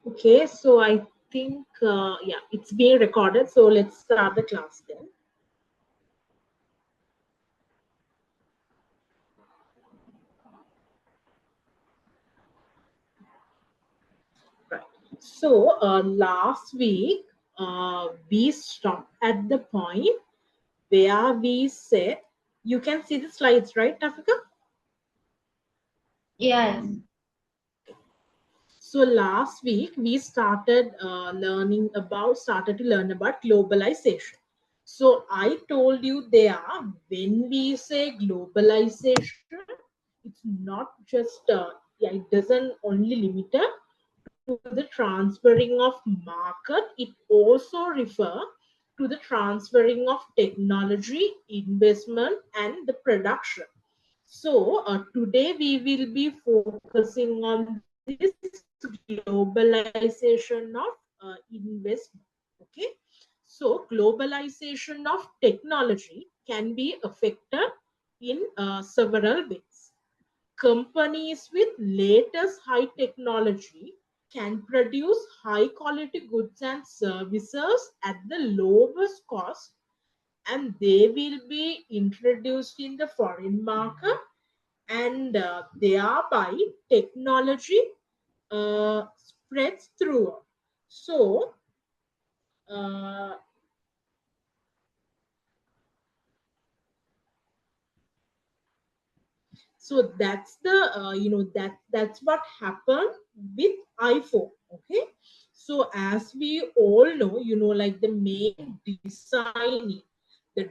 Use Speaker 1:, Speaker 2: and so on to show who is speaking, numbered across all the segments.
Speaker 1: Okay, so I think, yeah, it's being recorded. So let's start the class then. Right. So last week, we stopped at the point where we said, you can see the slides, right, Tafika?
Speaker 2: Yes.
Speaker 1: So last week we started to learn about globalization. So I told you there, when we say globalization, it's not just yeah, it doesn't only limit it to the transferring of market. It also refer to the transferring of technology, investment, and the production. So today we will be focusing on this globalization of investment. Okay. So globalization of technology can be affected in several ways. Companies with latest high technology can produce high quality goods and services at the lowest cost, and they will be introduced in the foreign market, and thereby technology spreads through. So uh, so that's the that's what happened with iPhone. Okay, so as we all know, like the main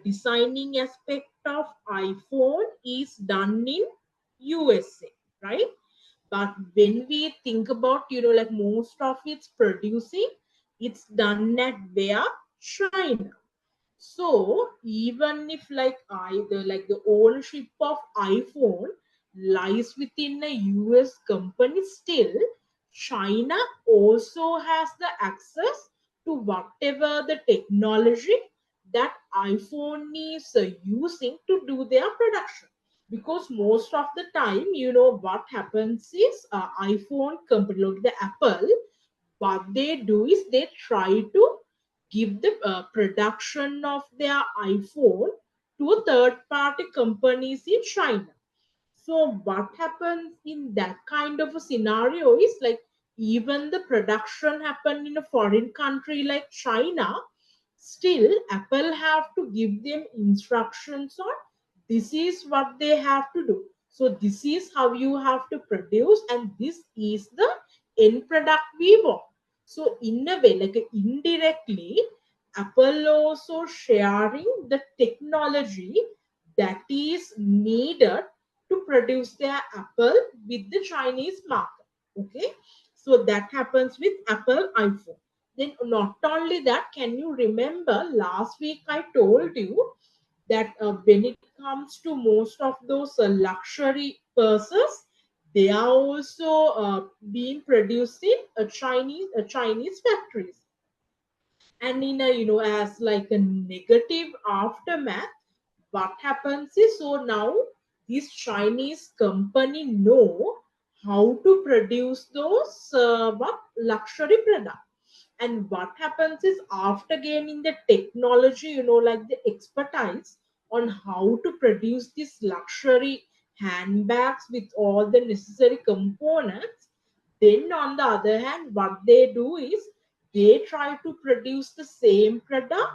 Speaker 1: designing aspect of iPhone is done in USA, right? But when we think about, like most of its producing, it's done at where? China. So even if like either like the ownership of iPhone lies within a US company, still China also has the access to whatever the technology that iPhone is using to do their production. Because most of the time, what happens is iPhone company, like the Apple, what they do is they try to give the production of their iPhone to third party companies in China. So what happens in that kind of a scenario is like, even the production happened in a foreign country like China, still Apple have to give them instructions on this is what they have to do. So this is how you have to produce, and this is the end product we want. So in a way, like indirectly, Apple also sharing the technology that is needed to produce their Apple with the Chinese market. Okay, so that happens with Apple iPhone. Then not only that, can you remember last week I told you that when it comes to most of those luxury purses, they are also being produced in Chinese factories. And in a, as like a negative aftermath, what happens is, so now this Chinese company know how to produce those what luxury products. And what happens is, after gaining the technology, like the expertise on how to produce these luxury handbags with all the necessary components, then on the other hand, what they do is they try to produce the same product,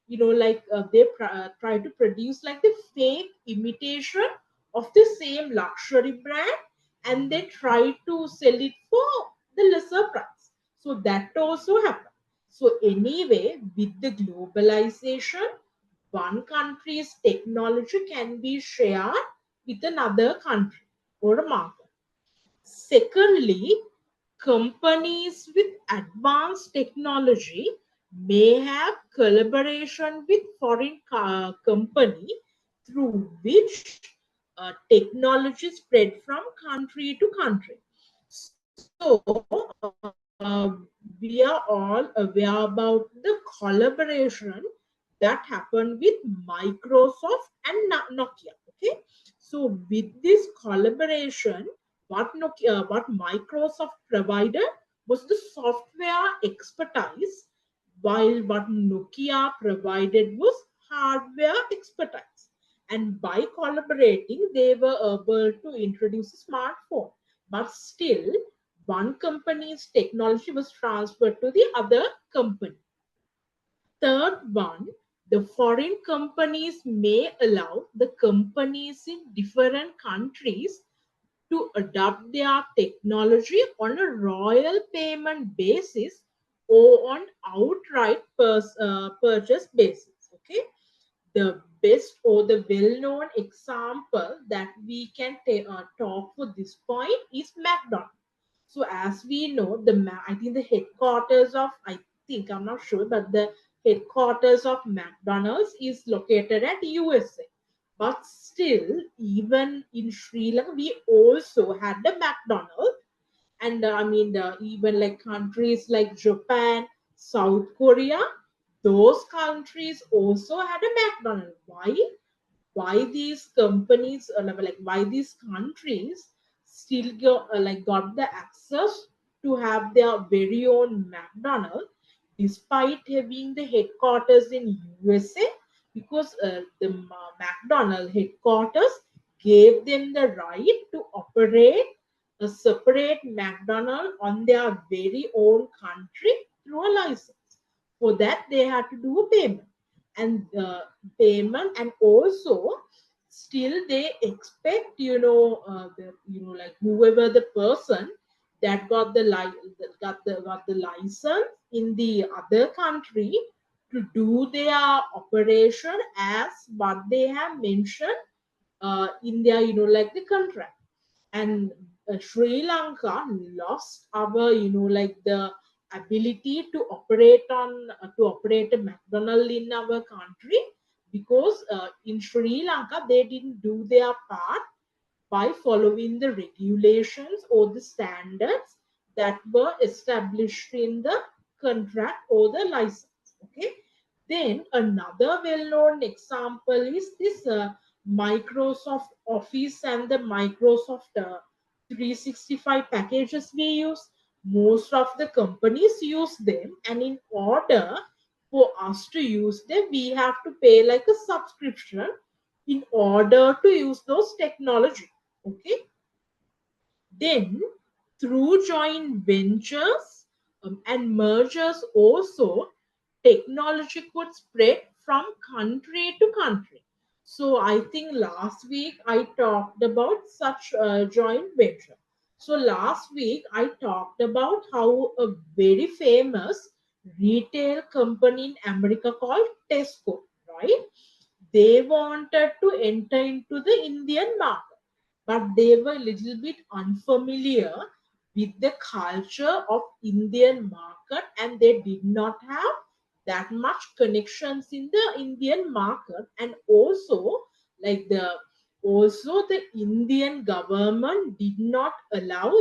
Speaker 1: like they try to produce like the fake imitation of the same luxury brand, and they try to sell it for the lesser price. So that also happens. So anyway, with the globalization, one country's technology can be shared with another country or a market. Secondly, companies with advanced technology may have collaboration with foreign company, through which technology spread from country to country. So we are all aware about the collaboration that happened with Microsoft and Nokia. Okay, so with this collaboration, what Microsoft provided was the software expertise, while what Nokia provided was hardware expertise. And by collaborating, they were able to introduce a smartphone. But still, one company's technology was transferred to the other company. Third one, the foreign companies may allow the companies in different countries to adopt their technology on a royal payment basis or on outright purchase basis. Okay, the best or the well-known example that we can talk for this point is McDonald's. So as we know, I think the headquarters of, I think, I'm not sure, but the headquarters of McDonald's is located at USA. But still, even in Sri Lanka, we also had the McDonald's. And I mean, even like countries like Japan, South Korea, those countries also had a McDonald's. Why these companies, like why these countries still got the access to have their very own McDonald's despite having the headquarters in USA? Because the McDonald headquarters gave them the right to operate a separate McDonald on their very own country through a license. For that, they had to do a payment, and and also still they expect, like whoever the person that got the license in the other country to do their operation as what they have mentioned in their, like the contract. And Sri Lanka lost our, like the ability to operate a McDonald in our country, because in Sri Lanka they didn't do their part by following the regulations or the standards that were established in the contract or the license. Okay. Then another well-known example is this Microsoft Office and the Microsoft 365 packages we use. Most of the companies use them, and in order for us to use them, we have to pay like a subscription in order to use those technology. Okay. Then through joint ventures and mergers also, technology could spread from country to country. So I think last week I talked about such a joint venture. So last week I talked about how a very famous retail company in America called Tesco, right? They wanted to enter into the Indian market, but they were a little bit unfamiliar with the culture of Indian market, and they did not have that much connections in the Indian market. And also, like the Indian government did not allow,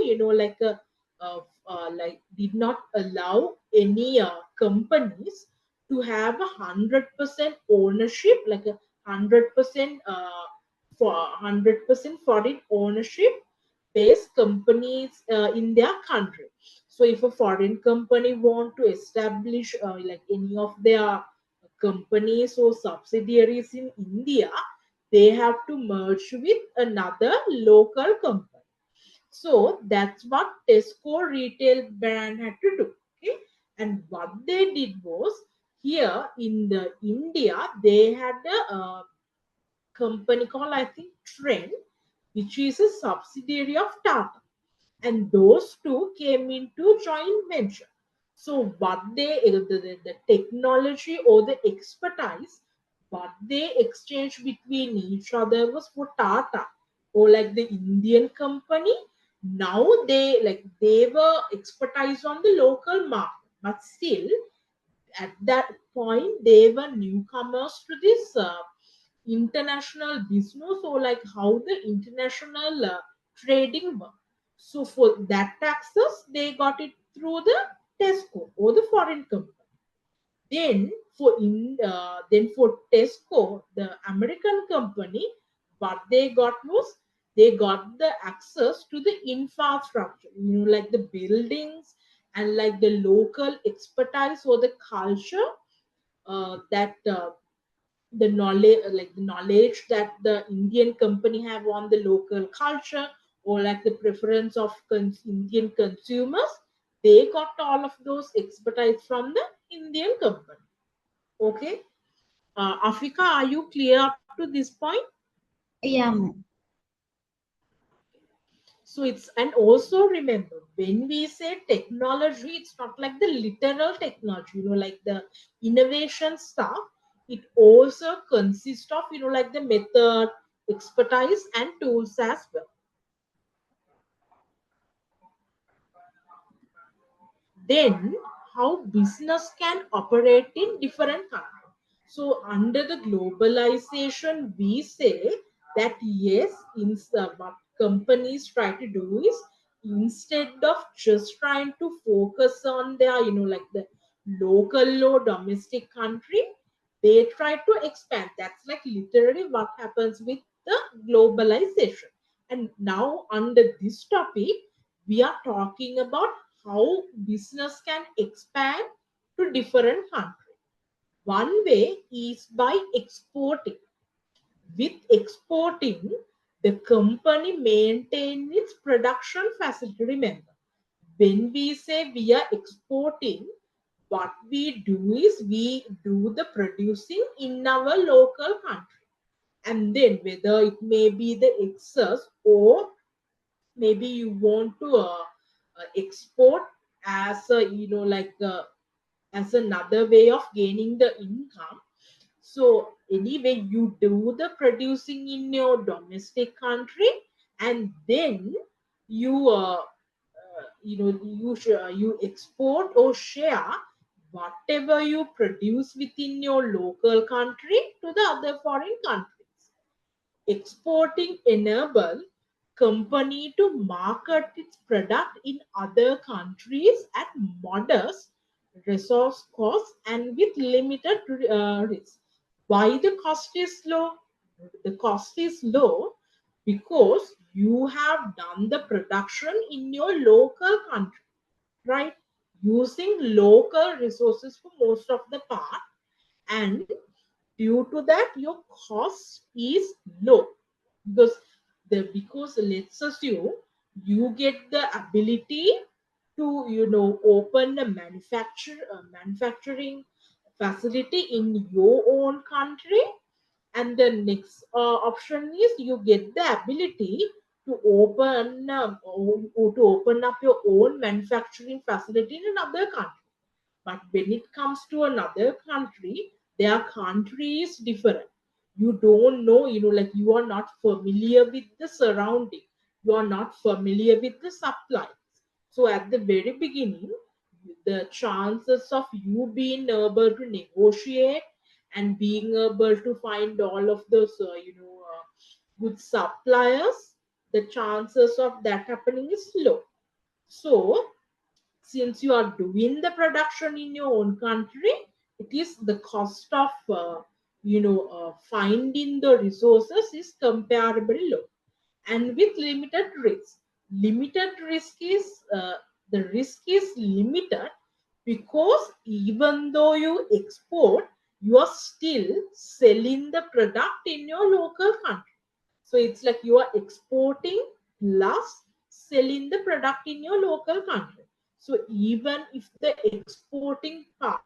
Speaker 1: did not allow any companies to have 100% ownership, like a 100% for 100% foreign ownership based companies in their country. So if a foreign company want to establish like any of their companies or subsidiaries in India, they have to merge with another local company. So that's what Tesco retail brand had to do. Okay, and what they did was, here in the India they had a company called, I think, Trend, which is a subsidiary of Tata, and those two came into joint venture. So what the technology or the expertise, what they exchanged between each other was for Tata or like the Indian company. Now they were expertise on the local market, but still at that point they were newcomers to this international business, or like how the international trading work. So for that access they got it through the Tesco or the foreign company. Then for Tesco, the American company, what they got was, they got the access to the infrastructure, like the buildings and like the local expertise or the culture that the knowledge like the knowledge that the Indian company have on the local culture, or like the preference of Indian consumers, they got all of those expertise from the Indian company. Okay, Africa, are you clear up to this point?
Speaker 2: Yeah.
Speaker 1: So it's, and also remember, when we say technology, it's not like the literal technology, like the innovation stuff. It also consists of, like the method, expertise, and tools as well. Then how business can operate in different countries. So under the globalization, we say that yes, what companies try to do is, instead of just trying to focus on their, like the local or domestic country, they try to expand. That's like literally what happens with the globalization. And now under this topic, we are talking about how business can expand to different countries. One way is by exporting. With exporting, the company maintains its production facility. Remember, when we say we are exporting, what we do is we do the producing in our local country. And then whether it may be the excess, or maybe you want to export as a, like as another way of gaining the income. So anyway, you do the producing in your domestic country, and then you you export or share whatever you produce within your local country to the other foreign countries. Exporting enable company to market its product in other countries at modest resource cost and with limited risk. Why the cost is low? The cost is low because you have done the production in your local country, right? Using local resources for most of the part, and due to that your cost is low, because let's assume you get the ability to, open a manufacturing facility in your own country, and the next option is you get the ability to open up your own manufacturing facility in another country. But when it comes to another country, their country is different. You don't know, like you are not familiar with the surrounding. You are not familiar with the supplies. So at the very beginning, the chances of you being able to negotiate and being able to find all of those, good suppliers, the chances of that happening is low. So since you are doing the production in your own country, it is the cost of finding the resources is comparably low, and with limited risk. Limited risk is the risk is limited because even though you export, you are still selling the product in your local country. So it's like you are exporting plus selling the product in your local country. So even if the exporting part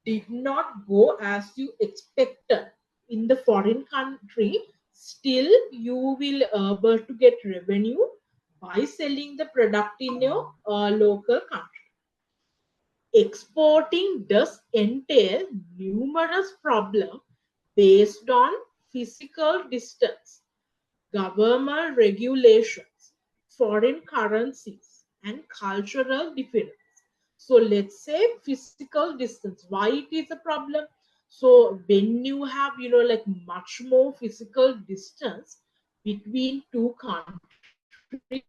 Speaker 1: did not go as you expected in the foreign country, still you will able to get revenue by selling the product in your local country. Exporting does entail numerous problems based on physical distance, government regulations, foreign currencies, and cultural difference. So let's say physical distance. Why it is a problem? So when you have, like much more physical distance between two countries,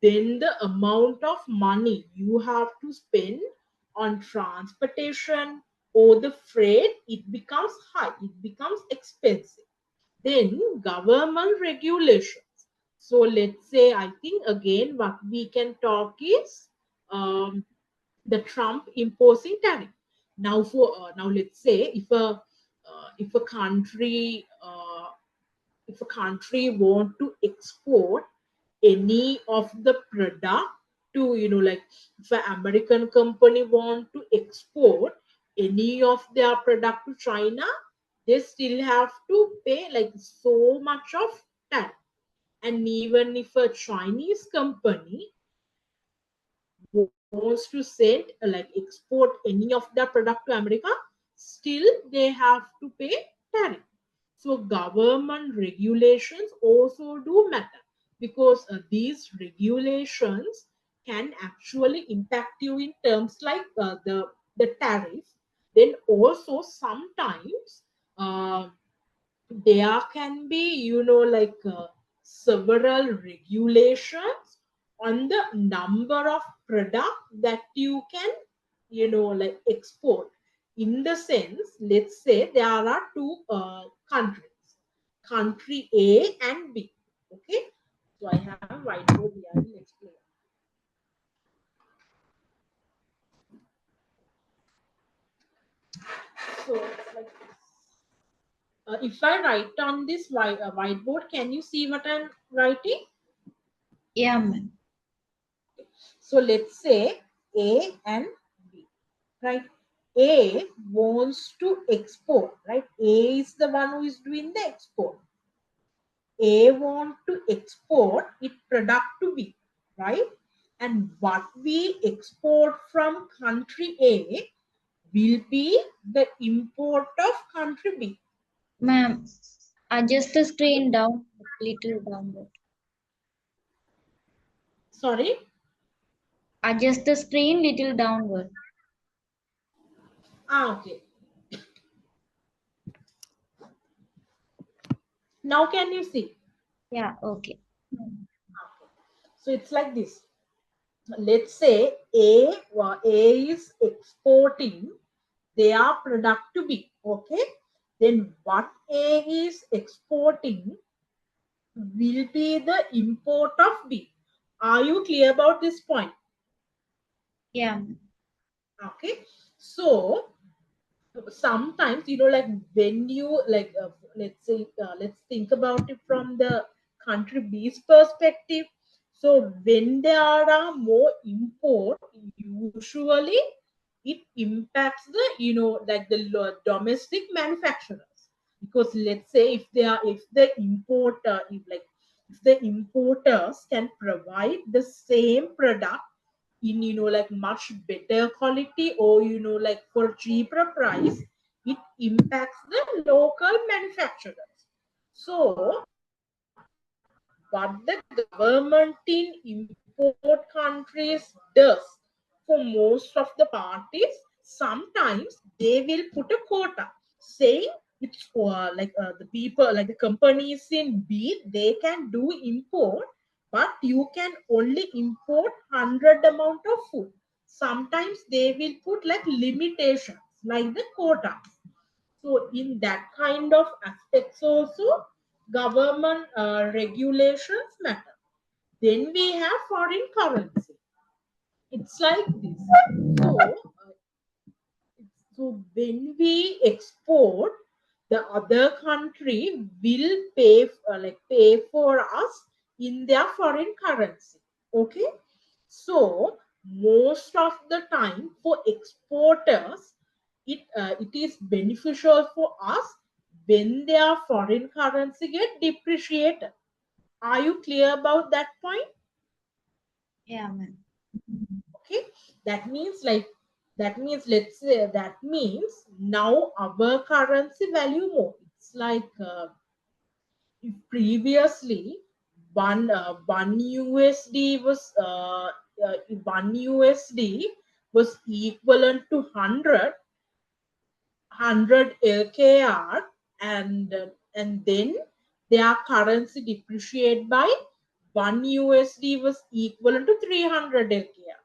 Speaker 1: then the amount of money you have to spend on transportation or the freight, it becomes high, it becomes expensive. Then government regulations. So let's say, I think again, what we can talk is um, the Trump imposing tariff. Now, now let's say if a country want to export any of the product to, like if an American company want to export any of their product to China, they still have to pay like so much of tax. And even if a Chinese company wants to send like export any of their product to America, still they have to pay tariff. So government regulations also do matter, because these regulations can actually impact you in terms like the tariff. Then also sometimes uh, there can be, like several regulations on the number of product that you can, like export. In the sense, let's say there are two countries, country A and B. Okay, so I have whiteboard here. I will explain. So it's like this. If I write on this whiteboard, can you see what I'm writing?
Speaker 2: Yeah, ma'am.
Speaker 1: So let's say A and B, right? A wants to export, right? A is the one who is doing the export. A want to export its product to B, right? And what we export from country A will be the import of country B.
Speaker 2: Ma'am, adjust the screen down little downward.
Speaker 1: Sorry?
Speaker 2: Adjust the screen little downward.
Speaker 1: Okay. Now can you see?
Speaker 2: Yeah, okay.
Speaker 1: Okay. So it's like this. Let's say A is exporting their product to B. Okay. Then what A is exporting will be the import of B. Are you clear about this point?
Speaker 2: Yeah, ma'am.
Speaker 1: Okay. So sometimes, like when you like let's say let's think about it from the country B's perspective. So when there are more import, usually it impacts the, like the domestic manufacturers. Because let's say if the importer, if the importers can provide the same product in, like much better quality, or, like for cheaper price, it impacts the local manufacturers. So what the government in import countries does for most of the parties, sometimes they will put a quota saying it's the people, like the companies in B, they can do import, but you can only import 100 amount of food. Sometimes they will put like limitations like the quota. So in that kind of aspects also, government regulations matter. Then we have foreign currency. It's like this. So when we export, the other country will pay for us in their foreign currency. Okay. So most of the time for exporters, it is beneficial for us when their foreign currency get depreciated. Are you clear about that point?
Speaker 2: Yeah, ma'am.
Speaker 1: Okay, that means like let's say that means now our currency value more. It's like if previously one USD was one USD was equivalent to 100 LKR, and then their currency depreciate by 1 USD was equivalent to 300 LKR.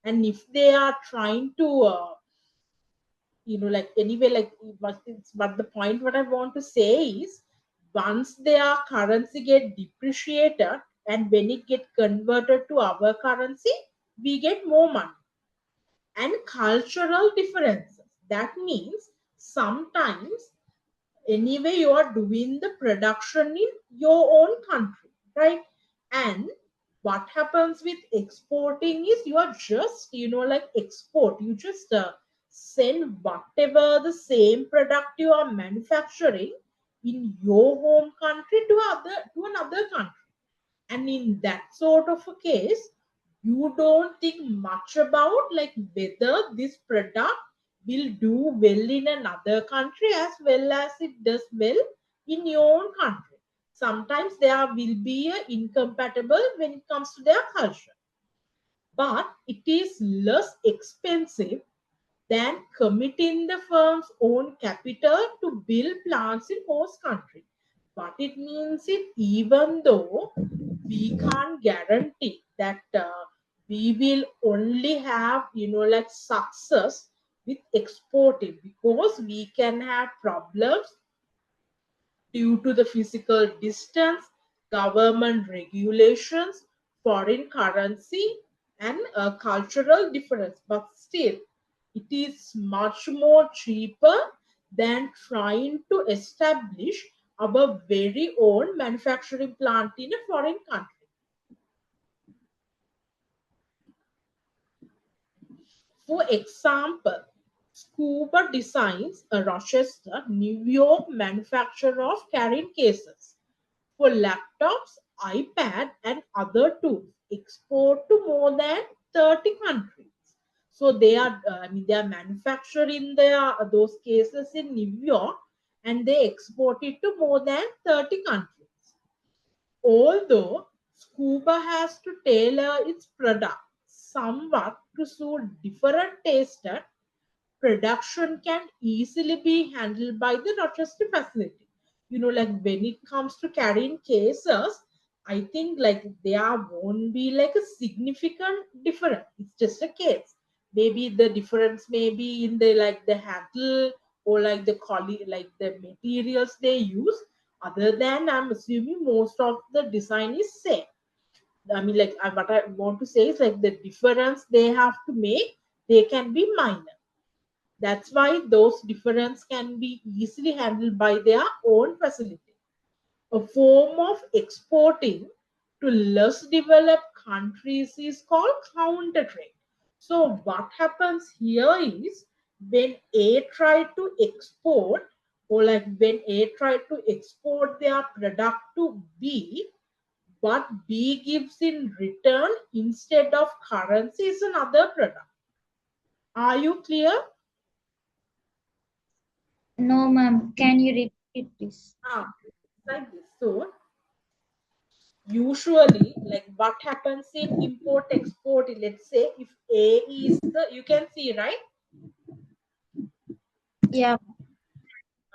Speaker 1: And if they are trying to like anyway, like but the point what I want to say is, once their currency get depreciated, and when it get converted to our currency, we get more money. And cultural differences. That means sometimes anyway you are doing the production in your own country, right? And what happens with exporting is you are just like export, you just send whatever the same product you are manufacturing in your home country to another country. And in that sort of a case, you don't think much about like whether this product will do well in another country as well as it does well in your own country. Sometimes there will be a incompatible when it comes to their culture, but it is less expensive than committing the firm's own capital to build plants in host country. What it means is even though we can't guarantee that we will only have like success with exporting, because we can have problems due to the physical distance, government regulations, foreign currency, and cultural difference. But still, it is much more cheaper than trying to establish our very own manufacturing plant in a foreign country. For example, Scuba designs a Rochester, New York manufacturer of carrying cases for laptops, iPad, and other tools, export to more than 30 countries. So they are, they are manufacturing their those cases in New York, and they export it to more than 30 countries. Although Scuba has to tailor its product somewhat to suit different tastes, production can easily be handled by the Rochester facility. Like when it comes to carrying cases, I think like there won't be like a significant difference. It's just a case. Maybe the difference may be in the like the handle or like the like the materials they use. Other than I'm assuming most of the design is same. I mean, like what I want to say is like the difference they have to make, they can be minor. That's why those differences can be easily handled by their own facility. A form of exporting to less developed countries is called counter trade. So what happens here is when A try to export, or like when A try to export their product to B, what B gives in return instead of currency is another product. Are you clear?
Speaker 2: No, ma'am. Can you repeat it, please?
Speaker 1: Ah, like this. So usually, like what happens in import export, let's say if A is the, you can see, right?
Speaker 2: Yeah.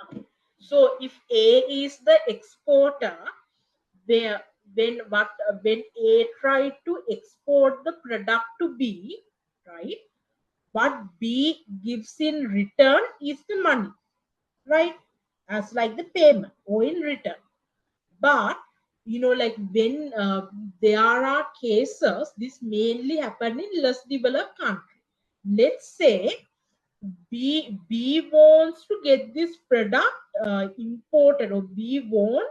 Speaker 1: Okay. So if A is the exporter, where when A tried to export the product to B, right? What B gives in return is the money, right? As like the payment or in return. But like when there are cases, this mainly happen in less developed country. Let's say B wants to get this product imported, or B want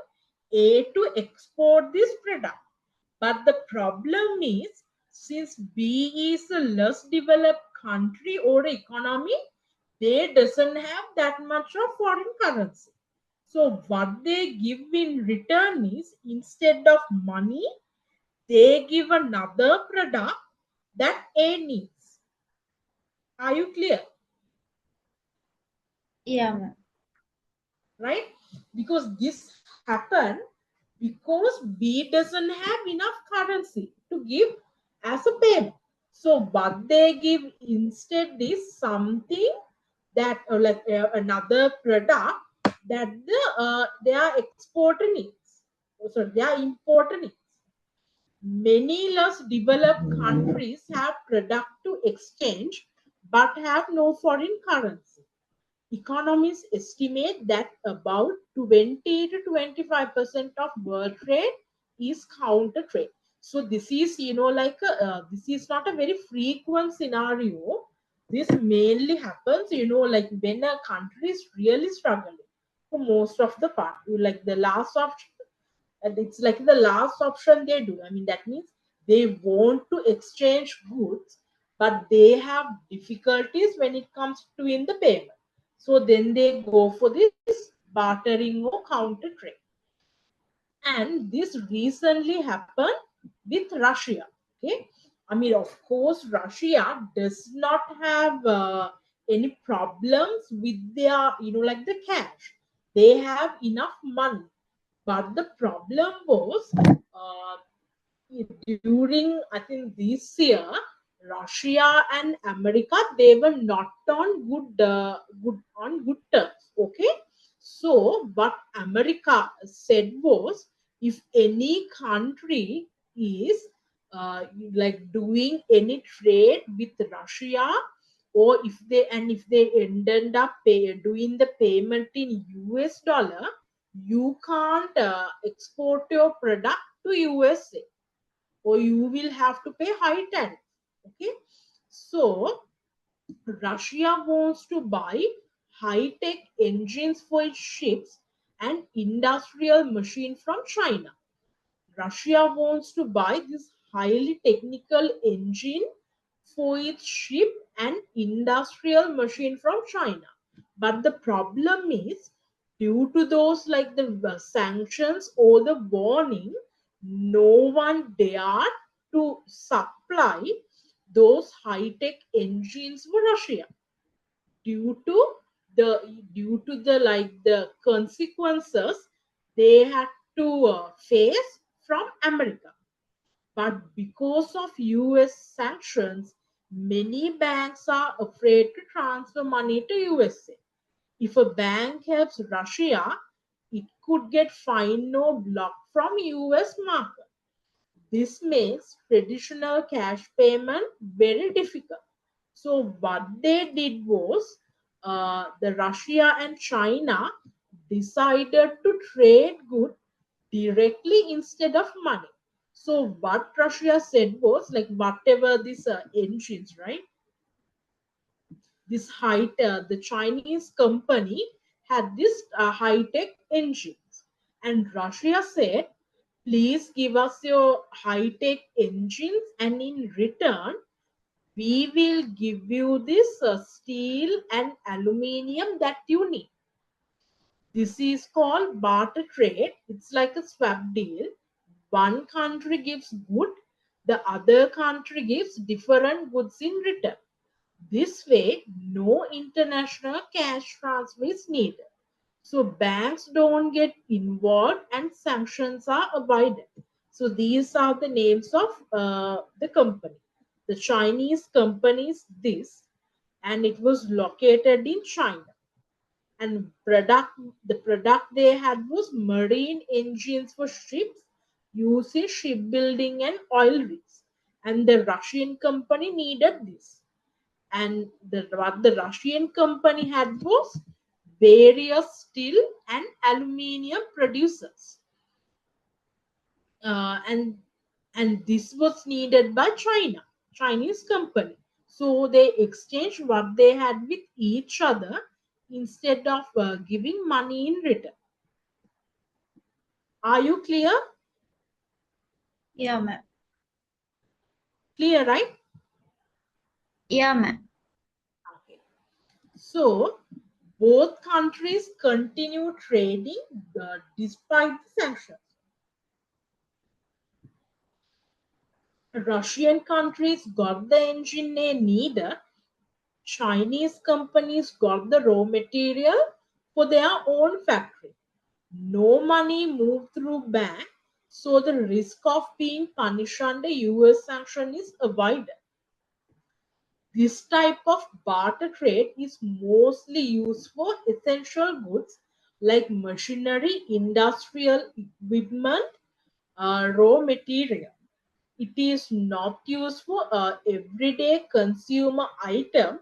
Speaker 1: A to export this product. But the problem is, since B is a less developed country or economy, they doesn't have that much of foreign currency. So what they give in return is, instead of money, they give another product that A needs. Are you clear?
Speaker 2: Yeah, ma'am.
Speaker 1: Right? Because this happened because B doesn't have enough currency to give as a payment. So what they give instead is something that like another product that they are exporting needs. Oh, sorry, they are importing needs. Many less developed countries have product to exchange but have no foreign currency. Economists estimate that about 20 to 25% of world trade is counter trade. So this is, this is not a very frequent scenario. This mainly happens, like when a country is really struggling for most of the part, like the last option, and it's like the last option they do. I mean, that means they want to exchange goods, but they have difficulties when it comes to in the payment. So then they go for this bartering or counter trade. And this recently happened with Russia. Okay, I mean, of course, Russia does not have any problems with their, like the cash. They have enough money, but the problem was during, I think, this year, Russia and America, they were not on good terms. Okay, so what America said was, if any country is like doing any trade with Russia, or if they ended up doing the payment in US dollar, you can't export your product to USA, or you will have to pay high tariff. Okay, so Russia wants to buy high tech engines for its ships and industrial machine from China. Russia wants to buy this highly technical engine for its ship and industrial machine from China. But the problem is, due to those like the sanctions or the warning, no one dared to supply those high-tech engines for Russia due to the like the consequences they had to face from America. But because of US sanctions, many banks are afraid to transfer money to USA. If a bank helps Russia, it could get fined or blocked from US market. This makes traditional cash payment very difficult. So what they did was, the Russia and China decided to trade goods directly instead of money. So what Russia said was, like, whatever these engines, right? This the Chinese company had this high tech engines, and Russia said, please give us your high tech engines, and in return, we will give you this steel and aluminium that you need. This is called barter trade. It's like a swap deal. One country gives good, the other country gives different goods in return. This way, no international cash transfer is needed. So banks don't get involved and sanctions are avoided. So these are the names of the company. The Chinese company is this, and it was located in China. And the product they had was marine engines for ships used in shipbuilding and oil rigs. And the Russian company needed this, and what the Russian company had was various steel and aluminium producers, and this was needed by Chinese company. So they exchanged what they had with each other instead of giving money in return. Are you clear?
Speaker 2: Yeah, ma'am.
Speaker 1: Clear, right?
Speaker 2: Yeah, ma'am.
Speaker 1: Okay. So both countries continue trading despite the sanctions. Russian countries got the engine they needed. Chinese companies got the raw material for their own factory. No money moved through bank, so the risk of being punished under US sanction is avoided. This type of barter trade is mostly used for essential goods like machinery, industrial equipment, raw material. It is not used for everyday consumer item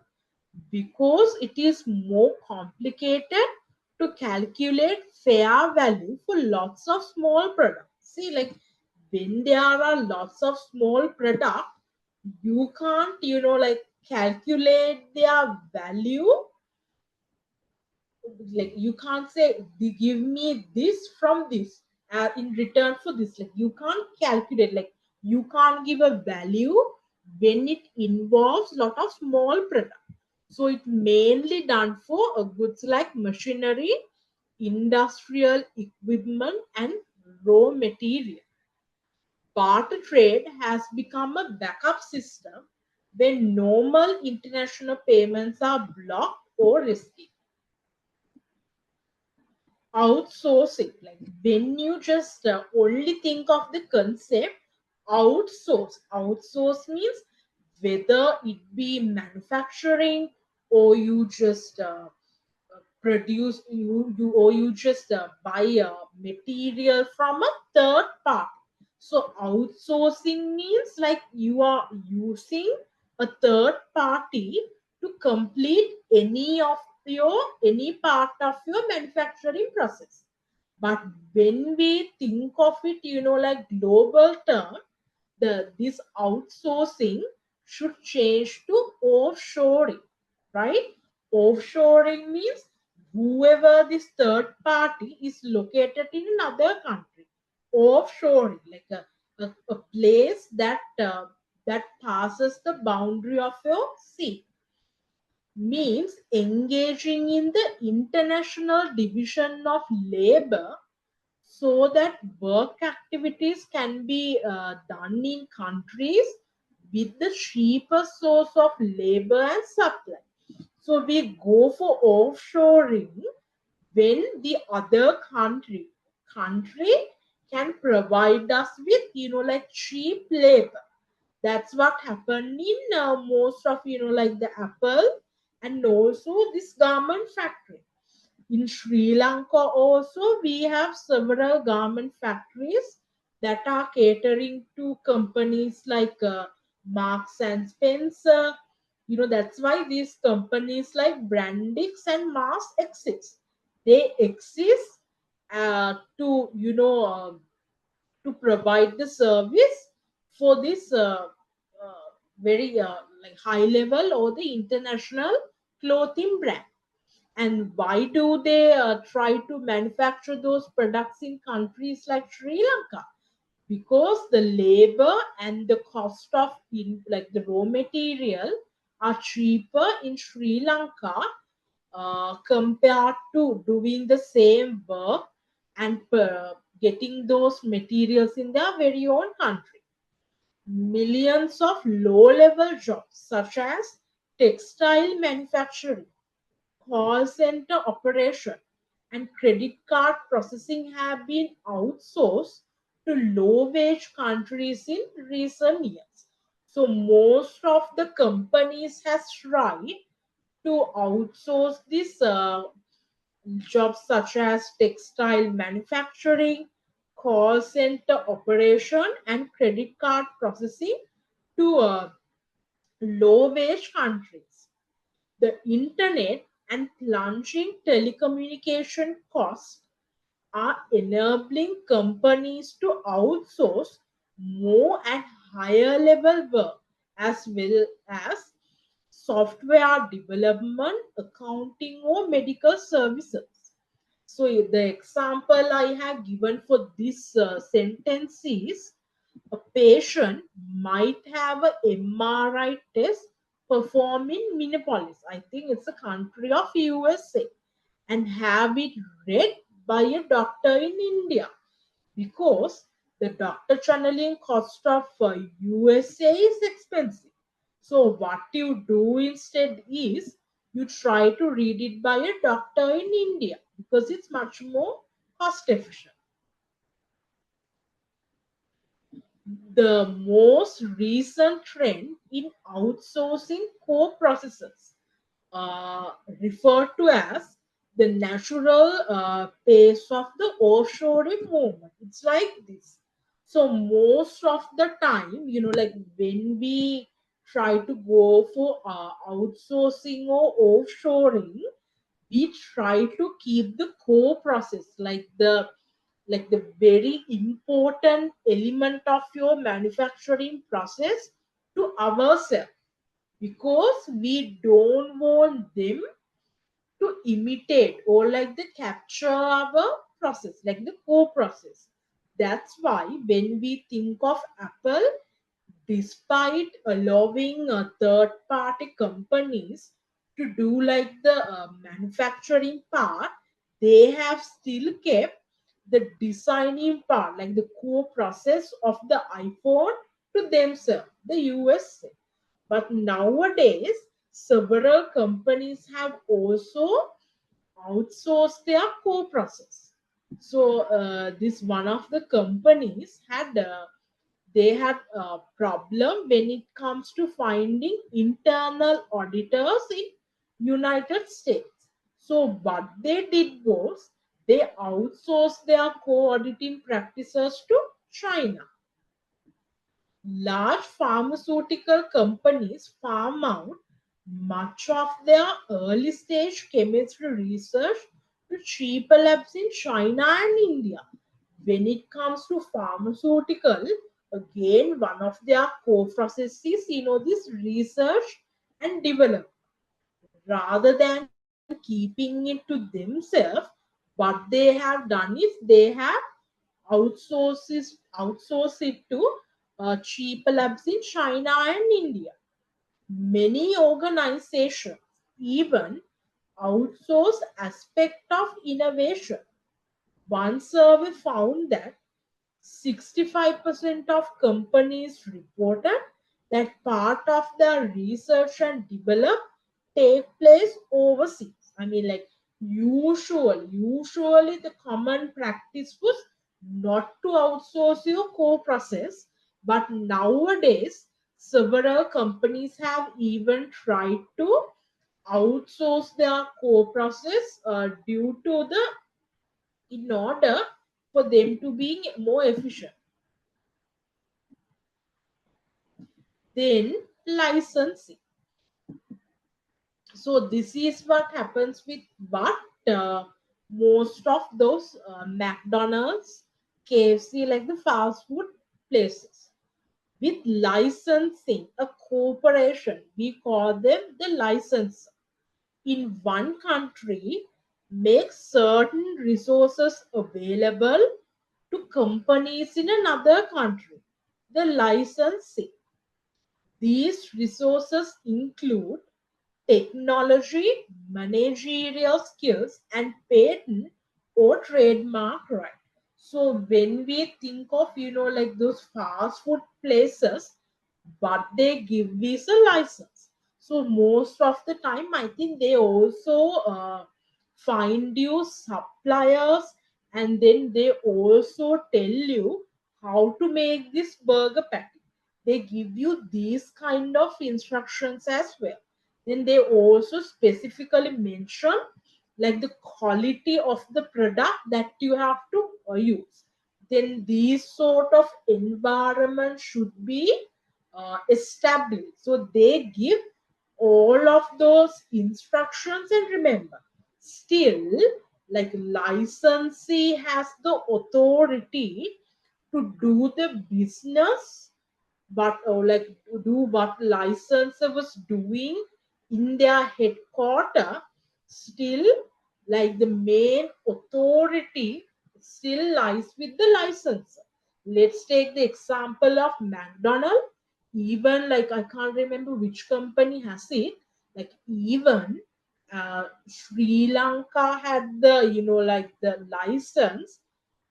Speaker 1: because it is more complicated to calculate fair value for lots of small products. See, like when there are lots of small product, you can't, like calculate their value. Like you can't say, Give me this from this in return for this." Like you can't calculate, like you can't give a value when it involves lot of small product. So it mainly done for goods like machinery, industrial equipment, and raw material. Barter trade has become a backup system when normal international payments are blocked or risky. Outsourcing, like when you just only think of the concept outsource means whether it be manufacturing, or you just produce you or you just buy a material from a third party. So outsourcing means like you are using a third party to complete any part of your manufacturing process. But when we think of it, like global term, this outsourcing should change to offshoring, right? Offshoring means whoever this third party is located in another country. Offshoring, like a place that passes the boundary of your sea, means engaging in the international division of labor so that work activities can be done in countries with the cheapest source of labor and supply. So we go for offshoring when the other country can provide us with like cheap labor. That's what happened in most of like the Apple and also this garment factory. In Sri Lanka also, we have several garment factories that are catering to companies like Marks and Spencer. That's why these companies like Brandix and Mars exist. They exist to provide the service for this very like high level or the international clothing brand. And why do they try to manufacture those products in countries like Sri Lanka? Because the labor and the cost of like the raw material are cheaper in Sri Lanka compared to doing the same work and getting those materials in their very own country. Millions of low level jobs such as textile manufacturing, call center operation, and credit card processing have been outsourced to low wage countries in recent years. So most of the companies has tried to outsource these jobs such as textile manufacturing, call center operation, and credit card processing to low wage countries. The internet and plunging telecommunication costs are enabling companies to outsource more and higher level work, as well as software development, accounting, or medical services. So, the example I have given for this sentence is a patient might have a MRI test performed in Minneapolis. I think it's a country of USA, and have it read by a doctor in India, because the doctor channeling cost of USA is expensive. So what you do instead is you try to read it by a doctor in India because it's much more cost efficient. The most recent trend in outsourcing core processes, uh, referred to as the natural pace of the offshoring movement. It's like this. So most of the time, like when we try to go for outsourcing or offshoring, we try to keep the core process like the like the very important element of your manufacturing process to ourselves, because we don't want them to imitate or like the capture our process, like the core process. That's why when we think of Apple, despite allowing third party companies to do like the manufacturing part, they have still kept the designing part, like the core process of the iPhone, to themselves, the USA. But nowadays, several companies have also outsourced their core process. So this one of the companies had they had a problem when it comes to finding internal auditors in United States. So what they did was they outsourced their co-auditing practices to China. Large pharmaceutical companies farm out much of their early stage chemistry research to cheaper labs in China and India. When it comes to pharmaceutical, again, one of their core processes, this research and development. Rather than keeping it to themselves, what they have done is they have outsource it to cheaper labs in China and India. Many organizations even outsource aspect of innovation. One survey found that 65% of companies reported that part of their research and develop take place overseas. I mean, like usually the common practice was not to outsource your core process, but nowadays several companies have even tried to outsource their core process due to the in order for them to be more efficient. Then licensing. So this is what happens with what most of those McDonald's, KFC, like the fast food places. With licensing, a corporation, we call them the licensor. In one country, makes certain resources available to companies in another country. The licensing. These resources include technology, managerial skills, and patent or trademark right. So when we think of like those fast food places, what they give is a license. So most of the time, I think they also find you suppliers, and then they also tell you how to make this burger patty. They give you these kind of instructions as well. Then they also specifically mention like the quality of the product that you have to use. Then these sort of environment should be established. So they give all of those instructions, and remember, still, like licensee has the authority to do the business, but like do what licensor was doing in their headquarter. Still, like the main authority still lies with the licensor. Let's take the example of McDonald. Even like I can't remember which company has it, like even Sri Lanka had the like the license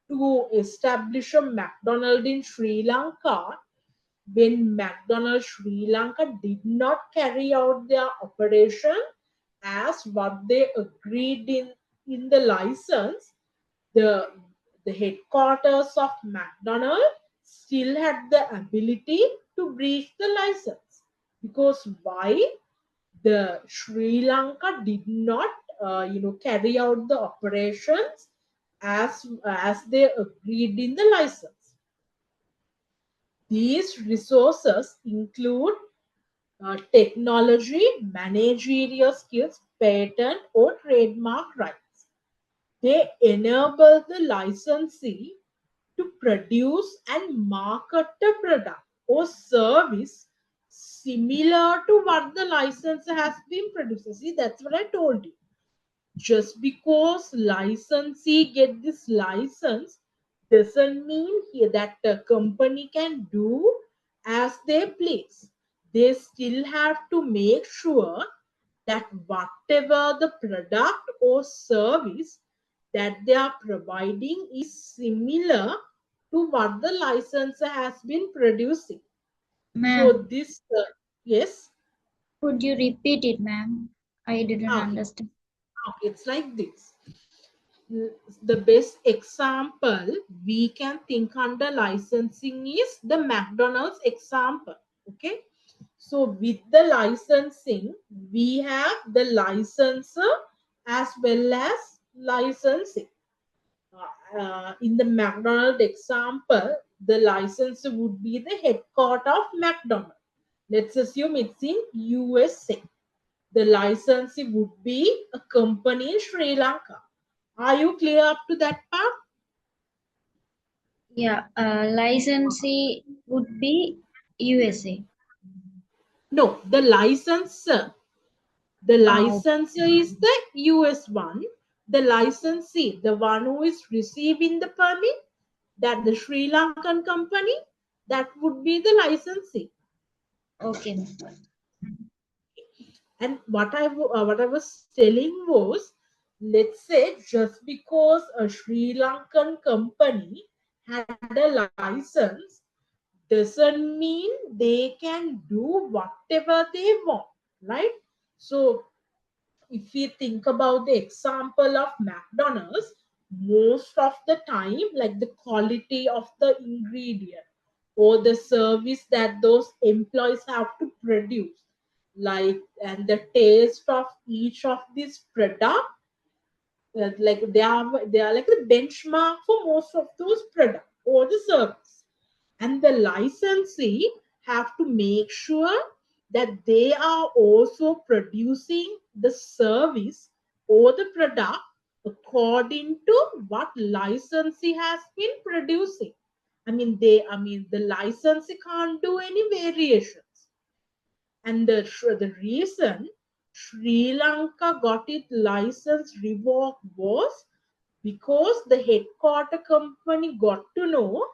Speaker 1: to establish a McDonald in Sri Lanka, when McDonald's Sri Lanka did not carry out their operation as what they agreed in the license. The, the headquarters of McDonald's still had the ability to breach the license. Because why? The Sri Lanka did not carry out the operations as they agreed in the license. These resources include technology, managerial skills, patent or trademark rights. They enable the licensee to produce and market a product or service similar to what the licensor has been producing. See, that's what I told you. Just because licensee get this license doesn't mean here that the company can do as they please. They still have to make sure that whatever the product or service that they are providing is similar to what the licensor has been producing. So
Speaker 2: Ma'am,
Speaker 1: this, yes,
Speaker 2: could you repeat it, ma'am? I didn't
Speaker 1: okay,
Speaker 2: understand.
Speaker 1: okay, it's like this. The best example we can think under licensing is the McDonald's example. Okay, so with the licensing, we have the licensor as well as licensing. In the McDonald example, the licensor would be the headquarter of McDonald. Let's assume it's in USA. The licensee would be a company in Sri Lanka. Are you clear up to that part?
Speaker 2: Yeah, licensee would be USA.
Speaker 1: No, the licensor. The
Speaker 2: Oh,
Speaker 1: licensor is the US one. The licensee, the one who is receiving the permit, that the Sri Lankan company, that would be the licensee.
Speaker 2: okay.
Speaker 1: And what I was telling was, let's say just because a Sri Lankan company had a license doesn't mean they can do whatever they want, right? So if we think about the example of McDonald's, most of the time, like the quality of the ingredient or the service that those employees have to produce, like, and the taste of each of these product, like they are like the benchmark for most of those products or the service, and the licensee have to make sure that they are also producing the service or the product according to what licensee has been producing. I mean the licensee can't do any variations. And the reason Sri Lanka got its license revoked was because the headquarter company got to know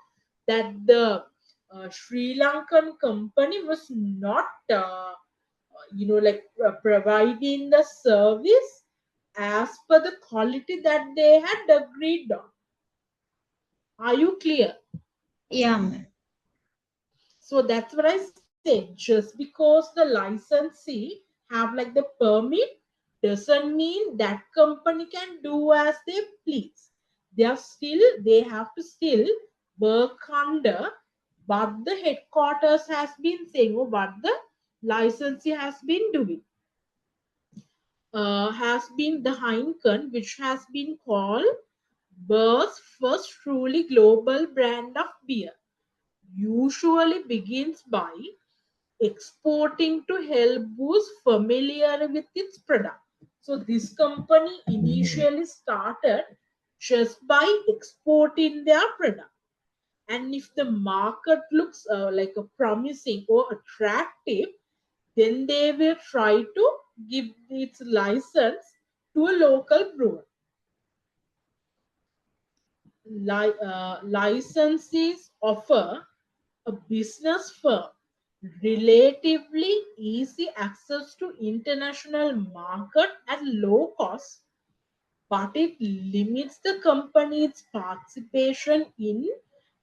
Speaker 1: that the Sri Lankan company was not, providing the service as per the quality that they had agreed on. Are you clear?
Speaker 2: Yeah, ma'am.
Speaker 1: So that's what I said. Just because the licensee have like the permit doesn't mean that company can do as they please. They have to still work under what the headquarters has been saying or what the licensee has been doing. Has been the Heineken, which has been called Beer's first truly global brand of beer, usually begins by exporting to help boost familiar with its product. So this company initially started just by exporting their product. And if the market looks like a promising or attractive, then they will try to give its license to a local brewer. Licenses offer a business firm relatively easy access to international market at low cost, but it limits the company's participation in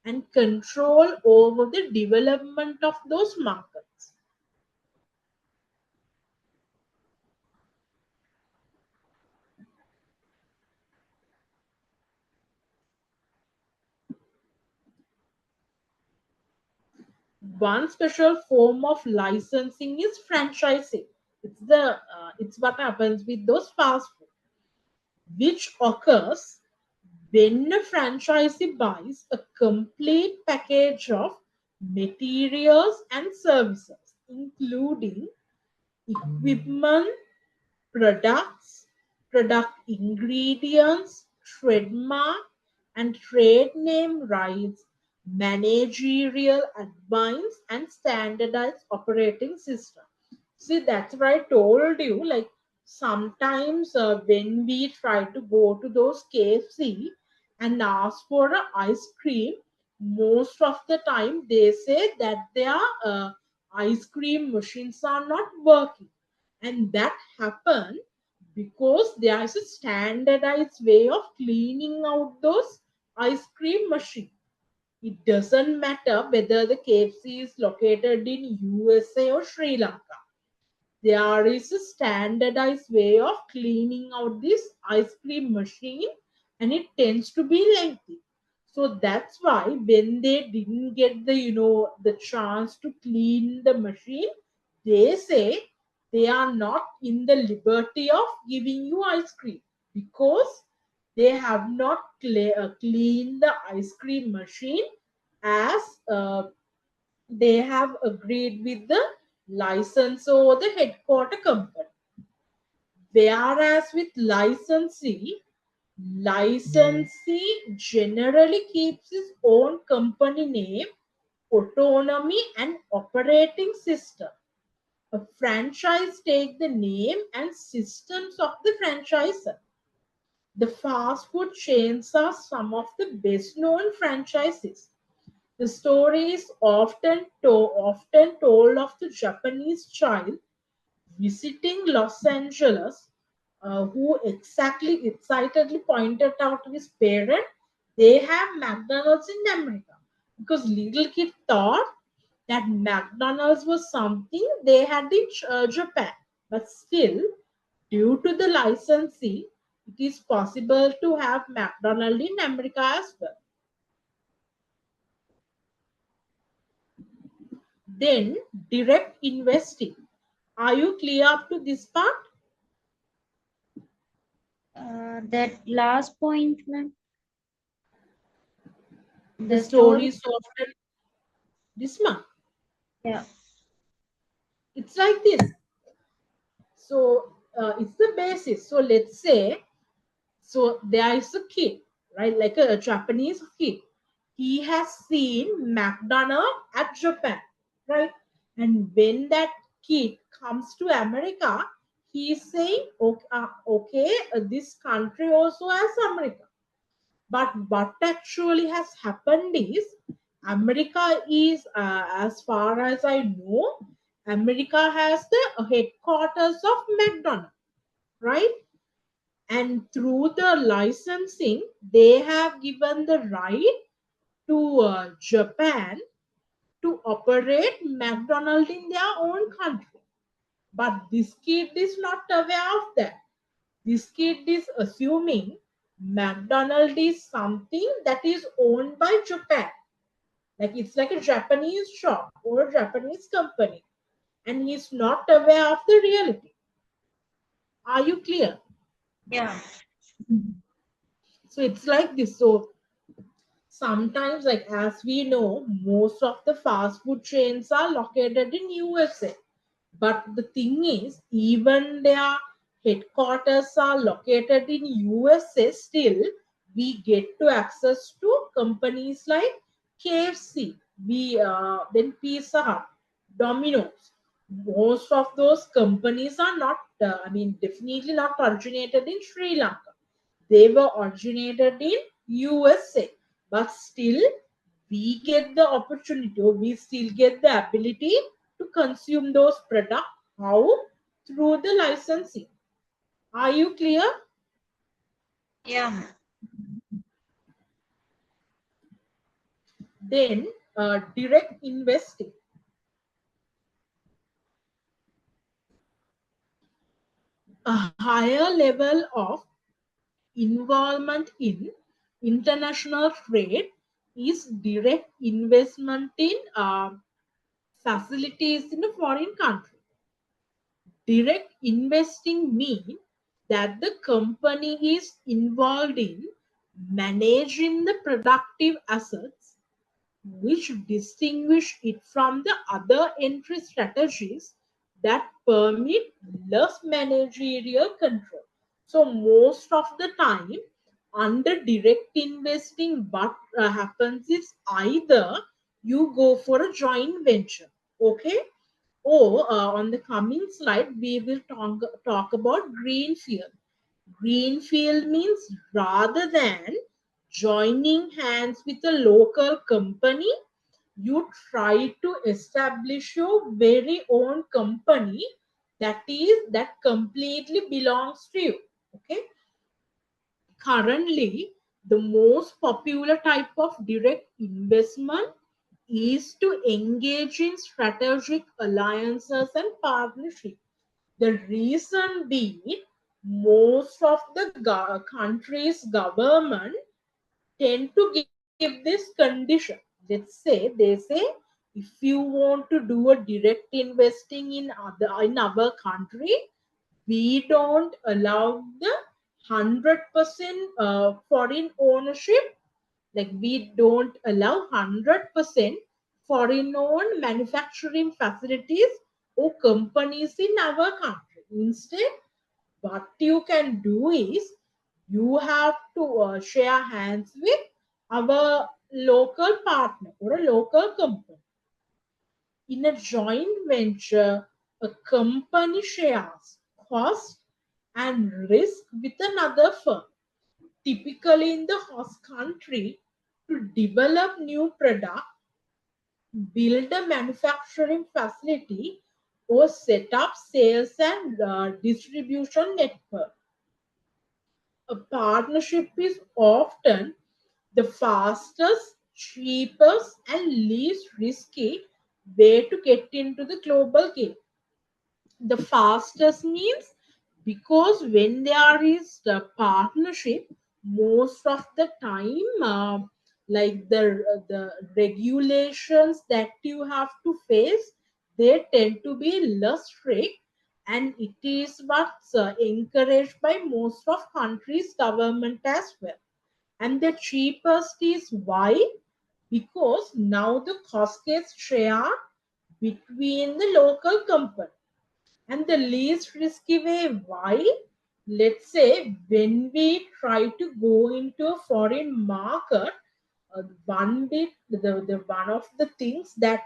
Speaker 1: and control over the development of those markets. One special form of licensing is franchising. It's what happens with those fast food, which occurs when a franchisee buys a complete package of materials and services, including equipment, products, product ingredients, trademark and trade name rights, managerial advice, and standardized operating system. See, that's what I told you. Like sometimes when we try to go to those KFC and ask for a ice cream, most of the time they say that their ice cream machines are not working, and that happen because there is a standardized way of cleaning out those ice cream machines. It doesn't matter whether the KFC is located in USA or Sri Lanka. There is a standardized way of cleaning out this ice cream machine, and it tends to be lengthy. So that's why when they didn't get the the chance to clean the machine, they say they are not in the liberty of giving you ice cream because they have not cleaned the ice cream machine as they have agreed with the licensor or the headquarter company. Whereas with licensee generally keeps his own company name, autonomy, and operating system. A franchise takes the name and systems of the franchisor. The fast food chains are some of the best known franchises. The story is often told of the Japanese child visiting Los Angeles, who excitedly pointed out to his parent, they have McDonald's in America. Because little kid thought that McDonald's was something they had in Japan. But still, due to the licensee, it is possible to have McDonald's in America as well. Then, direct investing. Are you clear up to this part?
Speaker 2: That last point, ma'am,
Speaker 1: The
Speaker 2: the story.
Speaker 1: stories often this month.
Speaker 2: Yeah,
Speaker 1: It's like this. So it's the basis. So let's say, so there is a kid, right? Like a Japanese kid. He has seen McDonald at Japan, right? And when that kid comes to America, he's saying, okay, this country also has America. But what actually has happened is America is, as far as I know, America has the headquarters of McDonald's, right? And through the licensing, they have given the right to Japan to operate McDonald's in their own country. But this kid is not aware of that. This kid is assuming McDonald's is something that is owned by Japan. Like it's like a Japanese shop or a Japanese company. And he's not aware of the reality. Are you clear?
Speaker 2: yeah,
Speaker 1: So it's like this. So sometimes, like as we know, most of the fast food chains are located in USA. But the thing is, even their headquarters are located in USA, still we get to access to companies like KFC, then Pizza Hut, Domino's. Most of those companies are not, definitely not originated in Sri Lanka. They were originated in USA, but still we get the opportunity, or we still get the ability to consume those products. How? Through the licensing. Are you clear?
Speaker 2: yeah, ma'am.
Speaker 1: Then direct investing. A higher level of involvement in international trade is direct investment in facilities in a foreign country. Direct investing means that the company is involved in managing the productive assets, which distinguish it from the other entry strategies that permit less managerial control. So most of the time, Under direct investing, what happens is either you go for a joint venture, okay, or on the coming slide we will talk about greenfield. Greenfield means rather than joining hands with a local company, you try to establish your very own company that completely belongs to you. Okay. Currently, the most popular type of direct investment is to engage in strategic alliances and partnerships. The reason being, most of the country's government tend to give this condition. Let's they say, if you want to do a direct investing in our country, we don't allow the 100% foreign ownership. Like we don't allow 100% foreign owned manufacturing facilities or companies in our country. Instead, what you can do is you have to share hands with our local partner or a local company. In a joint venture, a company shares cost and risk with another firm, typically in the host country, to develop new product, build a manufacturing facility, or set up sales and distribution network. A partnership is often the fastest, cheapest, and least risky way to get into the global game. The fastest means because when there is the partnership, most of the time, like the regulations that you have to face, they tend to be less strict, and it is what's encouraged by most of countries government as well. And the cheapest is why? Because now the cost gets shared between the local company. And the least risky way, why? Let's say when we try to go into a foreign market, one of the things that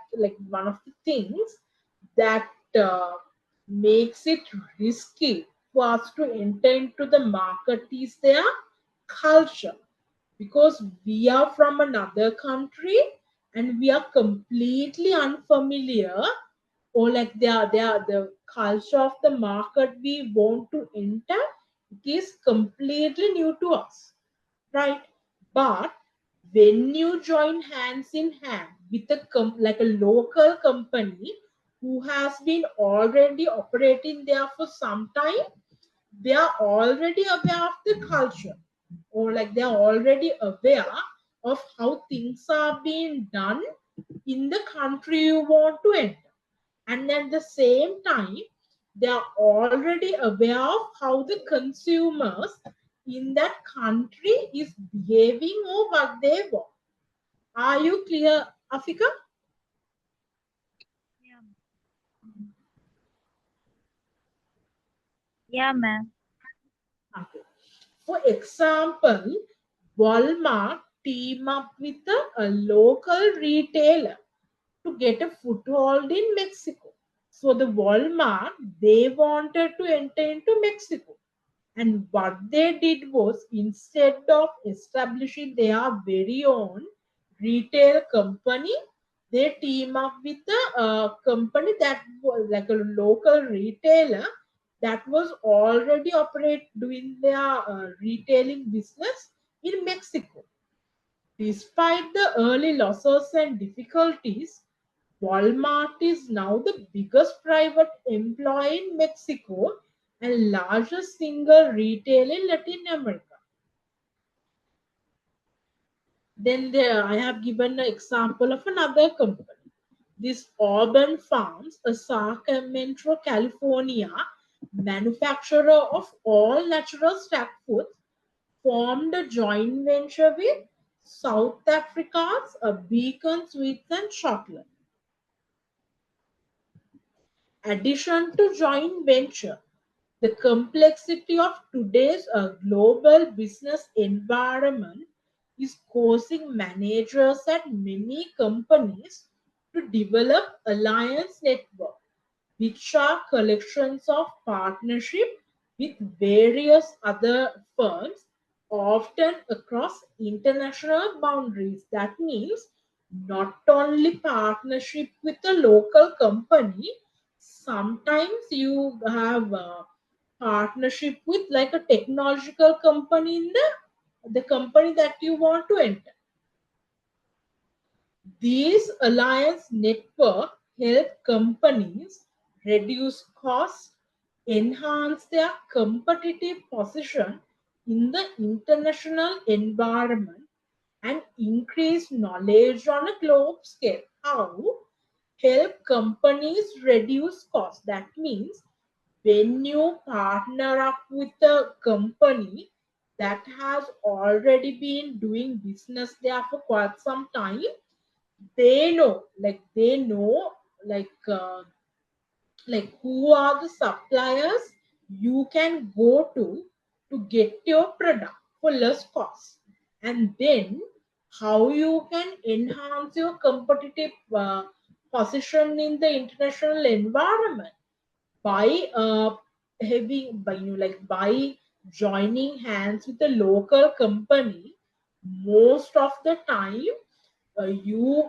Speaker 1: makes it risky for us to enter into the market is their culture, because we are from another country and we are completely unfamiliar, or like they are the culture of the market we want to enter, it is completely new to us, right? But when you join hands in hand with like a local company who has been already operating there for some time, they are already aware of the culture, or like they are already aware of how things are being done in the country you want to enter. And at the same time, they are already aware of how the consumers in that country is behaving or what they want. Are you clear, Afika?
Speaker 2: Yeah, yeah, ma'am.
Speaker 1: Okay. For example, Walmart team up with a local retailer to get a foothold in Mexico. So the Walmart, they wanted to enter into Mexico. And what they did was, instead of establishing their very own retail company, they team up with a company that was like a local retailer that was already operate doing their retailing business in Mexico. Despite the early losses and difficulties, Walmart is now the biggest private employer in Mexico and largest single retailer in Latin America. Then there, I have given an example of another company. This Auburn Farms, a Sacramento, California manufacturer of all natural snack foods, formed a joint venture with South Africa's Beacon Sweets and Chocolate. Addition to joint venture, The complexity of today's global business environment is causing managers at many companies to develop alliance networks, which are collections of partnership with various other firms, often across international boundaries. That means not only partnership with a local company, sometimes you have a partnership with like a technological company in the company that you want to enter. These alliance network help companies reduce costs, enhance their competitive position in the international environment, and increase knowledge on a globe scale. How? Help companies reduce costs. That means when you partner up with a company that has already been doing business there for quite some time, they know like who are the suppliers you can go to get your product for less cost, and then how you can enhance your competitive position in the international environment by having by by joining hands with a local company. Most of the time you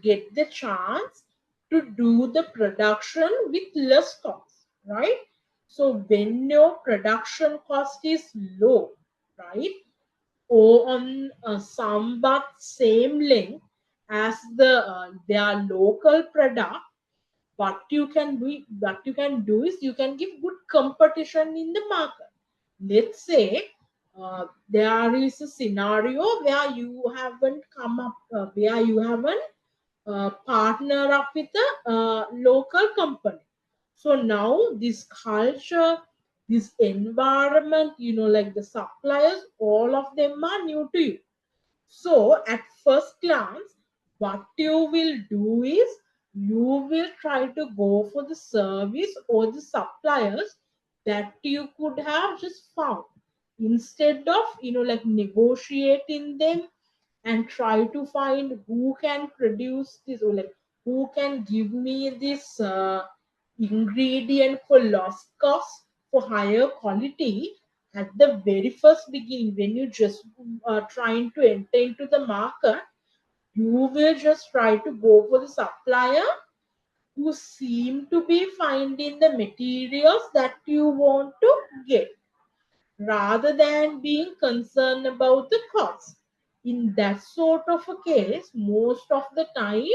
Speaker 1: get the chance to do the production with less cost, right? So when your production cost is low, right, or on some but same length as their local product, what you can do is you can give good competition in the market. Let's say there is a scenario where you haven't come up where you haven't partner up with a local company. So now this culture, this environment, like the suppliers, all of them are new to you. So, at first glance, what you will do is you will try to go for the service or the suppliers that you could have just found, instead of like negotiating them and try to find who can produce this, or like who can give me this ingredient for lost cost for higher quality. At the very first beginning, when you just are trying to enter into the market, you will just try to go for the supplier who seem to be finding the materials that you want to get, rather than being concerned about the cost. In that sort of a case, most of the time,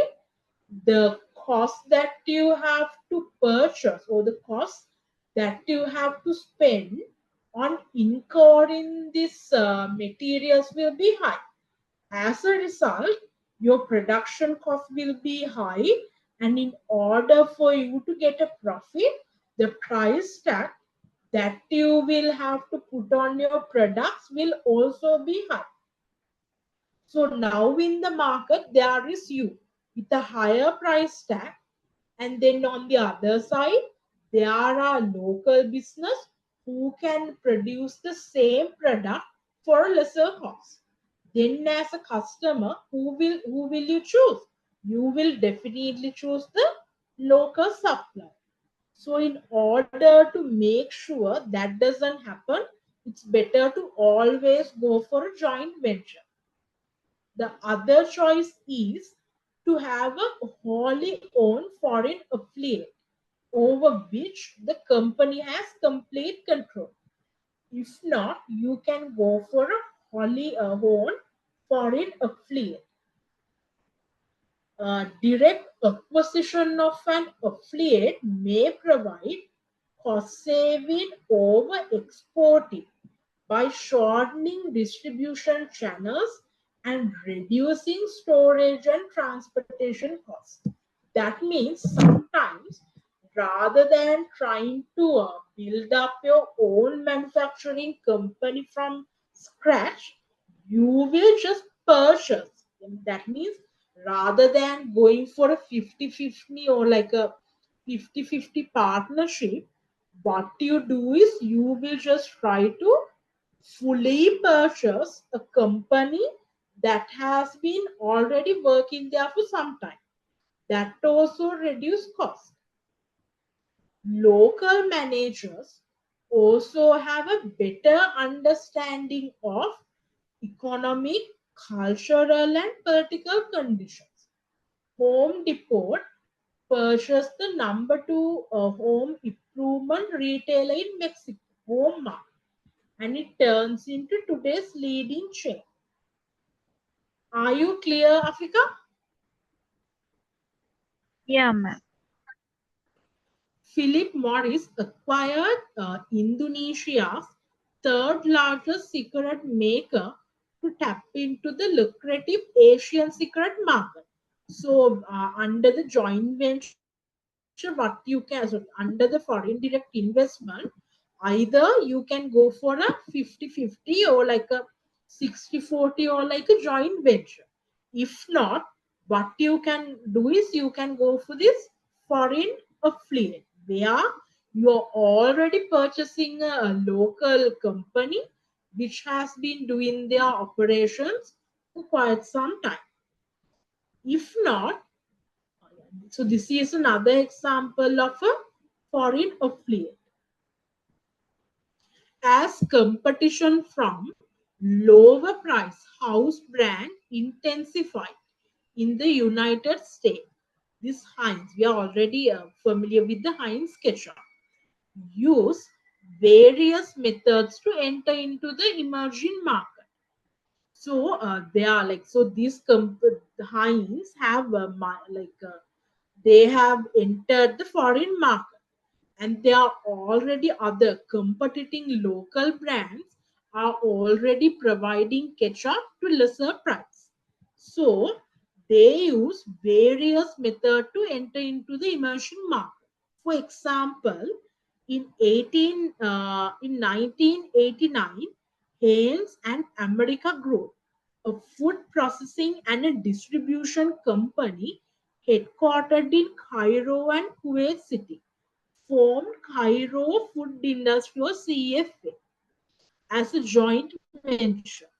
Speaker 1: the cost that you have to purchase, or the cost that you have to spend on incurring these materials will be high. As a result, your production cost will be high, and in order for you to get a profit, the price tag that you will have to put on your products will also be high. So now in the market, there is you with a higher price tag, and then on the other side, there are local business who can produce the same product for a lesser cost. Then as a customer, who will you choose? You will definitely choose the local supplier. So in order to make sure that doesn't happen, it's better to always go for a joint venture. The other choice is to have a wholly owned foreign affiliate over which the company has complete control. If not, you can go for a wholly owned foreign affiliate. Direct acquisition of an affiliate may provide cost saving over exporting by shortening distribution channels and reducing storage and transportation costs. That means sometimes, rather than trying to build up your own manufacturing company from scratch, you will just purchase. That means rather than going for a 50-50 or like a 50-50 partnership, What you do is you will just try to fully purchase a company that has been already working there for some time. That also reduce cost. Local managers also have a better understanding of economic, cultural, and political conditions. Home Depot purchased the number two home improvement retailer in Mexico, Homa, and it turns into today's leading chain. Are you clear, Africa?
Speaker 2: Yeah, ma'am.
Speaker 1: Philip Morris acquired Indonesia's third largest cigarette maker to tap into the lucrative Asian cigarette market. So, under the joint venture, what you can, so under the foreign direct investment, either you can go for a 50-50 or like a 60-40 or like a joint venture. If not, what you can do is you can go for this foreign affiliate where you're already purchasing a local company which has been doing their operations for quite some time. If not, so this is another example of a foreign affiliate. As competition from lower price house brand intensified in the United States, this Heinz, we are already familiar with the Heinz ketchup, use various methods to enter into the emerging market. So they are like, so these Heinz have they have entered the foreign market, and there are already other competing local brands are already providing ketchup to lesser price. So they use various methods to enter into the emerging market. For example, in 1989, Heinz and America Group, a food processing and a distribution company headquartered in Cairo and Kuwait City, formed Cairo Food Industry CFA as a joint venture.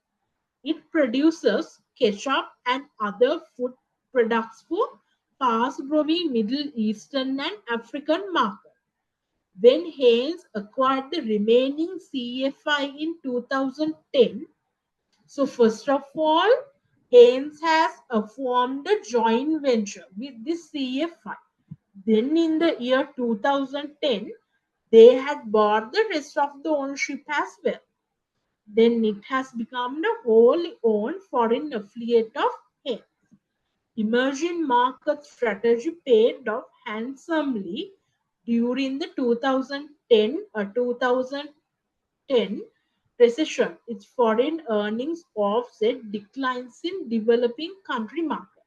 Speaker 1: It produces ketchup and other food products for fast-growing Middle Eastern and African markets. When Heinz acquired the remaining CFI in 2010, so first of all, Heinz has formed a joint venture with the CFI. Then in the year 2010, they had bought the rest of the ownership as well. Then it has become a wholly owned foreign affiliate of Heinz. Emerging market strategy paid off handsomely during the 2010 2010 recession. Its foreign earnings offset declines in developing country market.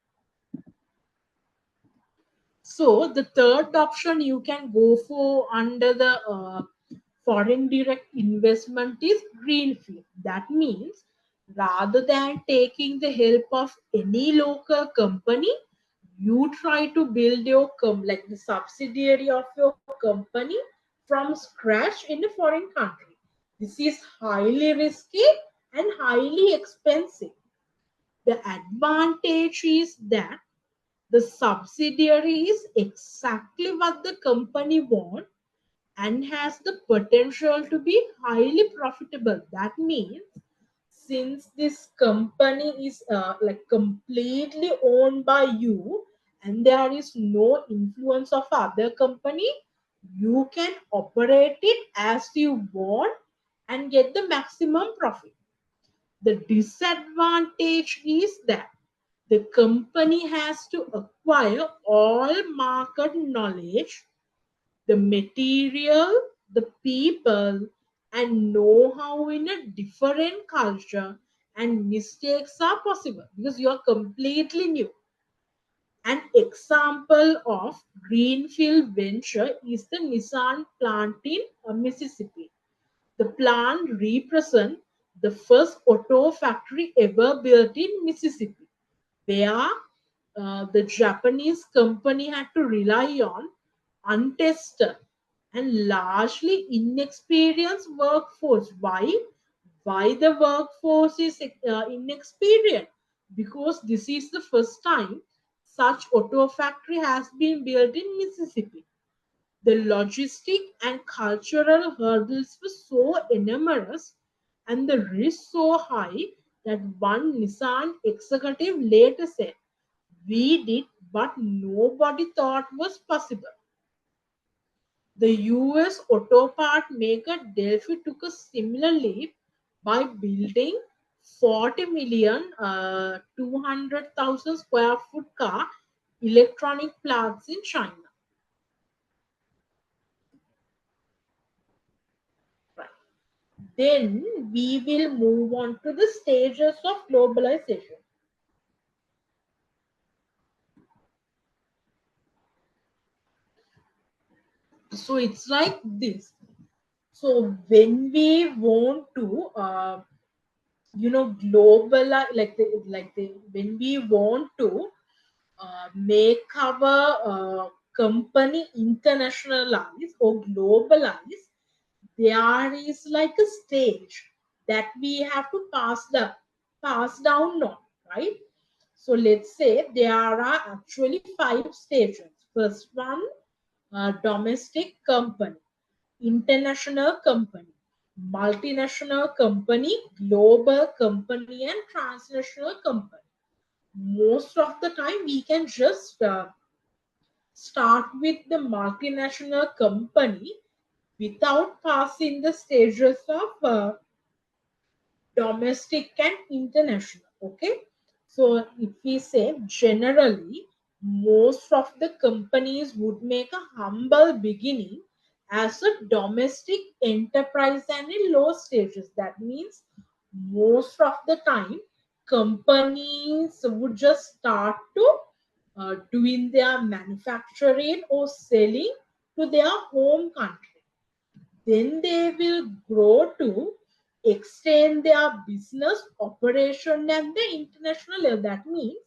Speaker 1: So the third option you can go for under the foreign direct investment is greenfield. That means rather than taking the help of any local company, you try to build your like the subsidiary of your company from scratch in a foreign country. This is highly risky and highly expensive. The advantage is that the subsidiary is exactly what the company wants and has the potential to be highly profitable. That means since this company is like completely owned by you and there is no influence of other company, you can operate it as you want and get the maximum profit. The disadvantage is that the company has to acquire all market knowledge, the material, the people, and know how in a different culture, and mistakes are possible because you are completely new. An example of greenfield venture is the Nissan plant in Mississippi. The plant represents the first auto factory ever built in Mississippi, where the Japanese company had to rely on untested and largely inexperienced workforce. Why the workforce is inexperienced? Because this is the first time such auto factory has been built in Mississippi. The logistic and cultural hurdles were so enormous and the risk so high that one Nissan executive later said, "We did what nobody thought was possible." The US auto part maker Delphi took a similar leap by building 40 million 200,000 square foot car electronic plants in China. Right. Then we will move on to the stages of globalization. So it's like this. So when we want to global like the when we want to make our company internationalize or globalize, there is like a stage that we have to pass down on, right? So let's say there are actually five stages. First one, domestic company, international company, multinational company, global company, and transnational company. Most of the time, we can just start with the multinational company without passing the stages of domestic and international. Okay, so if we say generally, most of the companies would make a humble beginning as a domestic enterprise and in low stages. That means most of the time companies would just start to doing their manufacturing or selling to their home country. Then they will grow to extend their business operation at the international level. That means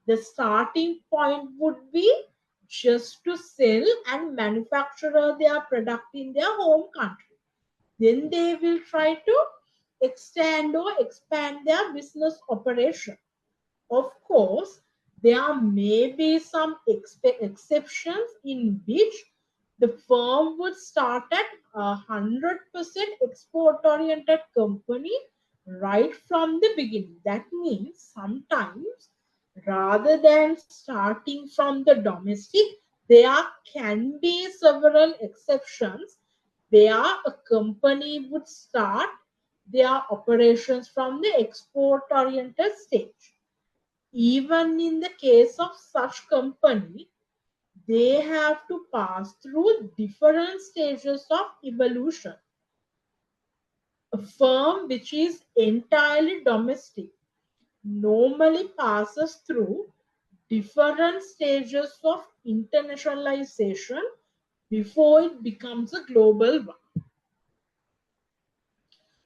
Speaker 1: the starting point would be just to sell and manufacture their product in their home country. Then they will try to extend or expand their business operation. Of course, there may be some exceptions in which the firm would start at 100% export oriented company right from the beginning. That means sometimes rather than starting from the domestic, there can be several exceptions where a company would start their operations from the export oriented stage. Even in the case of such company, they have to pass through different stages of evolution. A firm which is entirely domestic normally passes through different stages of internationalization before it becomes a global one.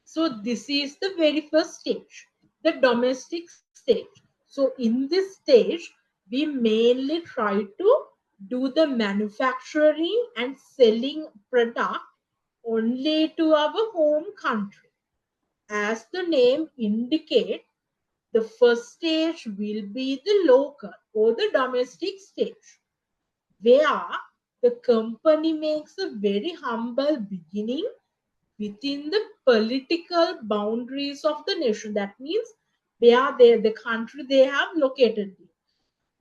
Speaker 1: So this is the very first stage, the domestic stage. So in this stage, we mainly try to do the manufacturing and selling product only to our home country. As the name indicates, the first stage will be the local or the domestic stage, where the company makes a very humble beginning within the political boundaries of the nation. That means the country they have located in,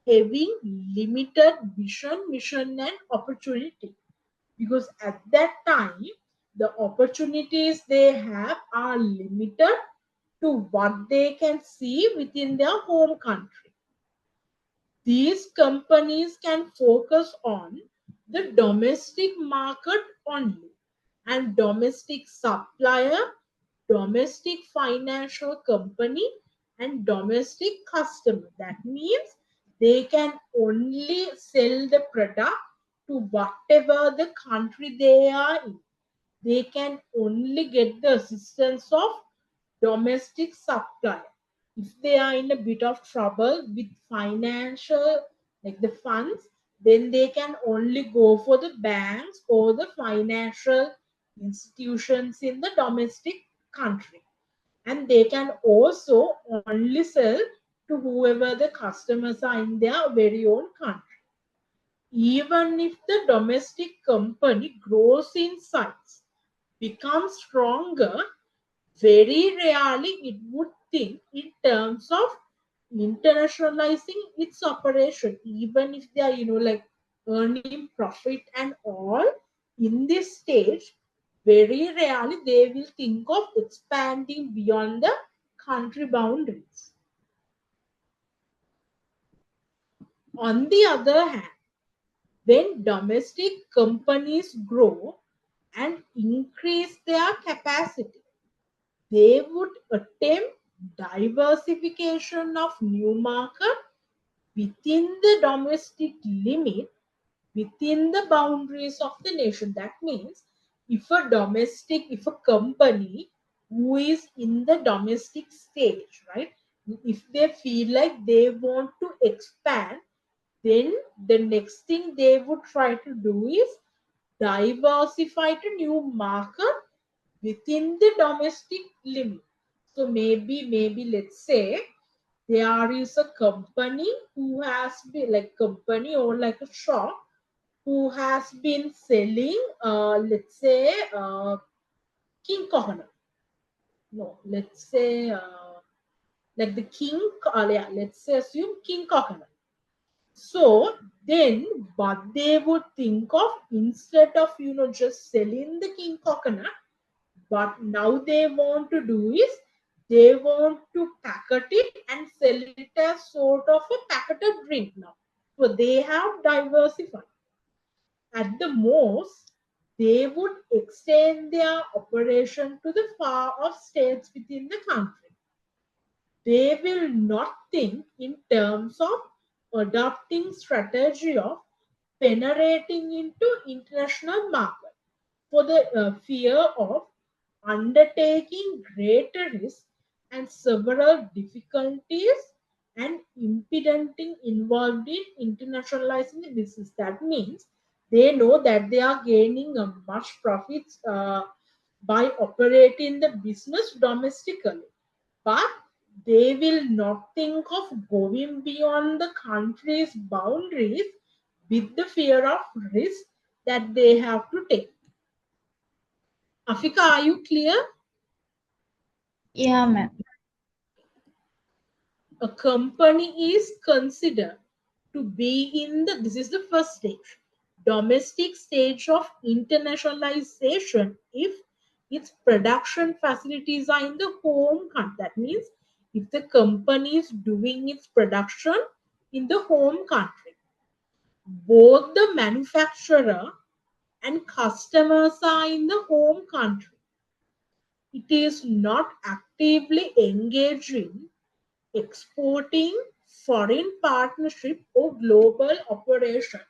Speaker 1: having limited vision, mission, and opportunity. Because at that time, the opportunities they have are limited to what they can see within their home country. These companies can focus on the domestic market only and domestic supplier, domestic financial company, and domestic customer. That means they can only sell the product to whatever the country they are in. They can only get the assistance of domestic supplier. If they are in a bit of trouble with financial, like the funds, then they can only go for the banks or the financial institutions in the domestic country. And they can also only sell to whoever the customers are in their very own country. Even if the domestic company grows in size, becomes stronger, very rarely it would think in terms of internationalizing its operation, even if they are, like earning profit and all. In this stage, very rarely they will think of expanding beyond the country boundaries. On the other hand, when domestic companies grow and increase their capacity, they would attempt diversification of new market within the domestic limit, within the boundaries of the nation. That means if a company who is in the domestic stage, right, if they feel like they want to expand, then the next thing they would try to do is diversify to new market within the domestic limit. So maybe let's say there is a company who has been like company or like a shop who has been selling let's say king coconut. No, let's say like the king yeah, let's say assume king coconut. So then what they would think of, instead of just selling the king coconut, what now they want to do is they want to packet it and sell it as sort of a packeted drink now. So they have diversified. At the most, they would extend their operation to the far off states within the country. They will not think in terms of adopting strategy of penetrating into international market for the fear of undertaking greater risks and several difficulties and impeding involved in internationalizing the business. That means they know that they are gaining a much profits by operating the business domestically, but they will not think of going beyond the country's boundaries with the fear of risk that they have to take. Afika, are you clear?
Speaker 2: Yeah, ma'am.
Speaker 1: A company is considered to be in the, this is the first stage, domestic stage of internationalization if its production facilities are in the home country. That means if the company is doing its production in the home country, both the manufacturer and customers are in the home country. It is not actively engaging exporting, foreign partnership, or global operation.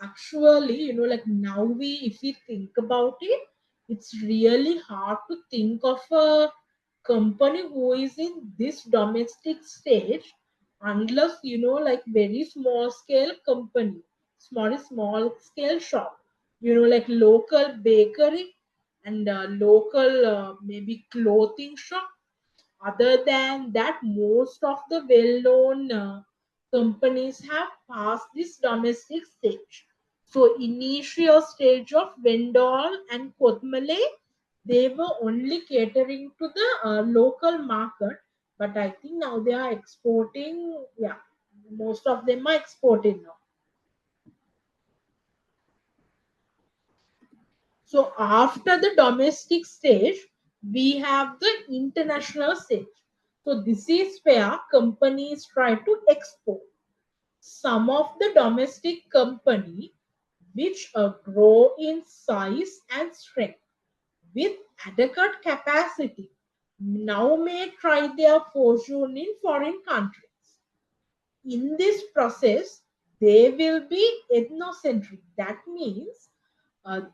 Speaker 1: Actually, like now if we think about it, it's really hard to think of a company who is in this domestic stage unless, like very small scale company, small scale shop, like local bakery and local maybe clothing shop. Other than that, most of the well-known companies have passed this domestic stage. So initial stage of Vendor and Kotmale, they were only catering to the local market, but I think now they are exporting. Yeah, most of them are exporting now. So after the domestic stage, we have the international stage. So this is where companies try to export. Some of the domestic company which grow in size and strength with adequate capacity now may try their fortune in foreign countries. In this process, they will be ethnocentric. That means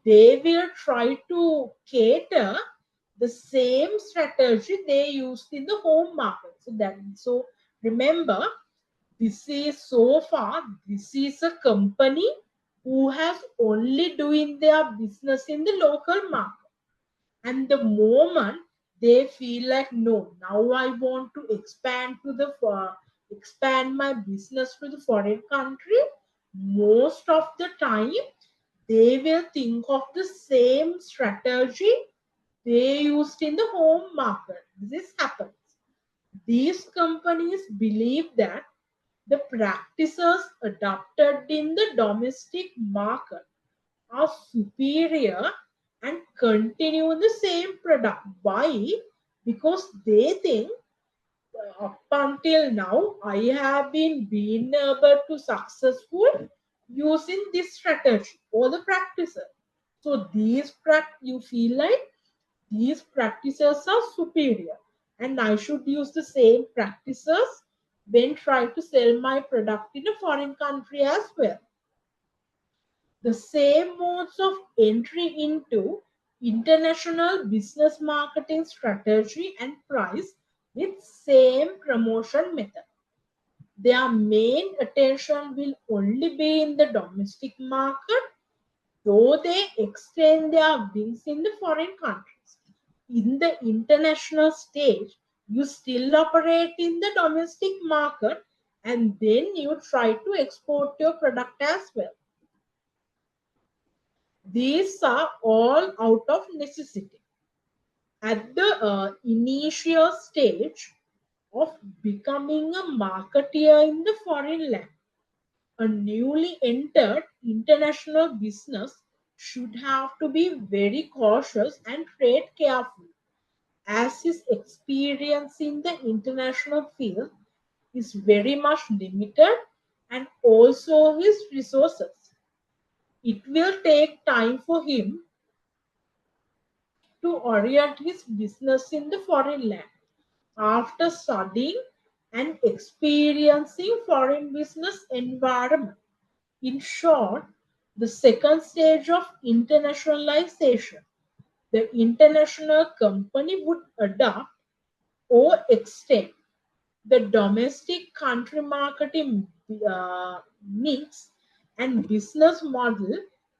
Speaker 1: they will try to cater the same strategy they used in the home market. So remember, This is so far, this is a company who has only doing their business in the local market. And the moment they feel like, no, now I want to expand to the expand my business to the foreign country, most of the time they will think of the same strategy they used in the home market. This happens. These companies believe that the practices adopted in the domestic market are superior and continue the same product. Why? Because they think up until now I have been able to successful using this strategy or the practices. So you feel like these practices are superior and I should use the same practices when trying to sell my product in a foreign country as well. The same modes of entry into international business marketing strategy and price with same promotion method. Their main attention will only be in the domestic market, though they extend their wings in the foreign countries. In the international stage, you still operate in the domestic market and then you try to export your product as well. These are all out of necessity. At the initial stage of becoming a marketeer in the foreign land, a newly entered international business should have to be very cautious and tread carefully, as his experience in the international field is very much limited and also his resources. It will take time for him to orient his business in the foreign land. After studying and experiencing foreign business environment, in short, the second stage of internationalization, the international company would adopt or extend the domestic country marketing mix and business model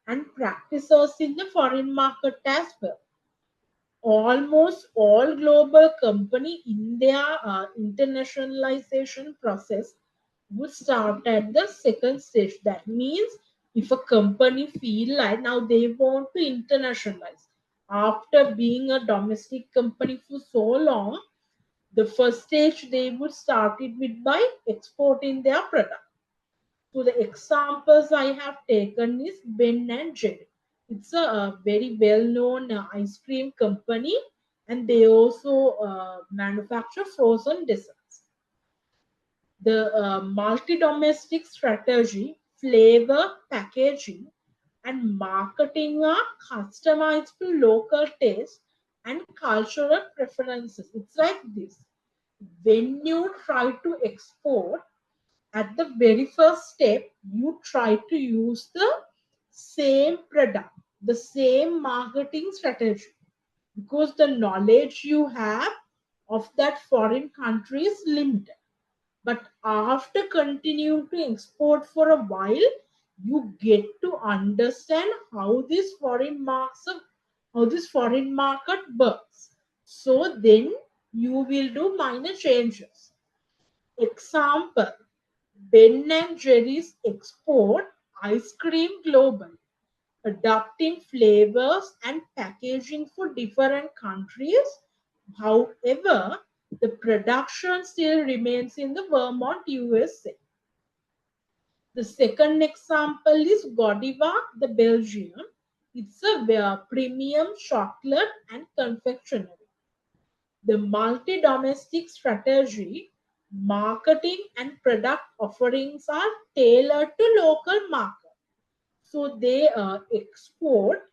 Speaker 1: and practices in the foreign market as well. Almost all global company in their internationalization process would start at the second stage. That means if a company feel like now they want to internationalize after being a domestic company for so long, the first stage they would start it with by exporting their product. So the examples I have taken is Ben and Jerry. It's a very well-known ice cream company, and they also manufacture frozen desserts. The multi-domestic strategy, flavor, packaging, and marketing are customized to local tastes and cultural preferences. It's like this. When you try to export, at the very first step, you try to use the same product, the same marketing strategy, because the knowledge you have of that foreign country is limited. But after continuing to export for a while, you get to understand how this foreign market works. So then you will do minor changes. Example, Ben and Jerry's export ice cream globally, adapting flavors and packaging for different countries. However, the production still remains in the Vermont, USA. The second example is Godiva, the Belgium. It's a premium chocolate and confectionery. The multi-domestic strategy, marketing and product offerings are tailored to local market. So they export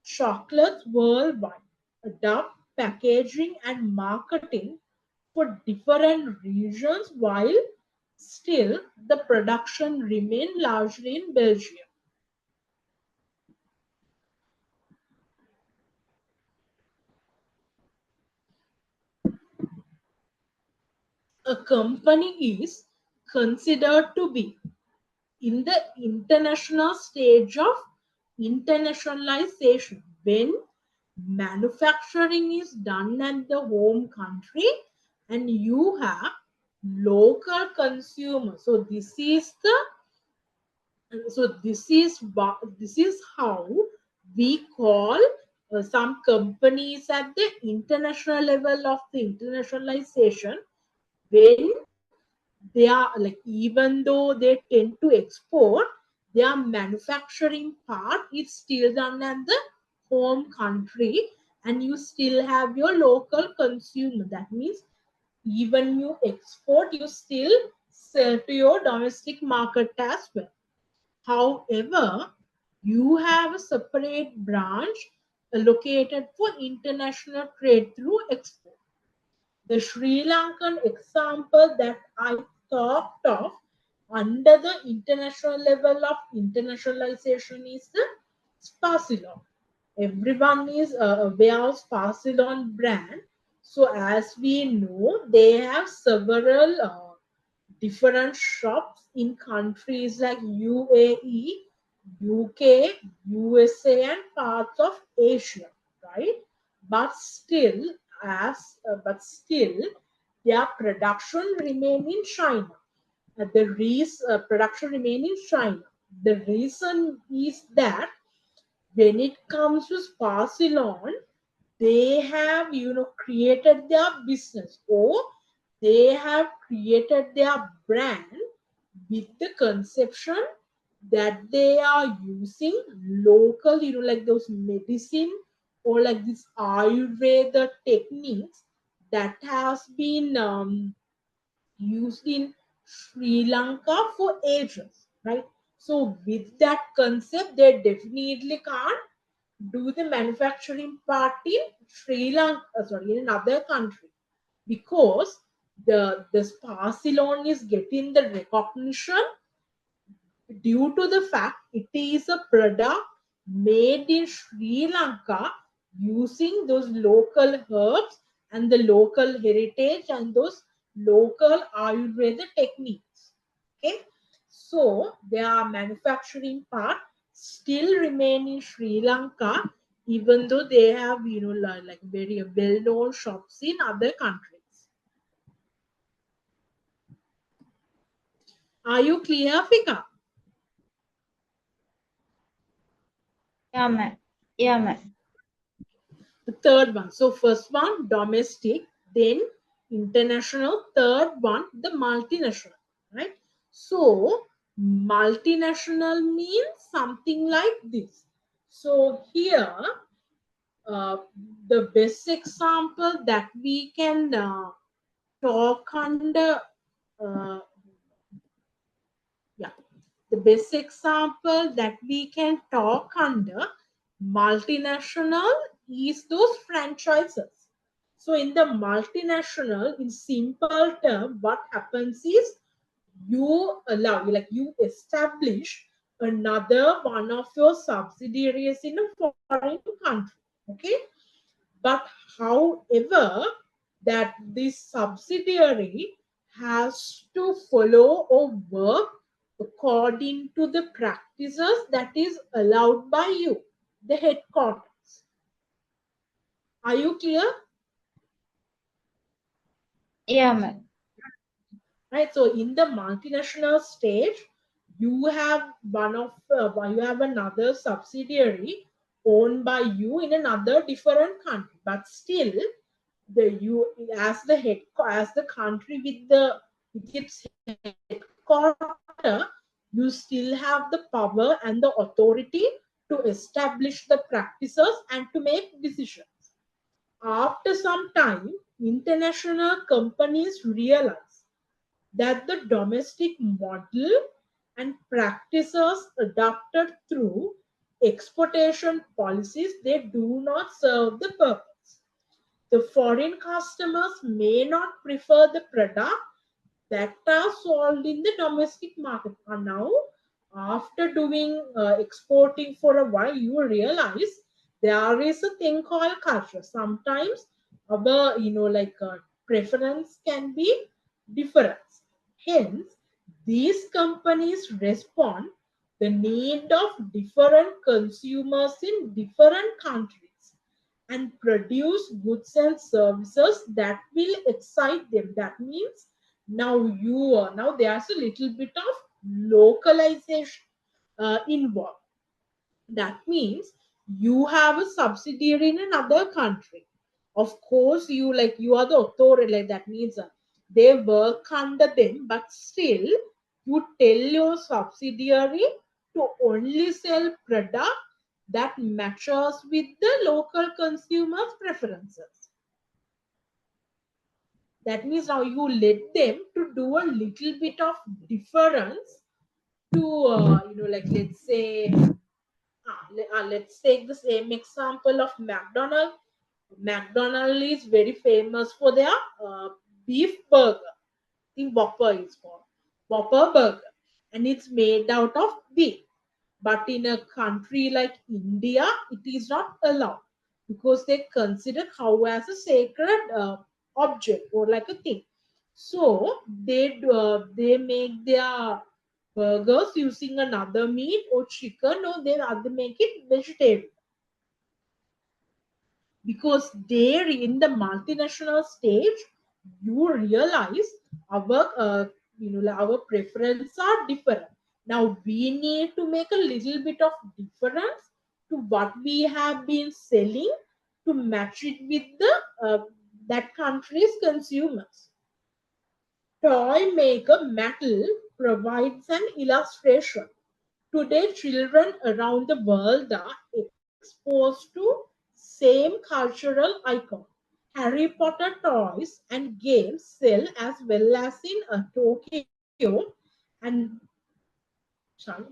Speaker 1: chocolates worldwide, adopt packaging and marketing for different regions while still the production remain largely in Belgium. A company is considered to be in the international stage of internationalization when manufacturing is done at the home country and you have local consumers. So this is how we call some companies at the international level of the internationalization when they are like, even though they tend to export, their manufacturing part is still done at the home country and you still have your local consumer. That means even you export, you still sell to your domestic market as well. However, you have a separate branch allocated for international trade through export. The Sri Lankan example that I talked of under the international level of internationalization is the Sparsilon. Everyone is aware of Sparsilon brand. So as we know, they have several different shops in countries like UAE, UK, USA, and parts of Asia, right? But still, but still, their production remain in China. Production remain in China. The reason is that when it comes to Sparsilon, they have created their business or they have created their brand with the conception that they are using local, like those medicine or like this Ayurveda techniques that has been used in Sri Lanka for ages, right? So with that concept, they definitely can't do the manufacturing part in Sri Lanka, sorry, in another country, because the Sparsilon is getting the recognition due to the fact it is a product made in Sri Lanka using those local herbs and the local heritage and those local Ayurveda techniques. Okay, so their manufacturing part still remain in Sri Lanka, even though they have like very well-known shops in other countries. Are you clear, Fika?
Speaker 2: Yeah, ma'am. Yeah, ma'am.
Speaker 1: The third one. So first one domestic, then international, third one the multinational, right? So multinational means something like this. So here the best example that we can talk under uh, yeah, the best example that we can talk under multinational is those franchises. So in the multinational, in simple term, what happens is you establish another one of your subsidiaries in a foreign country. Okay, but however, that this subsidiary has to follow or work according to the practices that is allowed by you, the headquarters. Are you clear?
Speaker 2: Yeah, ma'am.
Speaker 1: Right. So in the multinational stage, you have you have another subsidiary owned by you in another different country, but still the you as the country with its headquarter, you still have the power and the authority to establish the practices and to make decisions. After some time, international companies realize that the domestic model and practices adopted through exportation policies, they do not serve the purpose. The foreign customers may not prefer the product that are sold in the domestic market. And now, after doing exporting for a while, you realize there is a thing called culture. Sometimes our preference can be different. Hence, These companies respond the need of different consumers in different countries and produce goods and services that will excite them. That means now there's a little bit of localization involved. That means you have a subsidiary in another country. Of course, you are the authority. Like that means they work under them, but still you tell your subsidiary to only sell product that matches with the local consumers' preferences. That means now you let them to do a little bit of difference to like let's say let's take the same example of McDonald's. McDonald's is very famous for their beef burger. I think Whopper is called Whopper burger, and it's made out of beef. But in a country like India, it is not allowed because they consider cow as a sacred object or like a thing. So they make their burgers using another meat or chicken, or they rather make it vegetarian because there in the multinational stage you realize our like our preferences are different. Now we need to make a little bit of difference to what we have been selling to match it with the that country's consumers. Toy maker Mattel provides an illustration. Today, children around the world are exposed to same cultural icon. Harry Potter toys and games sell as well as in Tokyo and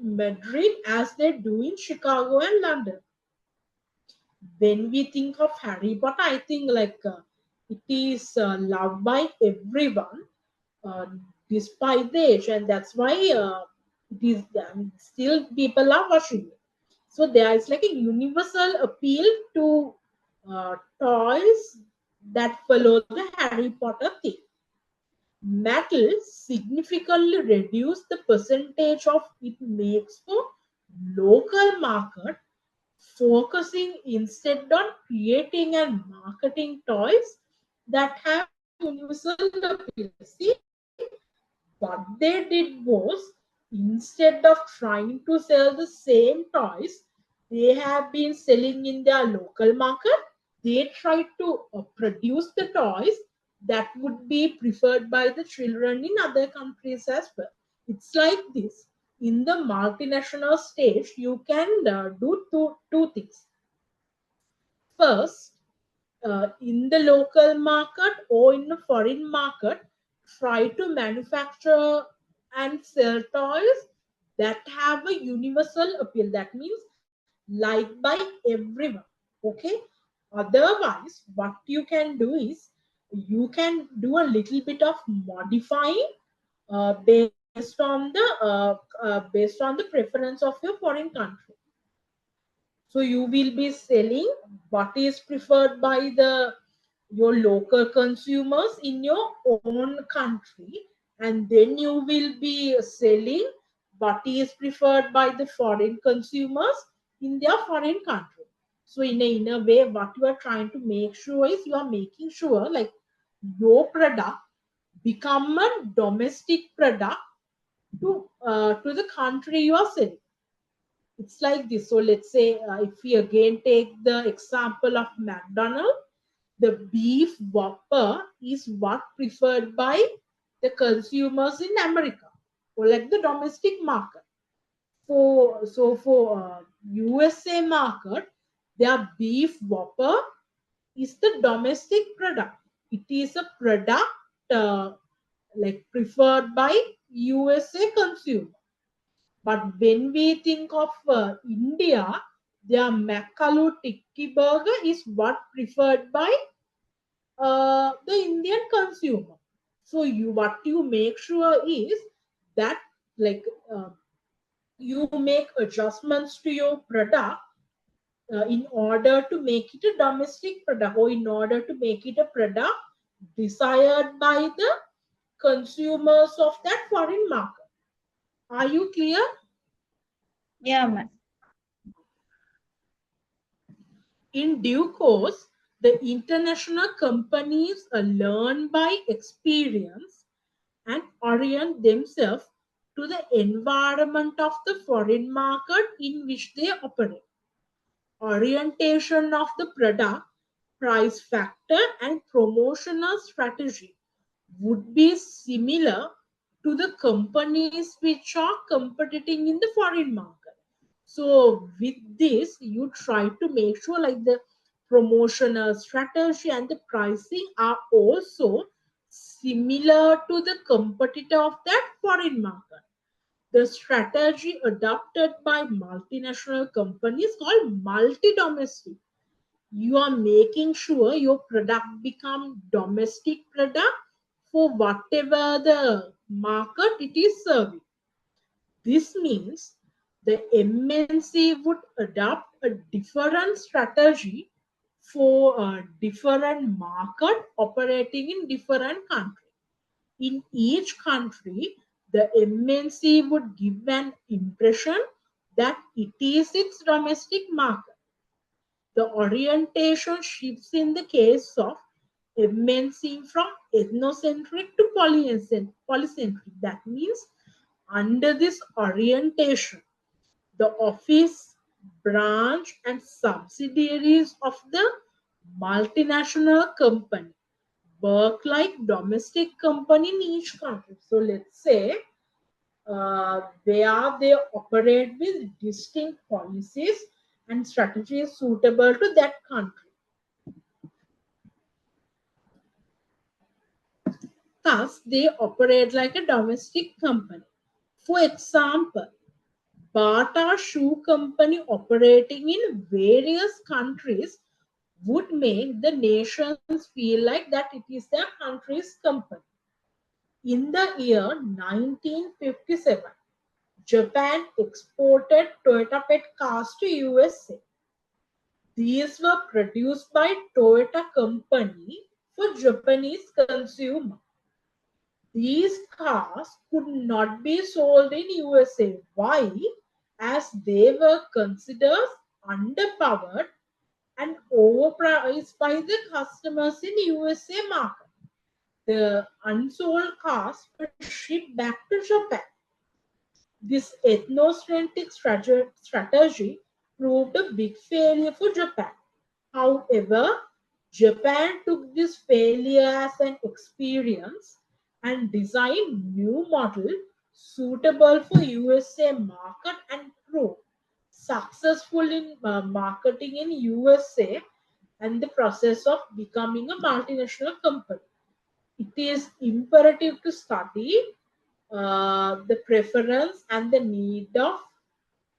Speaker 1: Madrid as they do in Chicago and London. When we think of Harry Potter, I think it is loved by everyone uh, despite the age, and that's why it is still people are watching it. So there is like a universal appeal to toys that follow the Harry Potter theme. Metal significantly reduce the percentage of it makes for local market, focusing instead on creating and marketing toys that have universal appeal. See, what they did was instead of trying to sell the same toys they have been selling in their local market, they tried to produce the toys that would be preferred by the children in other countries as well. It's like this. In the multinational stage, you can do two things. First, in the local market or in the foreign market, try to manufacture and sell toys that have a universal appeal. That means liked by everyone. Okay. Otherwise, what you can do is you can do a little bit of modifying based on the preference of your foreign country. So you will be selling what is preferred by the your local consumers in your own country, and then you will be selling what is preferred by the foreign consumers in their foreign country. So in a way, what you are trying to make sure is you are making sure like your product become a domestic product to the country you are selling. It's like this. So let's say if we again take the example of McDonald's, the beef Whopper is what preferred by the consumers in America or like the domestic market. For USA market, their beef Whopper is the domestic product. It is a product like preferred by USA consumer. But when we think of India, their Makalu Tikki burger is what preferred by the Indian consumer. So what you make sure is that like you make adjustments to your product in order to make it a domestic product or in order to make it a product desired by the consumers of that foreign market. Are you clear?
Speaker 2: Yeah, ma'am.
Speaker 1: In due course, the international companies learn by experience and orient themselves to the environment of the foreign market in which they operate. Orientation of the product, price factor, and promotional strategy would be similar to the companies which are competing in the foreign market. So with this, you try to make sure like the promotional strategy and the pricing are also similar to the competitor of that foreign market. The strategy adopted by multinational companies called multi-domestic. You are making sure your product become domestic product for whatever the market it is serving. This means the MNC would adopt a different strategy for a different market operating in different countries. In each country, the MNC would give an impression that it is its domestic market. The orientation shifts in the case of MNC from ethnocentric to polycentric. That means under this orientation, the office, branch, and subsidiaries of the multinational company work like domestic company in each country. So let's say where they operate with distinct policies and strategies suitable to that country. Thus, they operate like a domestic company. For example, Bata Shoe Company operating in various countries would make the nations feel like that it is their country's company. In the year 1957, Japan exported Toyota Pet cars to USA. These were produced by Toyota Company for Japanese consumer. These cars could not be sold in USA. Why? As they were considered underpowered and overpriced by the customers in USA market. The unsold cars were shipped back to Japan. This ethnocentric strategy proved a big failure for Japan. However, Japan took this failure as an experience and designed new model suitable for USA market and proved successful in marketing in USA and the process of becoming a multinational company. It is imperative to study the preference and the need of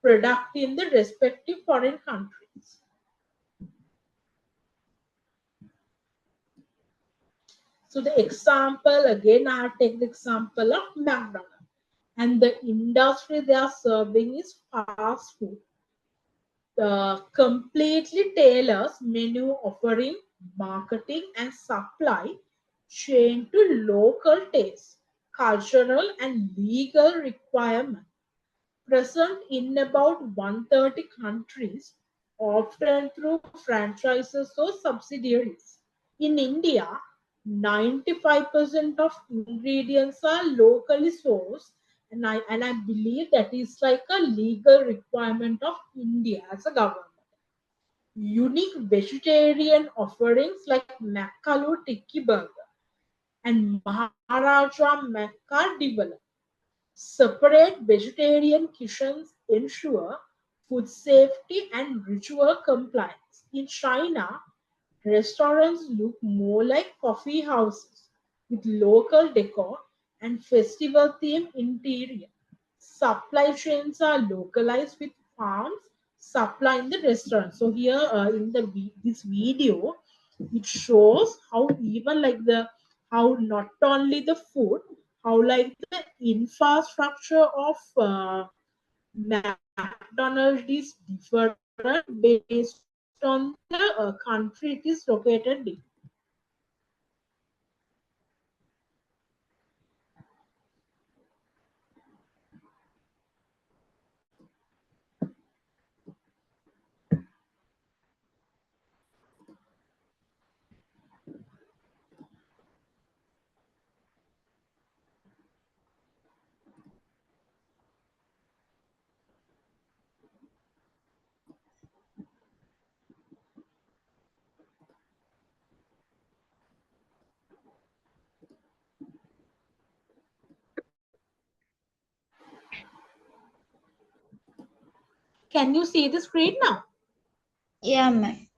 Speaker 1: product in the respective foreign countries. So the example again, I take the example of McDonald's, and the industry they are serving is fast food. The completely tailors menu offering, marketing, and supply chain to local tastes, cultural, and legal requirements present in about 130 countries, often through franchises or subsidiaries. In India, 95% of ingredients are locally sourced, and I believe that is like a legal requirement of India as a government. Unique vegetarian offerings like Makalu Tikki Burger and Maharaja Mekka developed. Separate vegetarian kitchens ensure food safety and ritual compliance. In China, restaurants look more like coffee houses with local decor and festival themed interior. Supply chains are localized with farms supplying the restaurant. So here in this video, it shows how even like the how not only the food, how like the infrastructure of McDonald's is different based on the country it is located in. Can you see the screen now?
Speaker 2: Yeah, ma'am.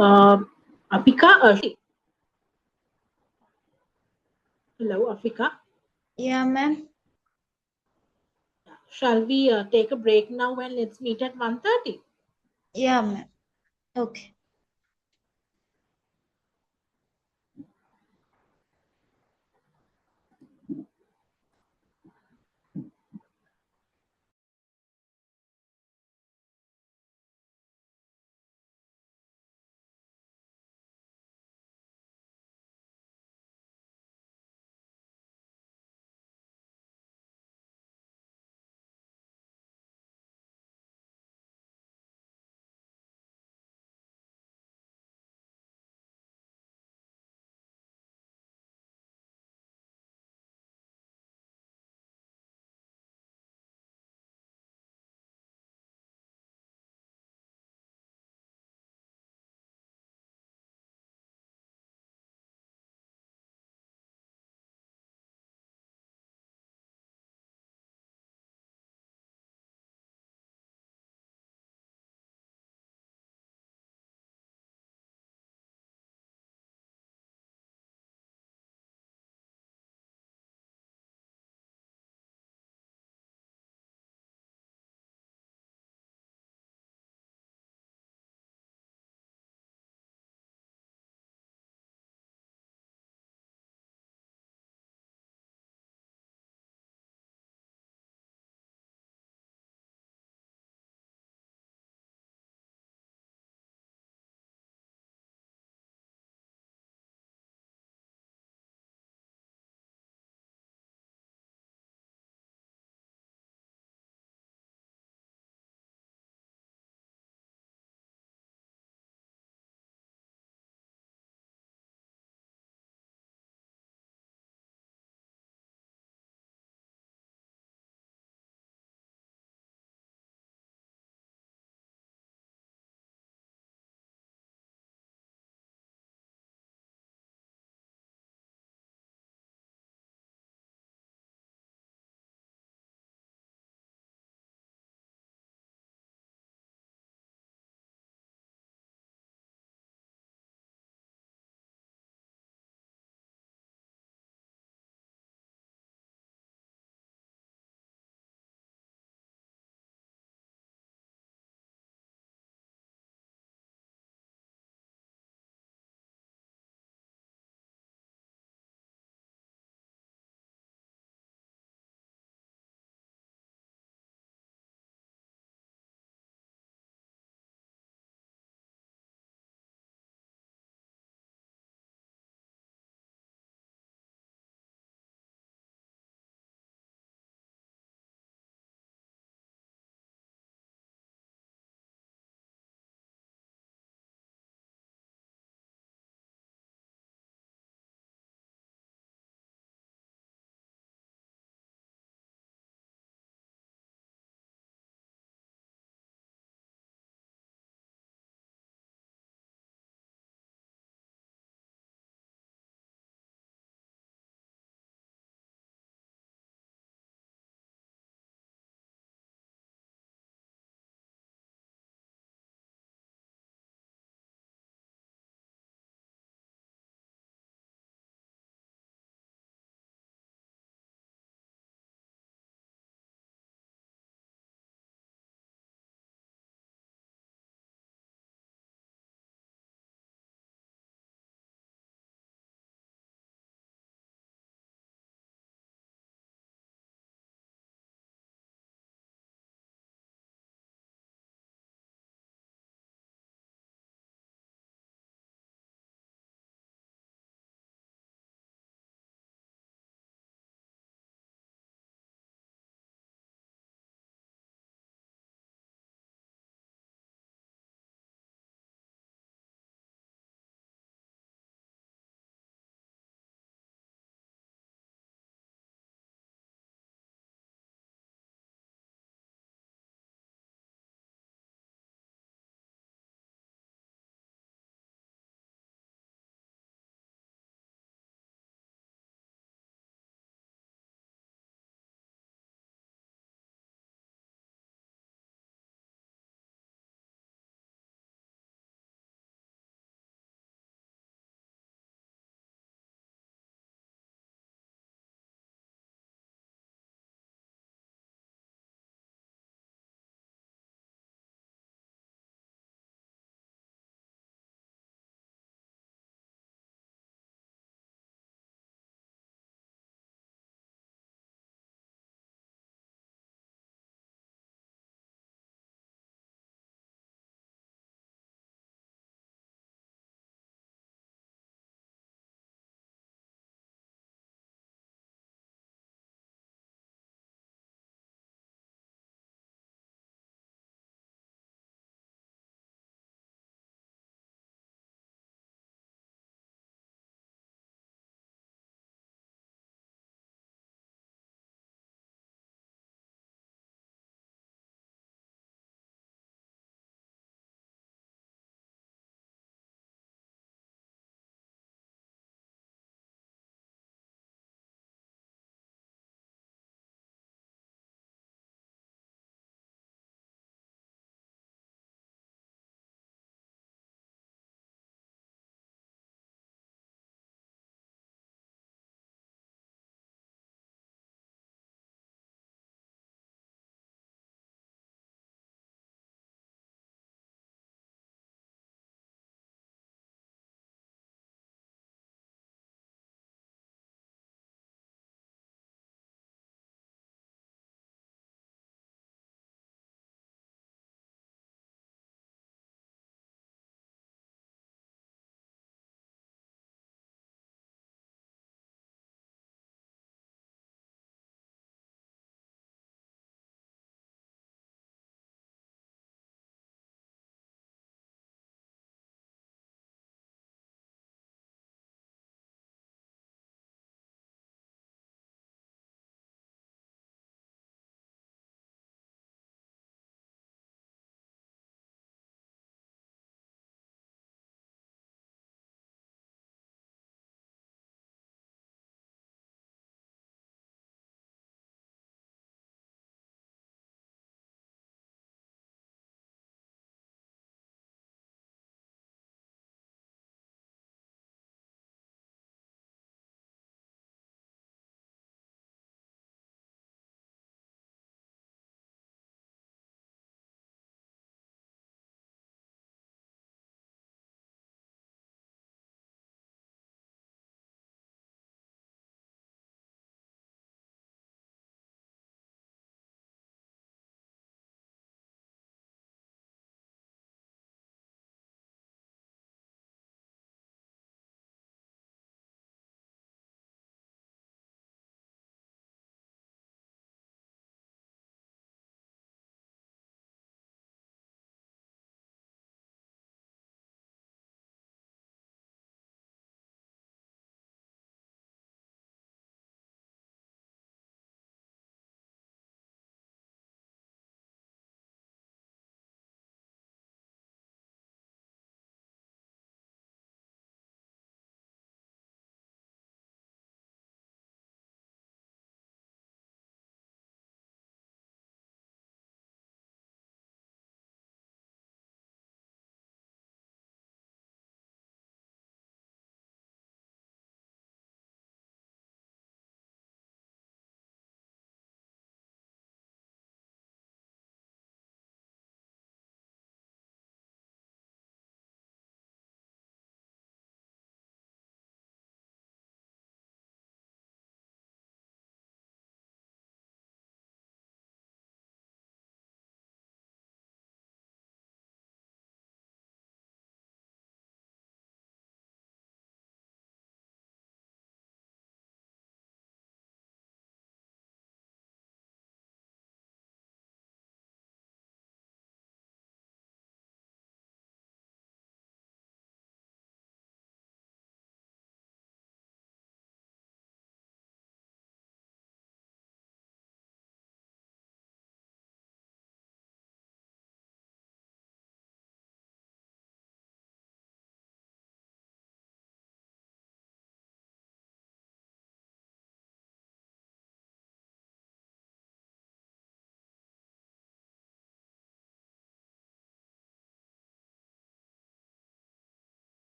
Speaker 1: Afika, hello, Afika.
Speaker 2: Yeah, ma'am.
Speaker 1: Shall we take a break now and let's meet at 1:30?
Speaker 2: Yeah, ma'am. Okay.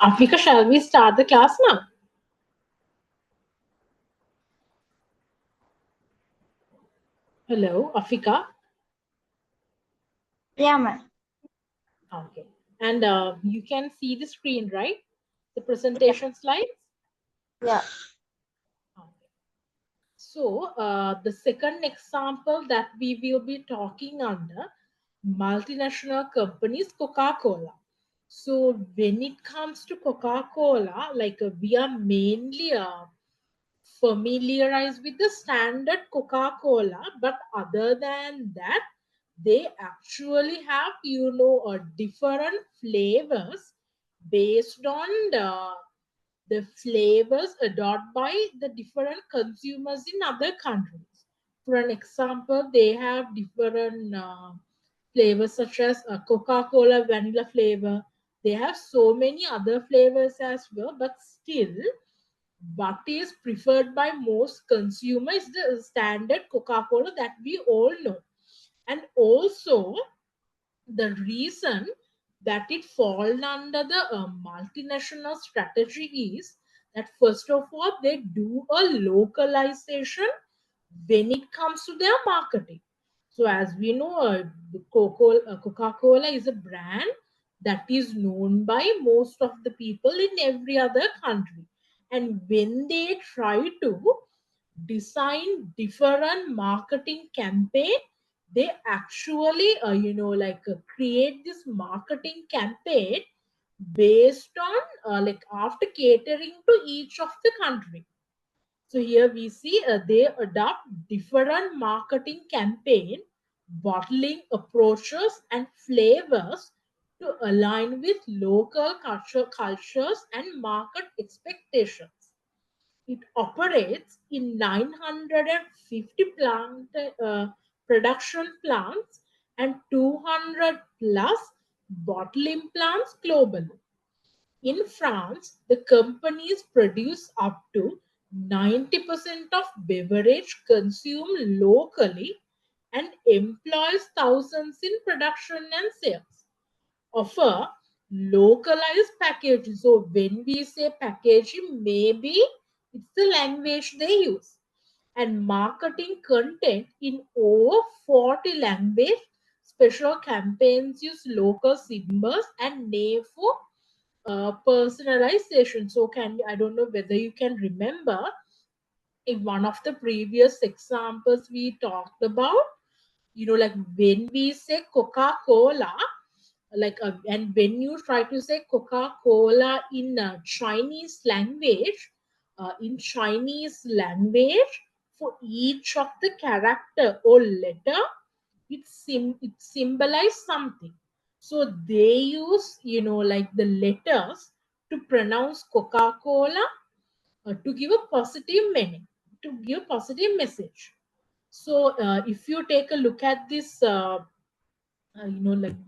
Speaker 1: Africa, shall we start the class now? Hello, Africa.
Speaker 2: Yeah, ma'am.
Speaker 1: Okay. And you can see the screen, right? The presentation slides.
Speaker 2: Yeah.
Speaker 1: Okay. So, the second example that we will be talking under multinational companies, Coca-Cola. So, when it comes to Coca-Cola, like we are mainly familiarized with the standard Coca-Cola, but other than that, they actually have, different flavors based on the flavors adopted by the different consumers in other countries. For an example, they have different flavors such as Coca-Cola vanilla flavor. They have so many other flavors as well, but still, what is preferred by most consumers is the standard Coca-Cola that we all know. And also, the reason that it falls under the multinational strategy is that first of all they do a localization when it comes to their marketing. So as we know, Coca-Cola is a brand that is known by most of the people in every other country, and when they try to design different marketing campaign, they actually create this marketing campaign based on after catering to each of the country. So here we see they adopt different marketing campaign, bottling approaches and flavors to align with local cultures and market expectations. It operates in 950 production plants and 200 plus bottling plants globally. In France, the companies produce up to 90% of beverage consumed locally and employs thousands in production and sales. Offer localized packaging. So when we say packaging, maybe it's the language they use. And marketing content in over 40 language. Special campaigns use local symbols and name for personalization. So I don't know whether you can remember in one of the previous examples we talked about, like when we say Coca-Cola, and when you try to say Coca-Cola in Chinese language, for each of the character or letter, it symbolizes something. So they use, like the letters to pronounce Coca-Cola, to give a positive meaning, to give positive message. So if you take a look at this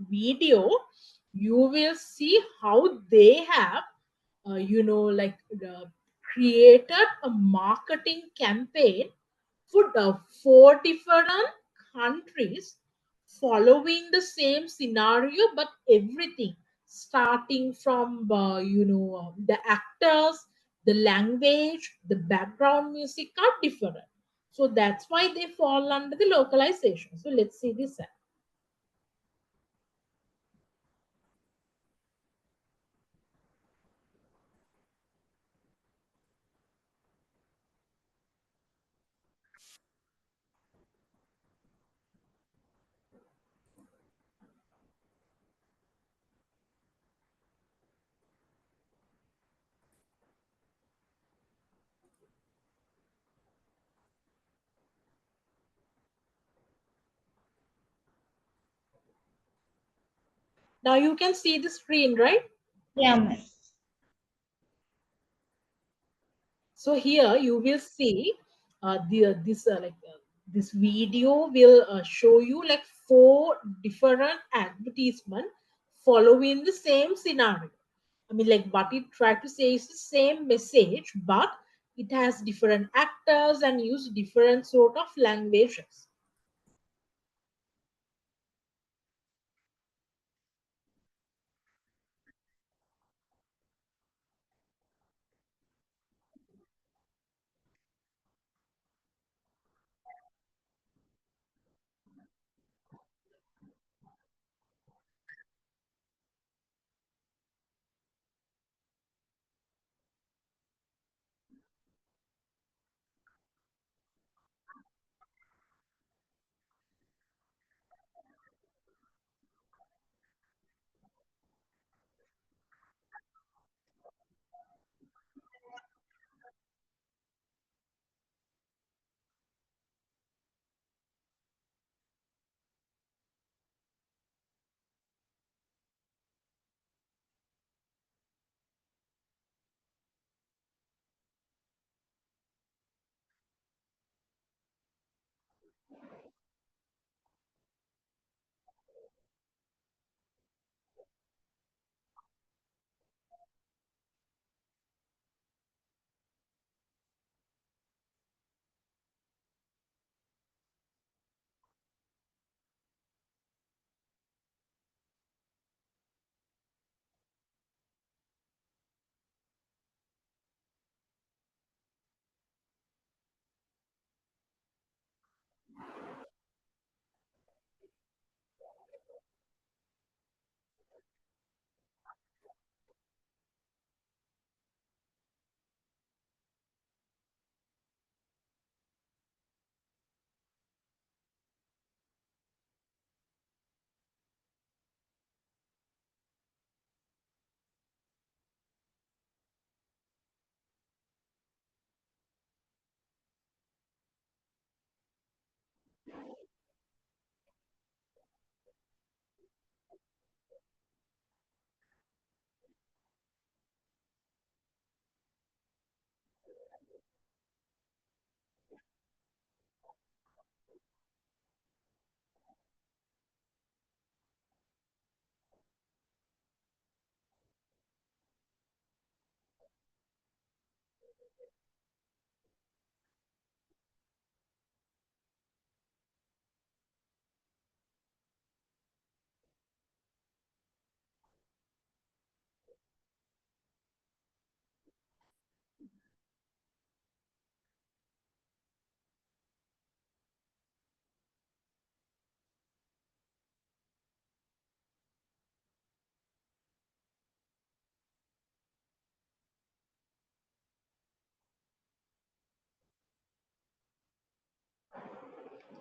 Speaker 1: video, you will see how they have created a marketing campaign for the four different countries following the same scenario, but everything starting from the actors, the language, the background music are different. So that's why they fall under the localization. So let's see this. Now you can see the screen, right?
Speaker 2: Yeah, ma'am.
Speaker 1: So here you will see this video will show you like four different advertisement following the same scenario. I mean, like what it tried to say is the same message, but it has different actors and use different sort of languages.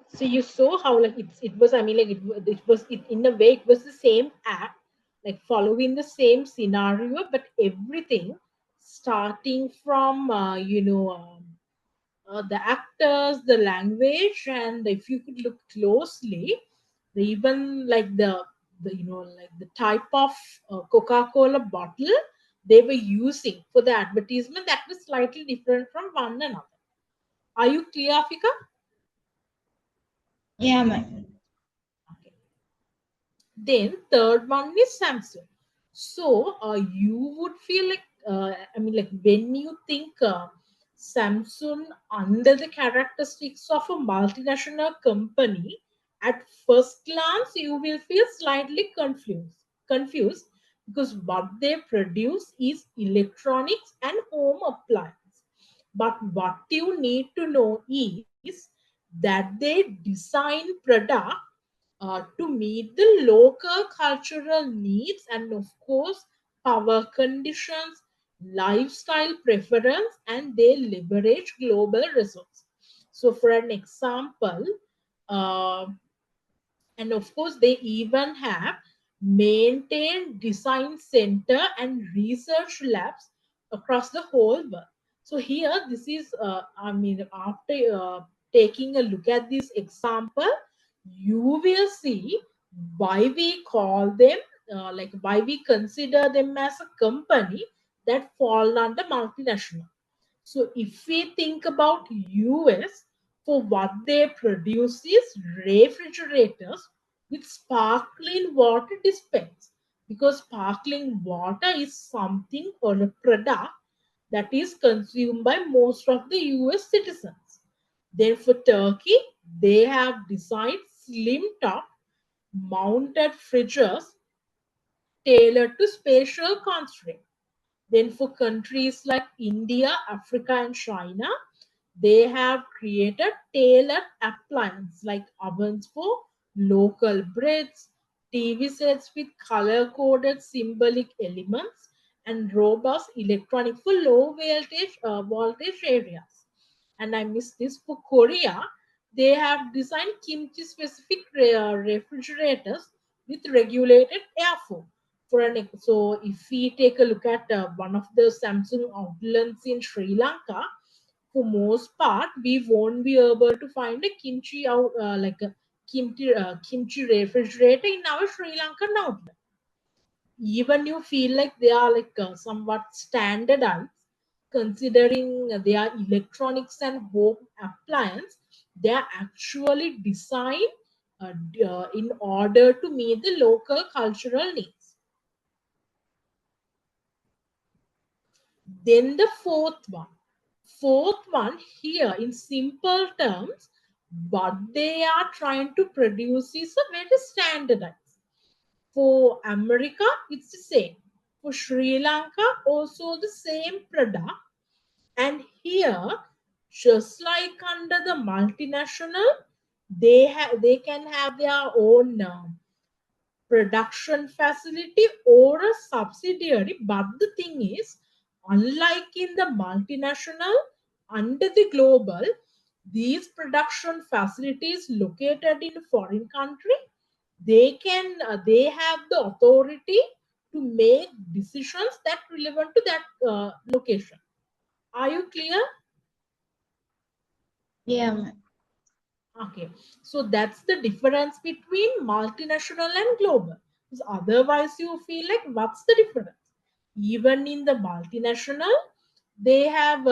Speaker 1: So you saw how like it was. I mean, like it was it, in a way it was the same act, like following the same scenario, but everything starting from the actors, the language, and if you could look closely, even like the like the type of Coca-Cola bottle they were using for the advertisement that was slightly different from one another. Are you clear, Afika?
Speaker 2: Yeah, ma'am.
Speaker 1: Okay. Then third one is Samsung. So you would feel like I mean like when you think Samsung under the characteristics of a multinational company, at first glance you will feel slightly confused because what they produce is electronics and home appliance. But what you need to know is that they design product to meet the local cultural needs and, of course, power conditions, lifestyle preference, and they leverage global resources. So, for an example, uh, and of course they even have maintained design center and research labs across the whole world. So here this is I mean after taking a look at this example, you will see why we call them like why we consider them as a company that fall under multinational. So if we think about US, for what they produce is refrigerators with sparkling water dispense, because sparkling water is something or a product that is consumed by most of the US citizens. Then for Turkey, they have designed slim top mounted fridges tailored to spatial constraints. Then for countries like India, Africa, and China, they have created tailored appliances like ovens for local breads, TV sets with color-coded symbolic elements, and robust electronic for low voltage areas. And I miss this for Korea. They have designed kimchi-specific refrigerators with regulated airflow. So if we take a look at one of the Samsung outlets in Sri Lanka, for most part we won't be able to find a kimchi out like a kimchi refrigerator in our Sri Lankan outlet. Even you feel like they are like somewhat standardized considering their electronics and home appliance. They are actually designed in order to meet the local cultural needs. Then the fourth one here in simple terms, what they are trying to produce is a very standardized. For America, it's the same. For Sri Lanka, also the same product. And here, just like under the multinational, they can have their own production facility or a subsidiary. But the thing is, unlike in the multinational, under the global, these production facilities located in a foreign country, they have the authority to make decisions that relevant to that location. Are you clear?
Speaker 2: Yeah, ma'am.
Speaker 1: Okay, so that's the difference between multinational and global. Because otherwise, you feel like what's the difference? Even in the multinational, they have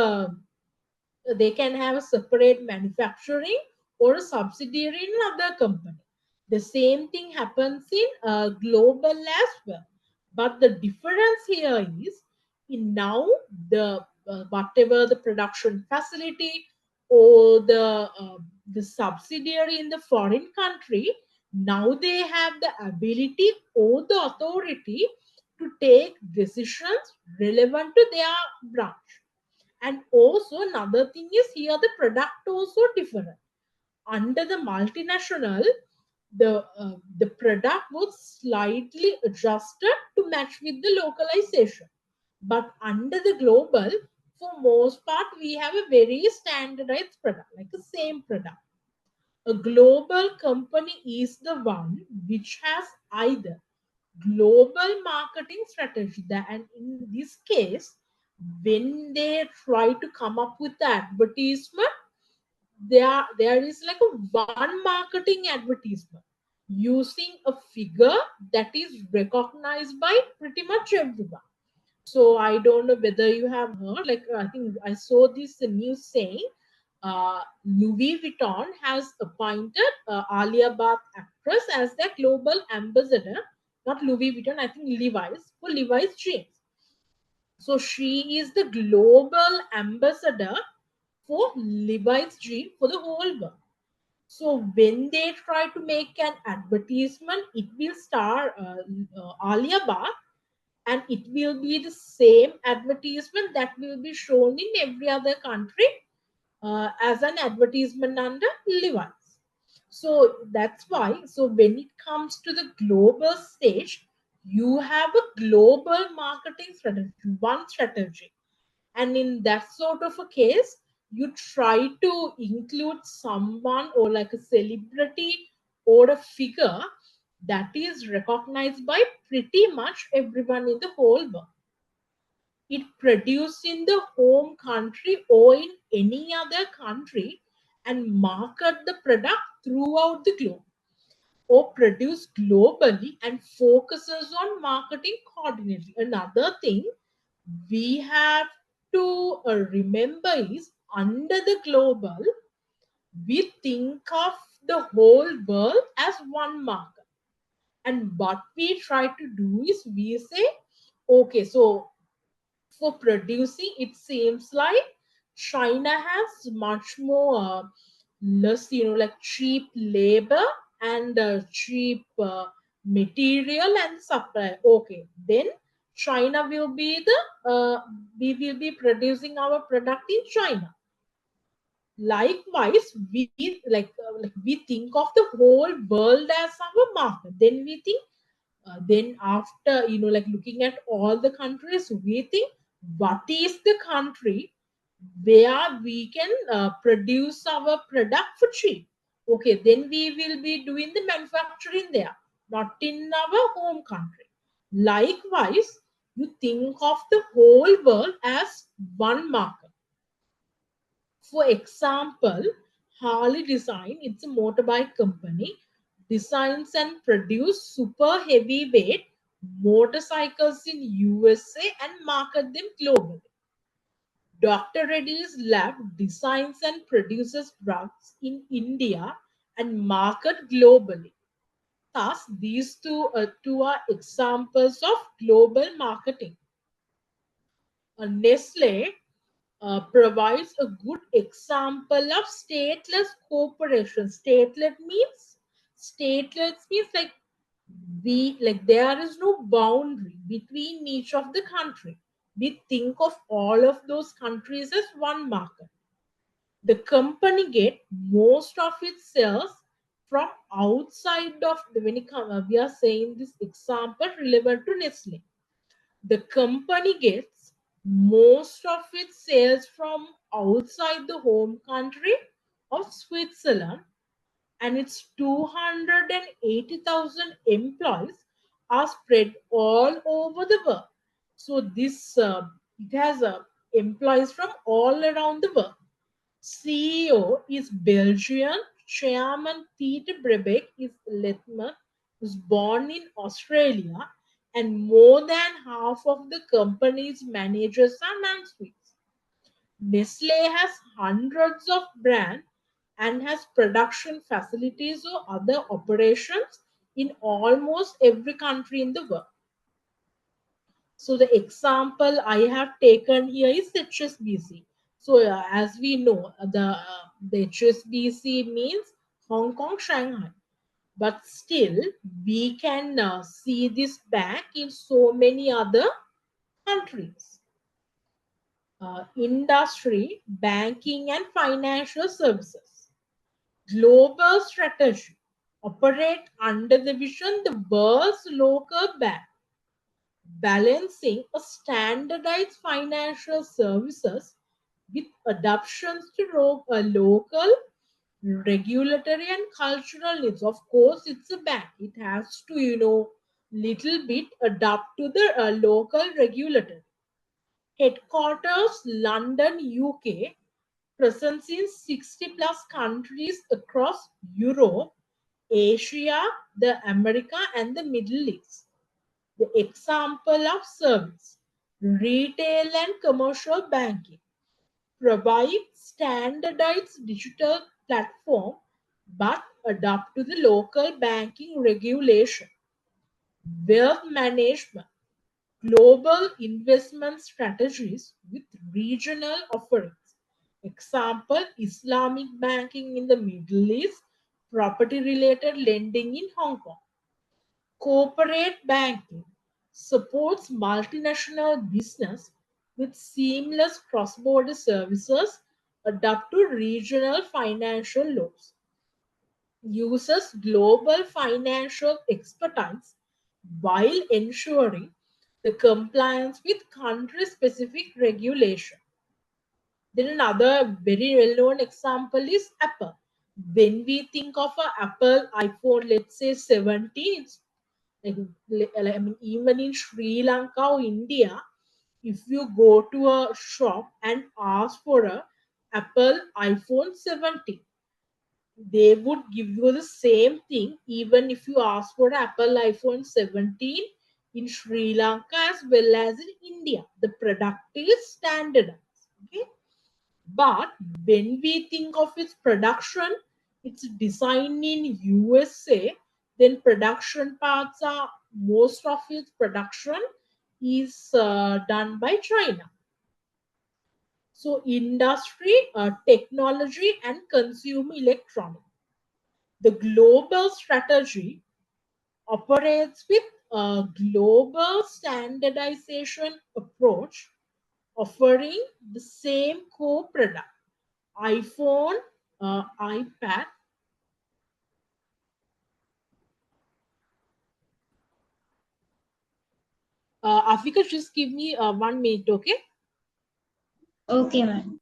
Speaker 1: they can have a separate manufacturing or a subsidiary in another company. The same thing happens in global as well. But the difference here is in now the whatever the production facility or the subsidiary in the foreign country, now they have the ability or the authority to take decisions relevant to their branch. And also another thing is here the product also different. Under the multinational, the product was slightly adjusted to match with the localization. But under the global, for most part, we have a very standardized product, like the same product. A global company is the one which has either global marketing strategy that, and in this case, when they try to come up with the advertisement, there is like a one marketing advertisement using a figure that is recognized by pretty much everyone. So I don't know whether you have heard, like I think I saw this news saying Louis Vuitton has appointed Alia Bhatt actress as their global ambassador. Not Louis Vuitton, I think Levi's, for Levi's jeans. So she is the global ambassador for Levi's jeans for the whole world. So when they try to make an advertisement, it will star Alia Bhatt, and it will be the same advertisement that will be shown in every other country as an advertisement under Levi's. So that's why, so when it comes to the global stage, you have a global marketing strategy, one strategy. And in that sort of a case, you try to include someone or like a celebrity or a figure that is recognized by pretty much everyone in the whole world. It produced in the home country or in any other country and market the product throughout the globe, or produced globally and focuses on marketing coordinately. Another thing we have to remember is under the global, we think of the whole world as one market. And what we try to do is we say, okay, so for producing, it seems like China has much more less, like cheap labor and cheap material and supply. Okay, then China will be we will be producing our product in China. Likewise, like we think of the whole world as our market. Then we think then after like looking at all the countries, we think what is the country where we can produce our product for cheap. Okay, then we will be doing the manufacturing there, not in our home country. Likewise, you think of the whole world as one market. For example, Harley Design, it's a motorbike company, designs and produce super heavyweight motorcycles in USA and market them globally. Dr. Reddy's lab designs and produces drugs in India and market globally. Thus, these two are examples of global marketing. Nestle provides a good example of stateless cooperation. Stateless means like there is no boundary between each of the country. We think of all of those countries as one market. The company get most of its sales from outside of the when it come, we are saying this example relevant to Nestle. The company gets most of its sales from outside the home country of Switzerland, and its 280,000 employees are spread all over the world. So this it has employees from all around the world. CEO is Belgian. Chairman Peter Brebeck is Letman, who's born in Australia, and more than half of the company's managers are non-Swiss. Nestle has hundreds of brands and has production facilities or other operations in almost every country in the world. So the example I have taken here is HSBC. So as we know, the HSBC means Hong Kong, Shanghai. But still, we can see this bank in so many other countries. Industry, banking, and financial services. Global strategy operate under the vision the world's local bank, balancing a standardized financial services with adoptions to local regulatory and cultural needs. Of course, it's a bank. It has to, little bit adapt to the local regulator. Headquarters London, UK, presence in 60 plus countries across Europe, Asia, the America, and the Middle East. The example of service, retail and commercial banking, provide standardized digital platform but adapt to the local banking regulation. Wealth management, global investment strategies with regional offerings. Example, Islamic banking in the Middle East, property related lending in Hong Kong. Corporate banking supports multinational business with seamless cross-border services adapt to regional financial laws. Uses global financial expertise while ensuring the compliance with country-specific regulation. Then another very well-known example is Apple. When we think of an Apple iPhone, let's say 17, it's I mean, even in Sri Lanka or India, if you go to a shop and ask for a Apple iPhone 17, they would give you the same thing even if you ask for Apple iPhone 17 in Sri Lanka as well as in India. The product is standardized. Okay. But when we think of its production, it's designed in USA, then production parts are most of its production is done by China. So industry, technology and consumer electronics. The global strategy operates with a global standardization approach offering the same core product iPhone, iPad. Afika, just give me 1 minute, okay?
Speaker 2: Okay, ma'am.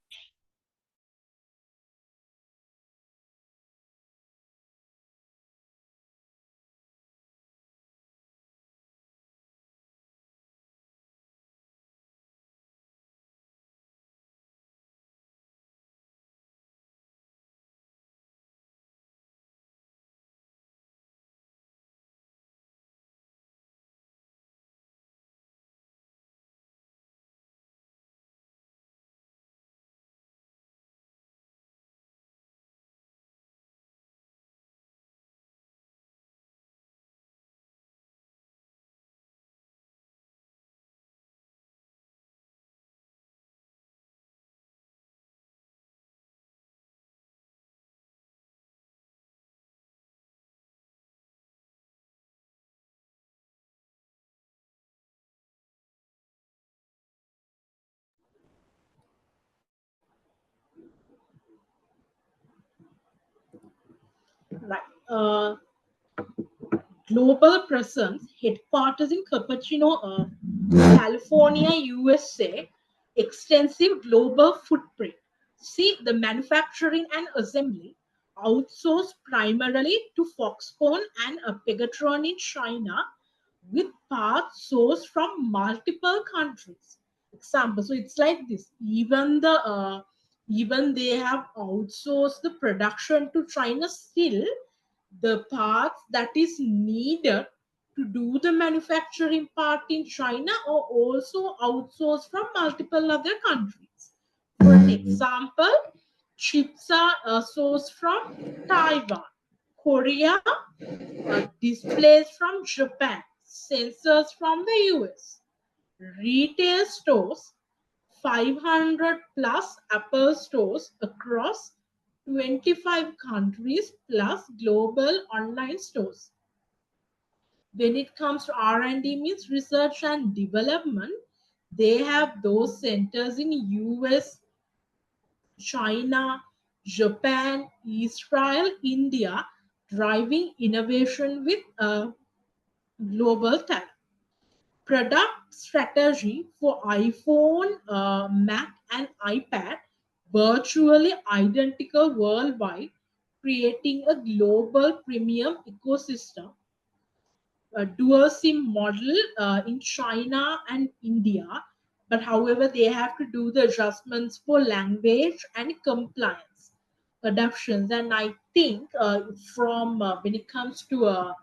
Speaker 1: Right. Global presence, headquarters in Cupertino, California, USA, extensive global footprint. See, the manufacturing and assembly outsourced primarily to Foxconn and Pegatron in China with parts sourced from multiple countries. Example, so it's like this. Even they have outsourced the production to China, still the parts that is needed to do the manufacturing part in China are also outsourced from multiple other countries. For an example, chips are sourced from Taiwan, Korea, displays from Japan, sensors from the US. retail stores, 500 plus Apple stores across 25 countries plus global online stores. When it comes to R&D, means research and development, they have those centers in US, China, Japan, Israel, India, driving innovation with global talent. Product strategy for iPhone, Mac, and iPad virtually identical worldwide, creating a global premium ecosystem. A dual SIM model in China and India, but however, they have to do the adjustments for language and compliance adoptions. And I think from when it comes to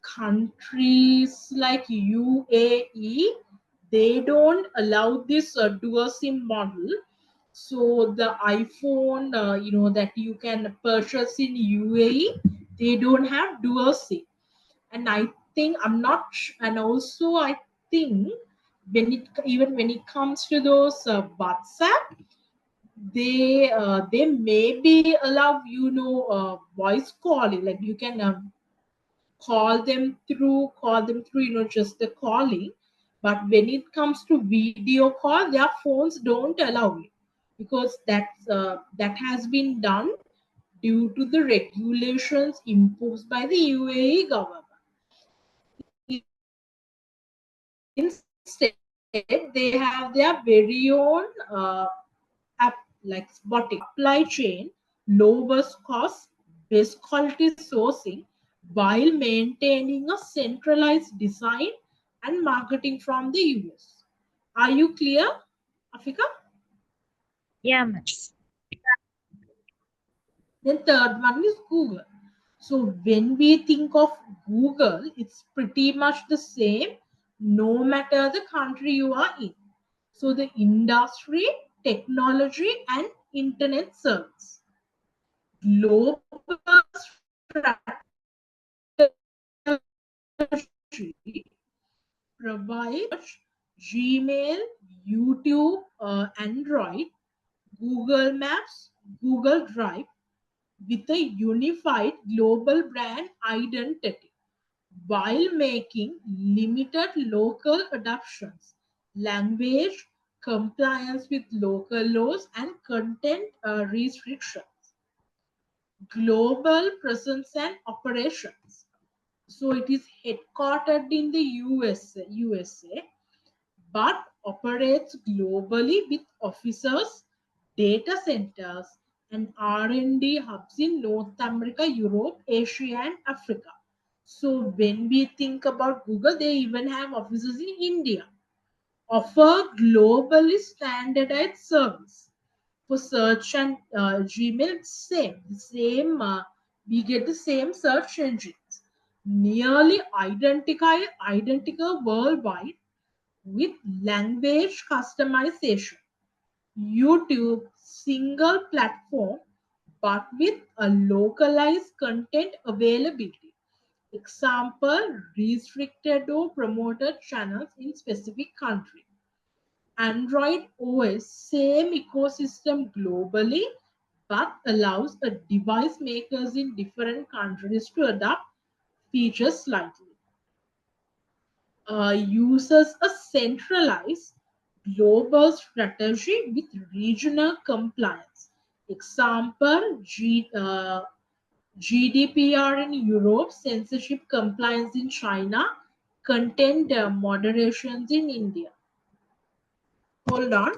Speaker 1: countries like UAE, they don't allow this dual SIM model. So the iPhone, that you can purchase in UAE, they don't have dual SIM. And I think I'm not, and also I think when it comes to those WhatsApp, they maybe allow voice calling, like you can call them through just the calling. But when it comes to video call, their phones don't allow it, because that has been done due to the regulations imposed by the UAE government. Instead, they have their very own app, like supply chain, lowest cost, best quality sourcing, while maintaining a centralized design and marketing from the US. Are you clear, Afika?
Speaker 2: Yeah, ma'am.
Speaker 1: Then third one is Google. So when we think of Google, it's pretty much the same no matter the country you are in. So the industry, technology, and internet service. Global strategy provides Gmail, YouTube, Android, Google Maps, Google Drive with a unified global brand identity while making limited local adoptions, language, compliance with local laws, and content restrictions. Global presence and operations. So it is headquartered in the USA, but operates globally with offices, data centers, and R&D hubs in North America, Europe, Asia, and Africa. So when we think about Google, they even have offices in India. Offer globally standardized service for search and Gmail. Same. We get the same search engines, nearly identical worldwide, with language customization. YouTube, single platform, but with a localized content availability. Example, restricted or promoted channels in specific country. Android OS, same ecosystem globally, but allows a device makers in different countries to adapt features slightly. Uses a centralized global strategy with regional compliance. Example, GDPR in Europe, censorship compliance in China, content moderations in India. Hold on.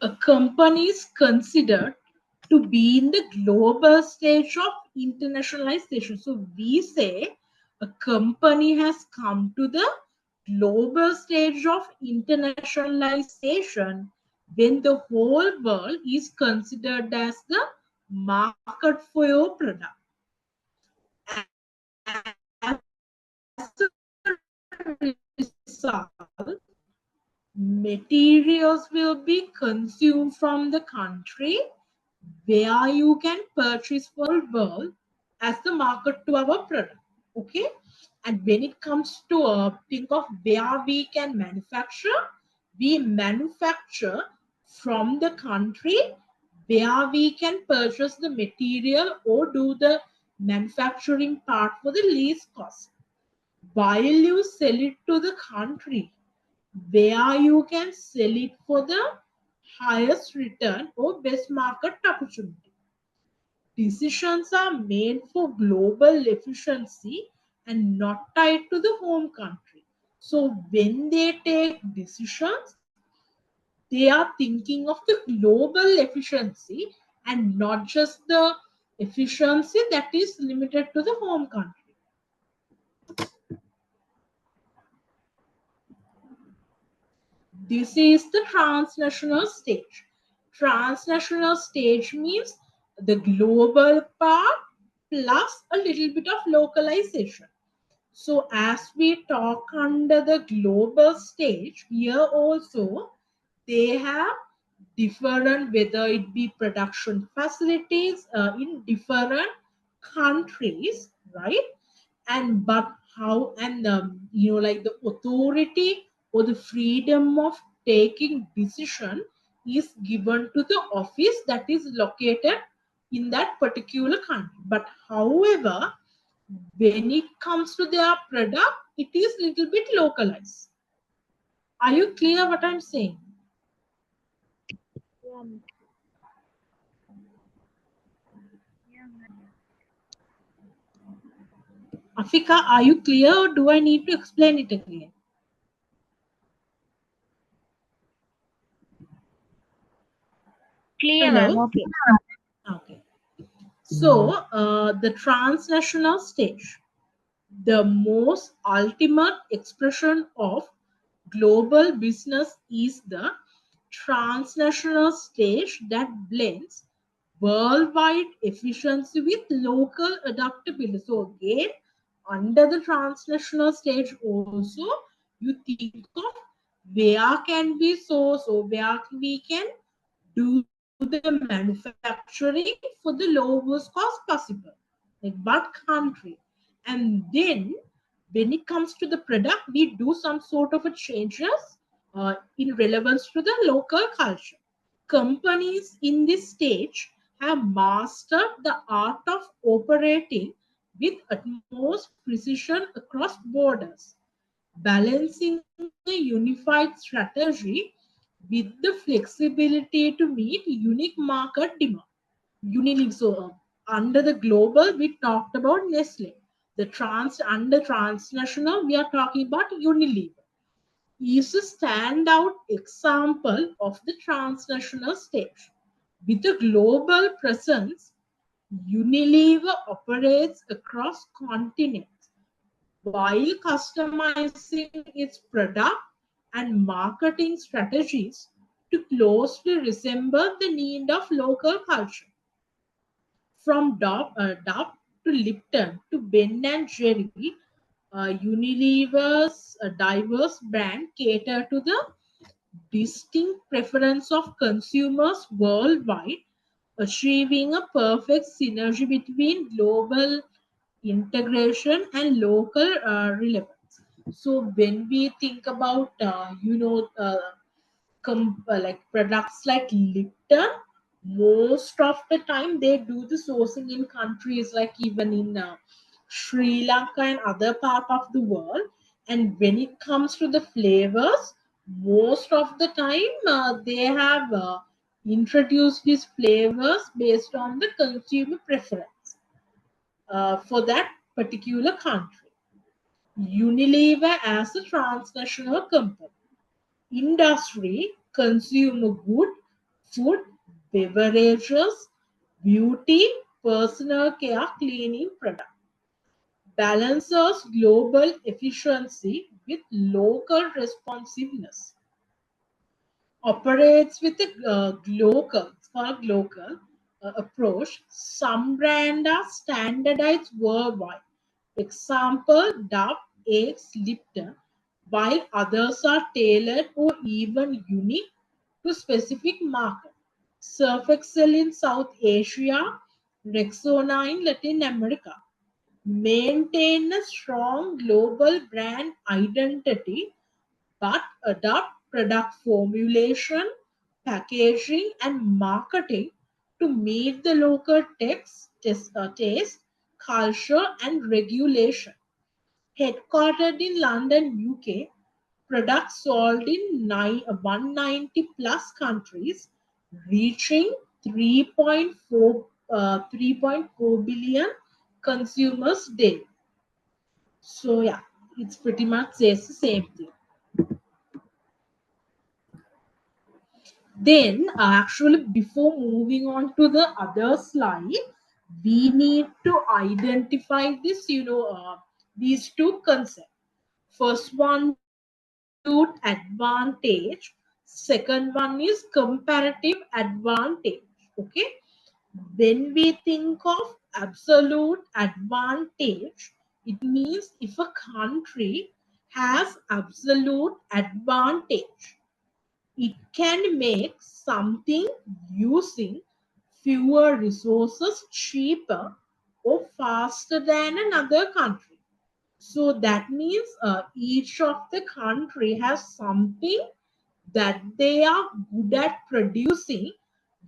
Speaker 1: a company is considered to be in the global stage of internationalization. So we say a company has come to the global stage of internationalization when the whole world is considered as the market for your product. As a result, materials will be consumed from the country where you can purchase for the world as the market to our product. Okay, and when it comes to think of where we can manufacture, we manufacture from the country where we can purchase the material or do the manufacturing part for the least cost, while you sell it to the country where you can sell it for the highest return or best market opportunity. Decisions are made for global efficiency and not tied to the home country. So when they take decisions, they are thinking of the global efficiency and not just the efficiency that is limited to the home country. This is the transnational stage. Transnational stage means the global part plus a little bit of localization. So as we talk under the global stage, here also they have different, whether it be production facilities in different countries, right? And but how and like the authority or the freedom of taking decision is given to the office that is located in that particular country. But however, when it comes to their product, it is little bit localized. Are you clear what I'm saying?
Speaker 2: Yeah, yeah,
Speaker 1: Afika, are you clear or do I need to explain it again?
Speaker 2: clear, ma'am.
Speaker 1: Hello?
Speaker 2: Okay.
Speaker 1: Okay. So, the transnational stage, the most ultimate expression of global business, is the transnational stage that blends worldwide efficiency with local adaptability. So again, under the transnational stage also, you think of where can we source or where we can do the manufacturing for the lowest cost possible, like what country. And then when it comes to the product, we do some sort of a changes in relevance to the local culture. Companies in this stage have mastered the art of operating with utmost precision across borders, balancing a unified strategy with the flexibility to meet unique market demand. Unilever. So under the global, we talked about Nestle. The under transnational, we are talking about Unilever. Is a standout example of the transnational stage. With a global presence, Unilever operates across continents while customizing its product and marketing strategies to closely resemble the need of local culture. From Dove to Lipton to Ben and Jerry, Unilever's diverse brand cater to the distinct preference of consumers worldwide, achieving a perfect synergy between global integration and local relevance. So when we think about like products like Lipton, most of the time they do the sourcing in countries like even in Sri Lanka and other part of the world. And when it comes to the flavors, most of the time they have introduced these flavors based on the consumer preference for that particular country. Unilever as a transnational company, industry, consumer good, food, beverages, beauty, personal care, cleaning products. Balances global efficiency with local responsiveness. Operates with a local, it's called local approach. Some brands are standardized worldwide. Example, Dove, eggs, Lipton, while others are tailored or even unique to specific market. Surf Excel in South Asia, Rexona in Latin America. Maintain a strong global brand identity but adopt product formulation, packaging, and marketing to meet the local taste, culture, and regulation. Headquartered in London, UK, products sold in 190 plus countries, reaching 3.4 billion consumers daily. So yeah, it's pretty much says the same thing. Then, actually, before moving on to the other slide, we need to identify this, these two concepts. First one is absolute advantage. Second one is comparative advantage. Okay. When we think of absolute advantage, it means if a country has absolute advantage, it can make something using fewer resources cheaper or faster than another country. So that means each of the country has something that they are good at producing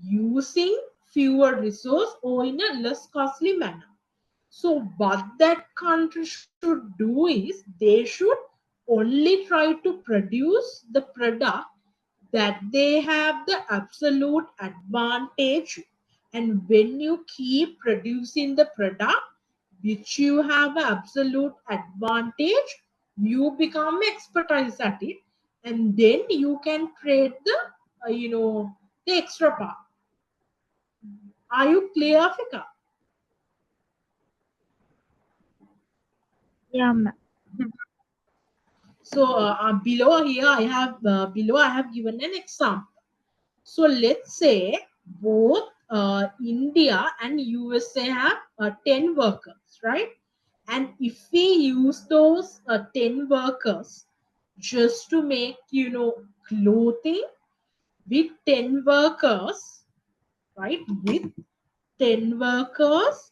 Speaker 1: using fewer resource or in a less costly manner. So what that country should do is they should only try to produce the product that they have the absolute advantage. And when you keep producing the product which you have absolute advantage, you become expertise at it, and then you can trade the the extra part. Are you clear, Africa?
Speaker 2: Yeah, ma'am.
Speaker 1: So below I have given an example. So let's say both India and USA have 10 workers, right? And if we use those 10 workers just to make, clothing with 10 workers, right? With 10 workers,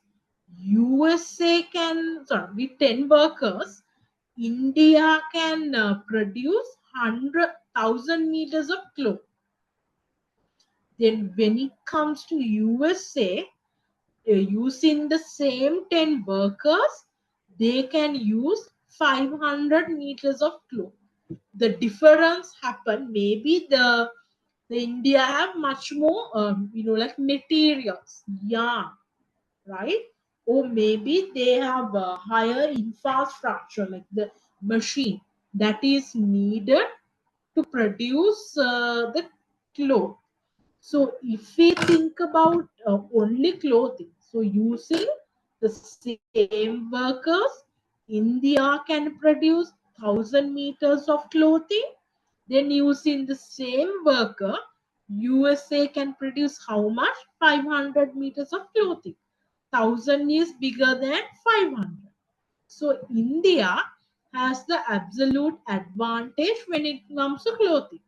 Speaker 1: USA can, sorry, with 10 workers, India can produce 100,000 meters of cloth. Then when it comes to USA, using the same 10 workers, they can use 500 meters of cloth. The difference happen, maybe the India have much more, like materials, yarn, right? Or maybe they have a higher infrastructure, like the machine that is needed to produce the cloth. So if we think about only clothing, so using the same workers, India can produce 1,000 meters of clothing. Then using the same worker, USA can produce how much? 500 meters of clothing. 1,000 is bigger than 500. So India has the absolute advantage when it comes to clothing.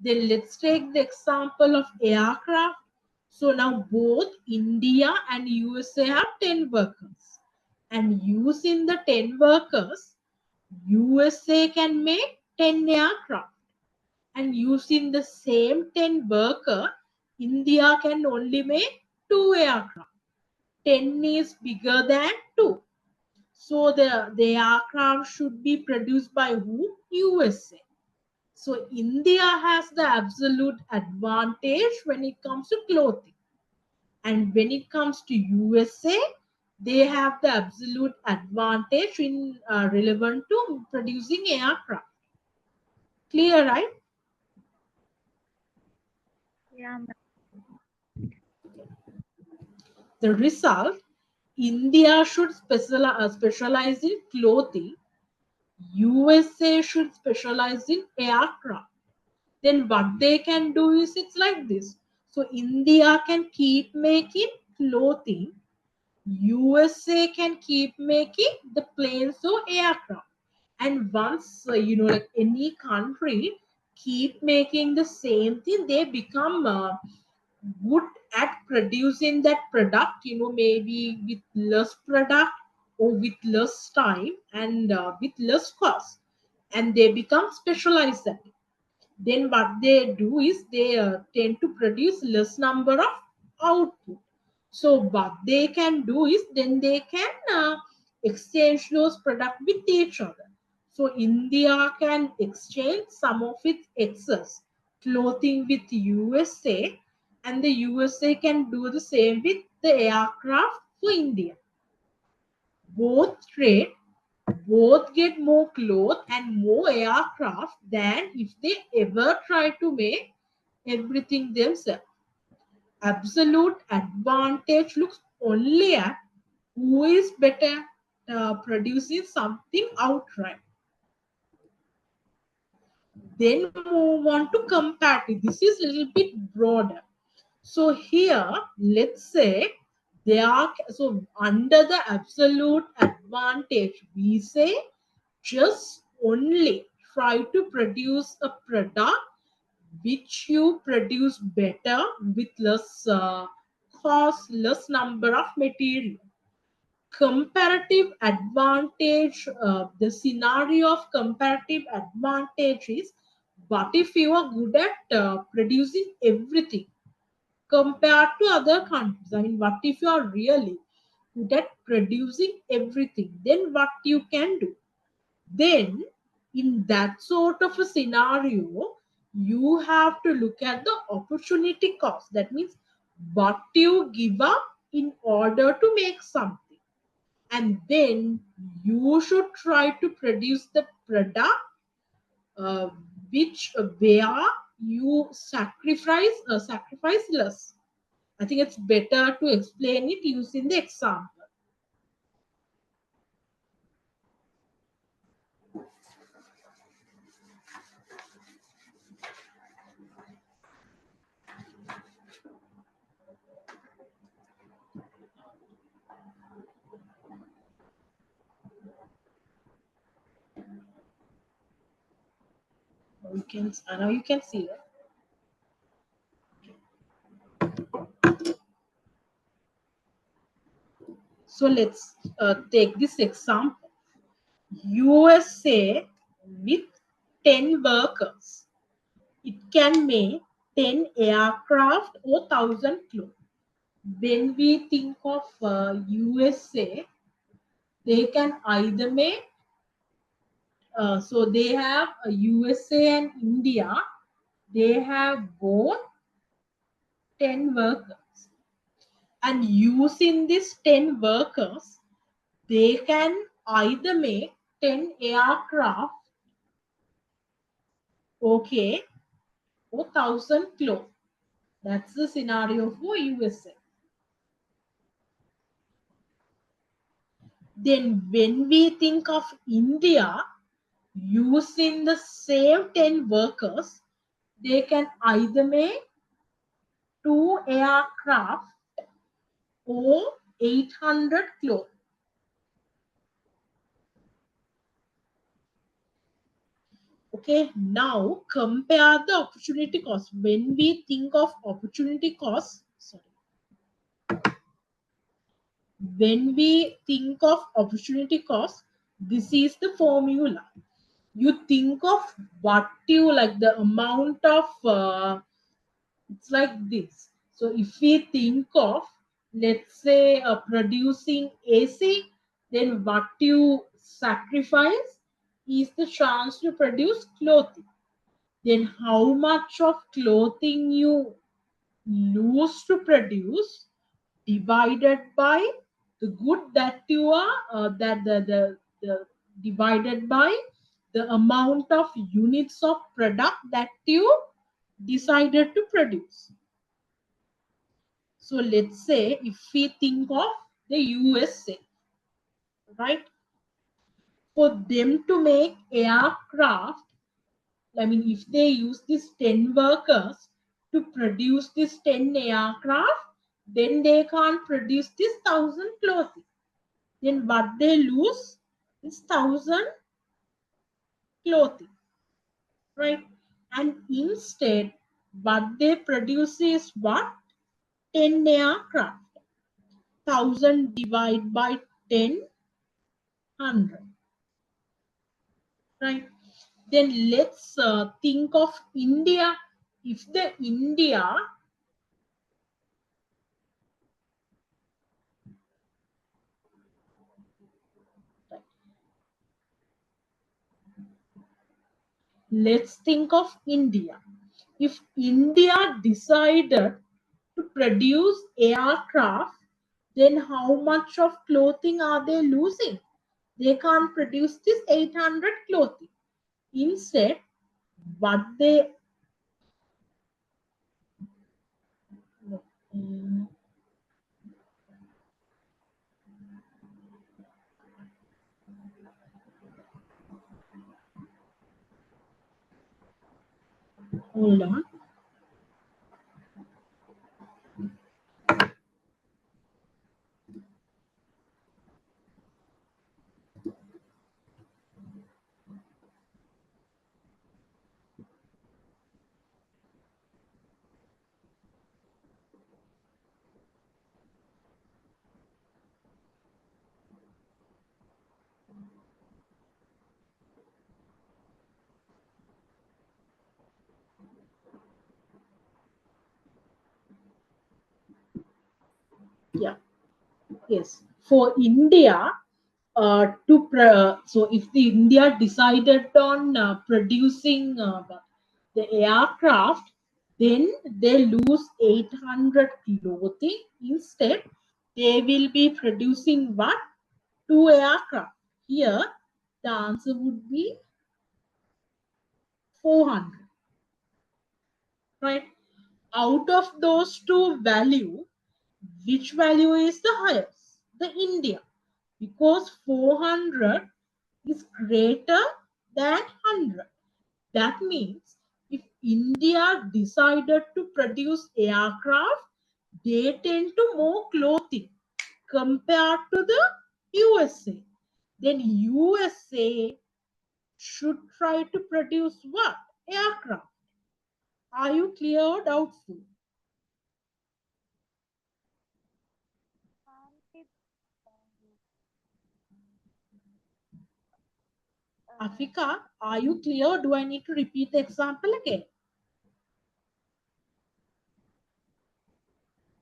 Speaker 1: Then let's take the example of aircraft. So now both India and USA have 10 workers. And using the 10 workers, USA can make 10 aircraft. And using the same 10 worker, India can only make 2 aircraft. 10 is bigger than 2. So the aircraft should be produced by who? USA. So India has the absolute advantage when it comes to clothing. And when it comes to USA, they have the absolute advantage in relevant to producing aircraft. Clear, right?
Speaker 2: Yeah, ma'am.
Speaker 1: The result, India should specialize in clothing, USA should specialize in aircraft. Then what they can do is it's like this. So India can keep making clothing, USA can keep making the planes or aircraft. And once like any country keep making the same thing, they become good at producing that product. Maybe with less product or with less time and with less cost, and they become specialized at it. Then what they do is they tend to produce less number of output. So what they can do is then they can exchange those products with each other. So India can exchange some of its excess clothing with USA, and the USA can do the same with the aircraft for India. Both trade, both get more clothes and more aircraft than if they ever try to make everything themselves. Absolute advantage looks only at who is better producing something outright. Then move on to comparative. This is a little bit broader. So here, let's say they are, so under the absolute advantage, we say just only try to produce a product which you produce better with less cost, less number of material. Comparative advantage, the scenario of comparative advantage is, what if you are good at producing everything compared to other countries? I mean, what if you are really good at producing everything? Then what you can do? Then, in that sort of a scenario, you have to look at the opportunity cost. That means what you give up in order to make something. And then you should try to produce the product uh, which where you sacrifice less. I think it's better to explain it using the example. You can, I know you can see that. So let's take this example. USA with 10 workers, it can make 10 aircraft or 1,000 clothes. When we think of USA, they can either make, so they have USA and India, they have both 10 workers. And using these 10 workers, they can either make 10 aircraft, okay, or 1,000 clothes. That's the scenario for USA. Then when we think of India, using the same 10 workers, they can either make 2 aircraft or 800 clothes. Okay, now compare the opportunity cost. When we think of opportunity cost, sorry, when we think of opportunity cost, this is the formula. You think of what you like, the amount of it's like this. So if we think of, let's say, producing AC, then what you sacrifice is the chance to produce clothing. Then how much of clothing you lose to produce divided by the good that you are, that the divided by the amount of units of product that you decided to produce. So let's say if we think of the USA, right? For them to make aircraft, I mean, if they use these 10 workers to produce this 10 aircraft, then they can't produce this 1,000 clothing. Then what they lose is 1,000 clothing, right? And instead, what they produce is what? 10 aircraft. 1,000 divided by 10, 100, right? Then let's think of India. If the India, let's think of India. If India decided to produce aircraft, then how much of clothing are they losing? They can't produce this 800 clothing. Instead, what they hold on. Yeah. Yes, for India, so if the India decided on producing the aircraft, then they lose 800 clothing. Instead, they will be producing what? Two aircraft. Here, the answer would be 400, right? Out of those two value, which value is the highest? The India, because 400 is greater than 100. That means if India decided to produce aircraft, they tend to more clothing compared to the USA. Then USA should try to produce what? Aircraft. Are you clear or doubtful? Afika, are you clear? Do I need to repeat the example again?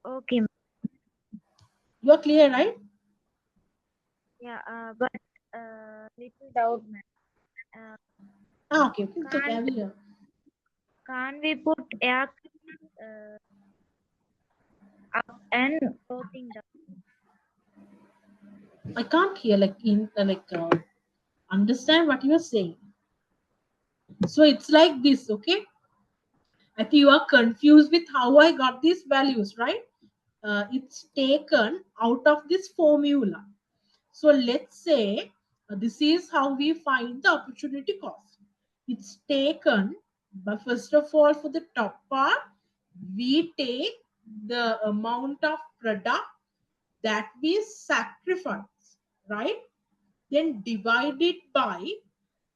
Speaker 2: Okay,
Speaker 1: You're clear, right?
Speaker 2: yeah, but little doubt, ma'am. Uh,
Speaker 1: Ah, okay, okay, it's okay. I
Speaker 2: can't
Speaker 1: will.
Speaker 2: can't we put air up and clothing down?
Speaker 1: I can't hear understand what you are saying. So it's like this, okay? I think you are confused with how I got these values, right? It's taken out of this formula. So let's say this is how we find the opportunity cost. It's taken, but first of all, for the top part, we take the amount of product that we sacrifice, right? Then divide it by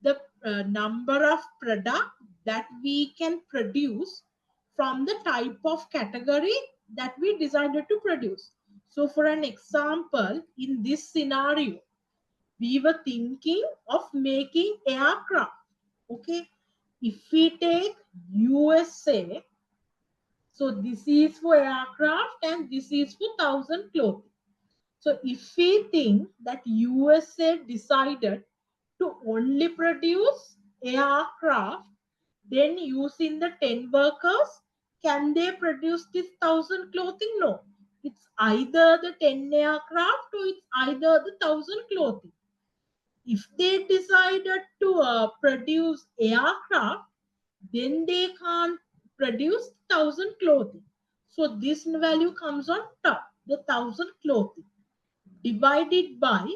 Speaker 1: the number of product that we can produce from the type of category that we decided to produce. So for an example, in this scenario, we were thinking of making aircraft. Okay, if we take USA, so this is for aircraft and this is for 1,000 clothing. So if we think that USA decided to only produce aircraft, then using the 10 workers, can they produce this 1,000 clothing? No. It's either the 10 aircraft or it's either the 1,000 clothing. If they decided to produce aircraft, then they can't produce 1,000 clothing. So this value comes on top, the 1,000 clothing, divided by,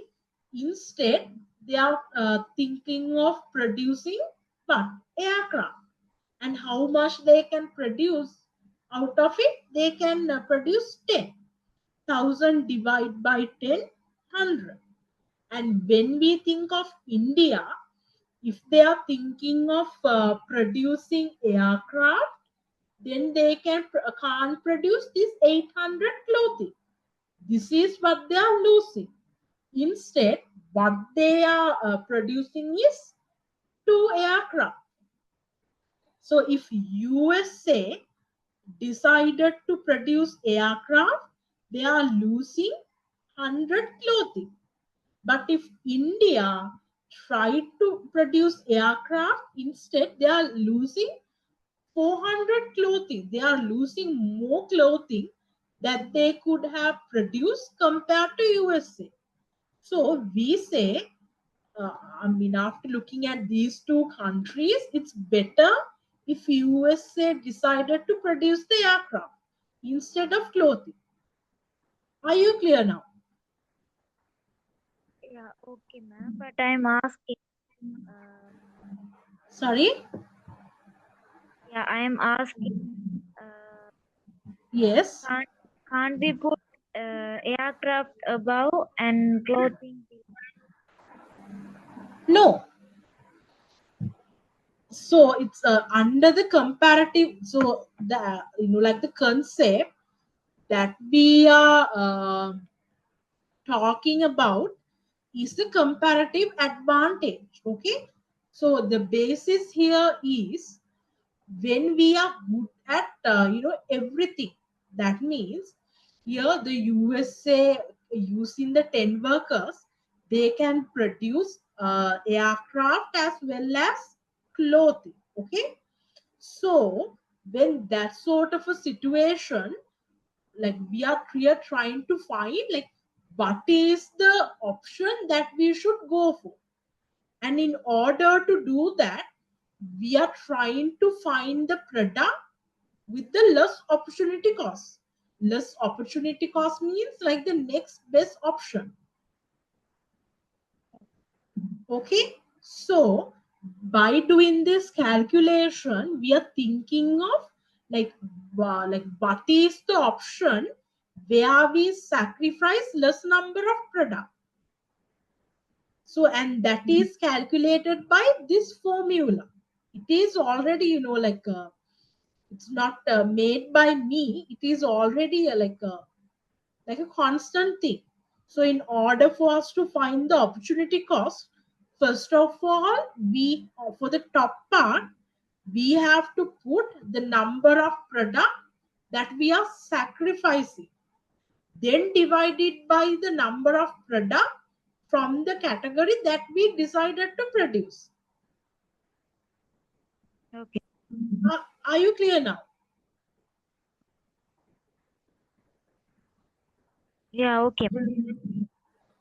Speaker 1: instead, they are thinking of producing what? Aircraft. And how much they can produce out of it? They can produce 10,000 divided by 10, 100. And when we think of India, if they are thinking of producing aircraft, then they can't produce this 800 clothing. This is what they are losing. Instead, what they are producing is 2 aircraft. So if USA decided to produce aircraft, they are losing 100 clothing. But if India tried to produce aircraft, instead they are losing 400 clothing. They are losing more clothing that they could have produced compared to USA. So we say, after looking at these two countries, it's better if USA decided to produce the aircraft instead of clothing. Are you clear now?
Speaker 2: Yeah, okay, ma'am. But I'm asking, uh,
Speaker 1: Sorry?
Speaker 2: yeah, I am asking, uh,
Speaker 1: Yes.
Speaker 2: can't, can't we put aircraft above and clothing below?
Speaker 1: No. So it's under the comparative. So the like the concept that we are talking about is the comparative advantage. Okay. So the basis here is when we are good at everything. That means here the USA using the 10 workers, they can produce aircraft as well as clothing. Okay. So when that sort of a situation, like we are trying to find like what is the option that we should go for. And in order to do that, we are trying to find the product with the less opportunity cost. Less opportunity cost means like the next best option. Okay. So by doing this calculation, we are thinking of like what is the option where we sacrifice less number of product. So, and that is calculated by this formula. It is already, it's not made by me. It is already like a constant thing. So, in order for us to find the opportunity cost, first of all, we for the top part, we have to put the number of product that we are sacrificing, then divided by the number of product from the category that we decided to produce.
Speaker 2: Okay.
Speaker 1: Are you clear now?
Speaker 2: Yeah, okay.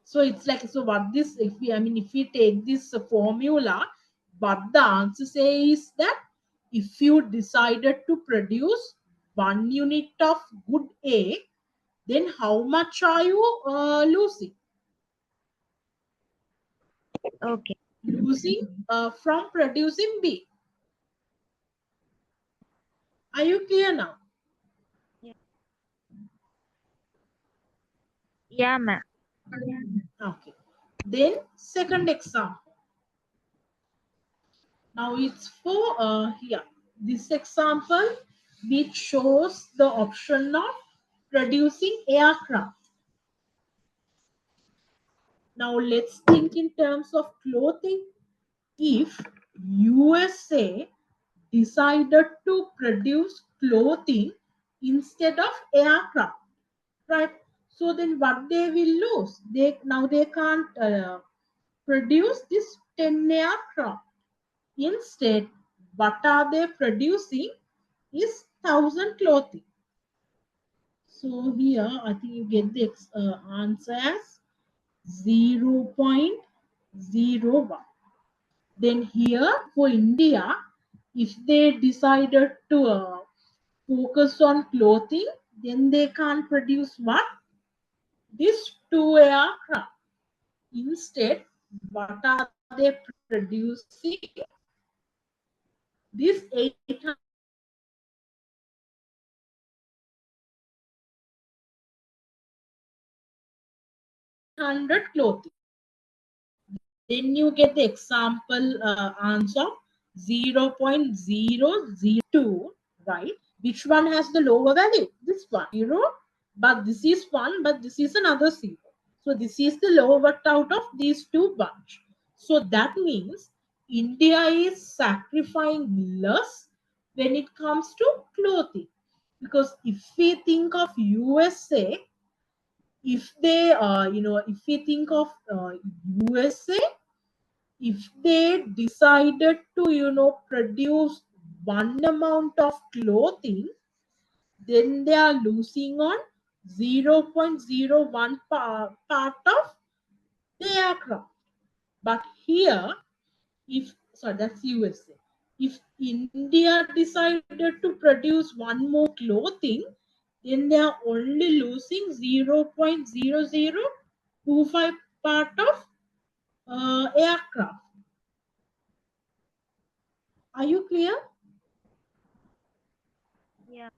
Speaker 1: So it's like, so what this, if we take this formula, what the answer says that if you decided to produce 1 unit of good A, then how much are you losing?
Speaker 2: Okay.
Speaker 1: Losing from producing B. Are you clear now?
Speaker 2: Yeah, yeah, ma'am.
Speaker 1: Okay. Then second example. Now it's for here. This example which shows the option of producing aircraft. Now let's think in terms of clothing. If USA decided to produce clothing instead of aircraft, right? So then what they will lose? They can't produce this 10 aircraft. Instead, what are they producing is 1,000 clothing. So here, I think you get the answer as 0.01. Then here for India, if they decided to focus on clothing, then they can't produce what? These two aircraft. Instead, what are they producing? This 800 clothing. Then you get the example answer 0.002, right? Which one has the lower value? This one, 0. But this is 1, but this is another 0. So this is the lowest out of these two bunch. So that means India is sacrificing less when it comes to clothing. Because if we think of USA, if they, if we think of USA, if they decided to, produce one amount of clothing, then they are losing on 0.01 part of the aircraft. But here, if, sorry, that's USA. If India decided to produce one more clothing, then they are only losing 0.0025 part of aircraft. Are you clear?
Speaker 2: Yeah.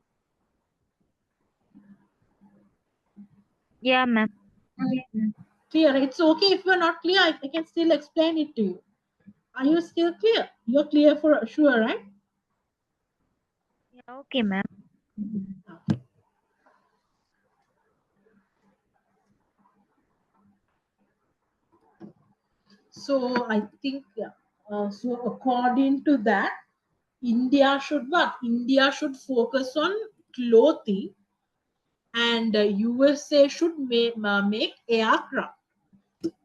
Speaker 2: Yeah, ma'am.
Speaker 1: Clear. It's okay if you're not clear. I can still explain it to you. Are you still clear? You're clear for sure, right?
Speaker 2: Yeah, okay, ma'am.
Speaker 1: Okay. So I think, yeah. So according to that, India should what? India should focus on clothing, and USA should make aircraft.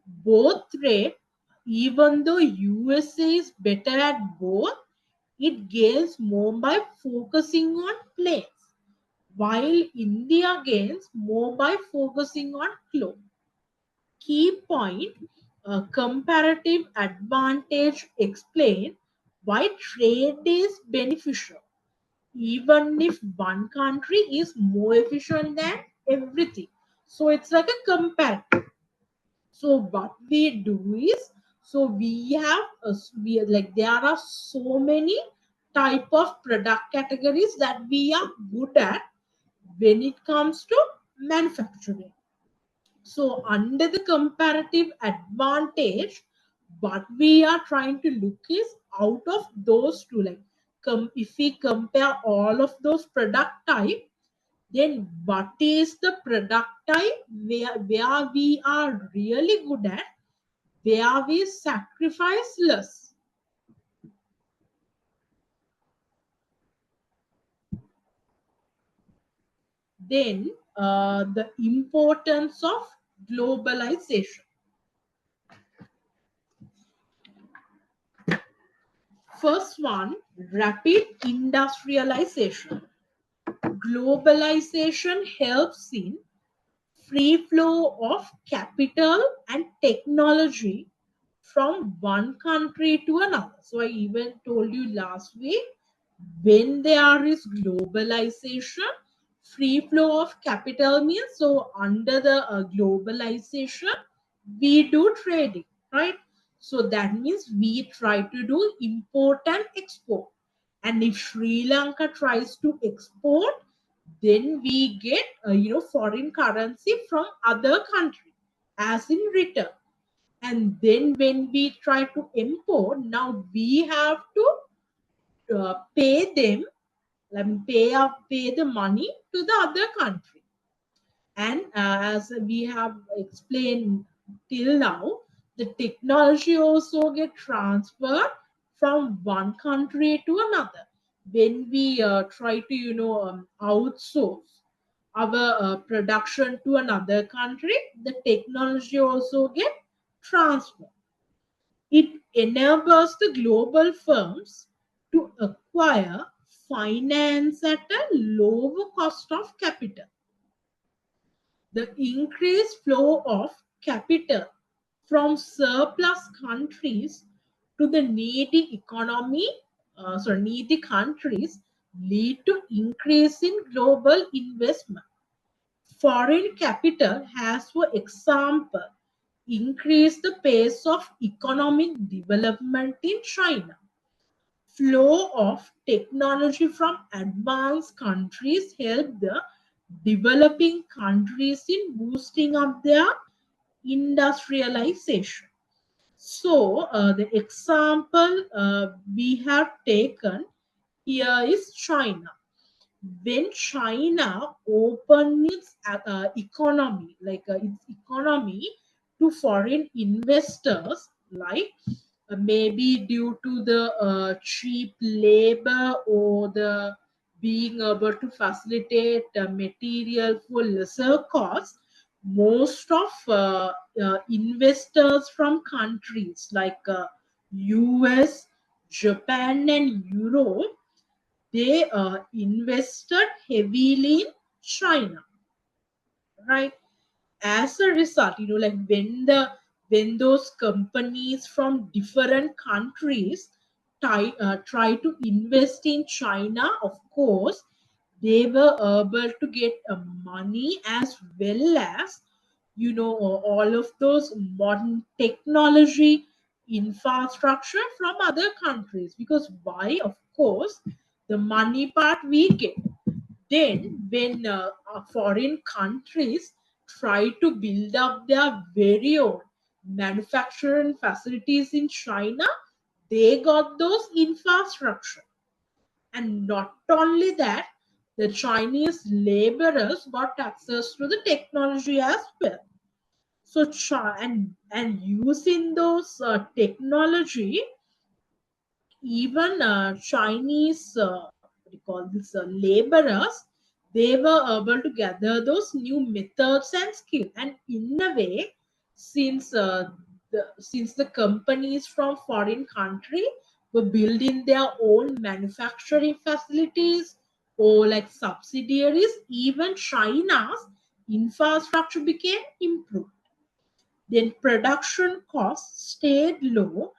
Speaker 1: Both trade, even though USA is better at both, it gains more by focusing on planes, while India gains more by focusing on clothes. Key point, comparative advantage explain why trade is beneficial, even if one country is more efficient than everything. So it's like a comparative. So what we do is, so we have we like there are so many type of product categories that we are good at when it comes to manufacturing. So under the comparative advantage, what we are trying to look is out of those two, like if we compare all of those product type, then what is the product type where we are really good at, where we sacrifice less. Then the importance of globalization. First one, rapid industrialization. Globalization helps in free flow of capital and technology from one country to another. So I even told you last week, when there is globalization, free flow of capital means, so under the globalization, we do trading, right? So that means we try to do import and export. And if Sri Lanka tries to export, then we get foreign currency from other country as in return. And then when we try to import, now we have to pay them, pay the money to the other country. And as we have explained till now, the technology also get transferred from one country to another. When we try to, outsource our production to another country, the technology also get transferred. It enables the global firms to acquire finance at a lower cost of capital. The increased flow of capital from surplus countries to the needy countries lead to increase in global investment. Foreign capital has, for example, increased the pace of economic development in China. Flow of technology from advanced countries help the developing countries in boosting up their industrialization. So, the example we have taken here is China. When China opened its its economy to foreign investors, like maybe due to the cheap labor or the being able to facilitate material for lesser cost, most of investors from countries like US, Japan, and Europe, they invested heavily in China, right? As a result, when those companies from different countries try to invest in China, of course, they were able to get money as well as all of those modern technology infrastructure from other countries. Because why? Of course, the money part we get. Then, when foreign countries try to build up their very own manufacturing facilities in China, they got those infrastructure. And not only that, the Chinese laborers got access to the technology as well. So, and using those technology, even Chinese, what do you call this, laborers, they were able to gather those new methods and skill. And in a way, since the companies from foreign country were building their own manufacturing facilities or like subsidiaries, even China's infrastructure became improved. Then production costs stayed low,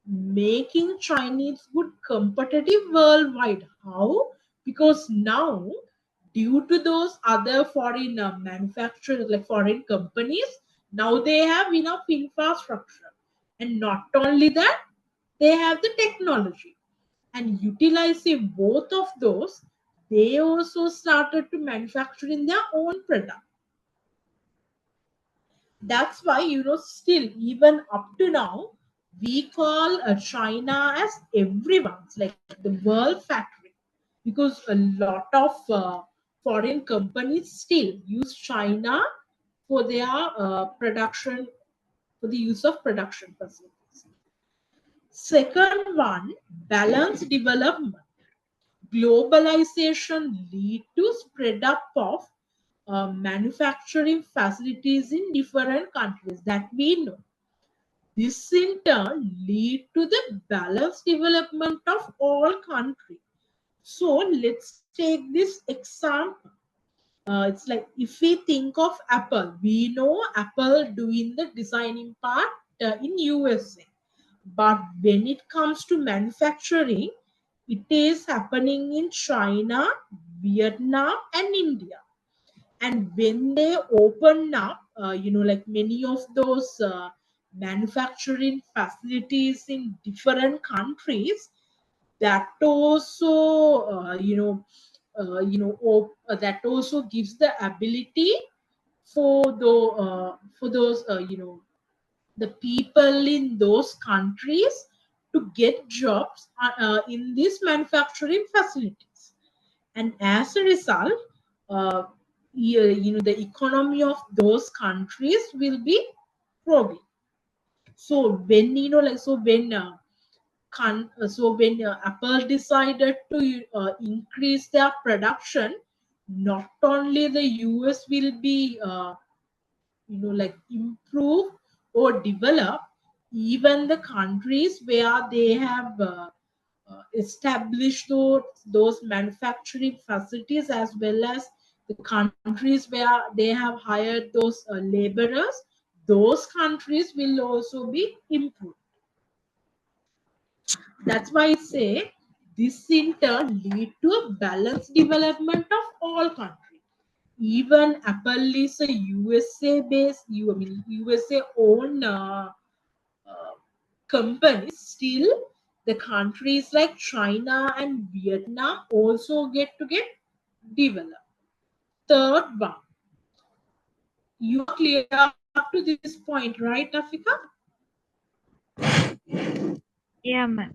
Speaker 1: making Chinese good competitive worldwide. How? Because now, due to those other foreign manufacturers, like foreign companies, now they have enough infrastructure. And not only that, they have the technology. And utilizing both of those, they also started to manufacture in their own product. That's why, still, even up to now, we call China as everyone's, like the world factory, because a lot of foreign companies still use China for their production, for the use of production facilities. Second one, balanced development. Globalization lead to spread up of manufacturing facilities in different countries that we know. This in turn lead to the balanced development of all countries. So let's take this example. It's like if we think of Apple, we know Apple doing the designing part in USA. But when it comes to manufacturing, it is happening in China, Vietnam, and India. And when they open up, like many of those manufacturing facilities in different countries, that also, that also gives the ability for those, the people in those countries to get jobs in these manufacturing facilities. And as a result, uh, the economy of those countries will be growing. So when when Apple decided to increase their production, not only the US will be improve or develop, even the countries where they have establish those manufacturing facilities, as well as the countries where they have hired those laborers, those countries will also be improved. That's why I say This in turn lead to a balanced development of all countries. Even Apple is a USA based, I mean USA owned companies. Still, the countries like China and Vietnam also get developed. Third one, you are clear up to this point, right, Afika?
Speaker 2: Yeah, ma'am.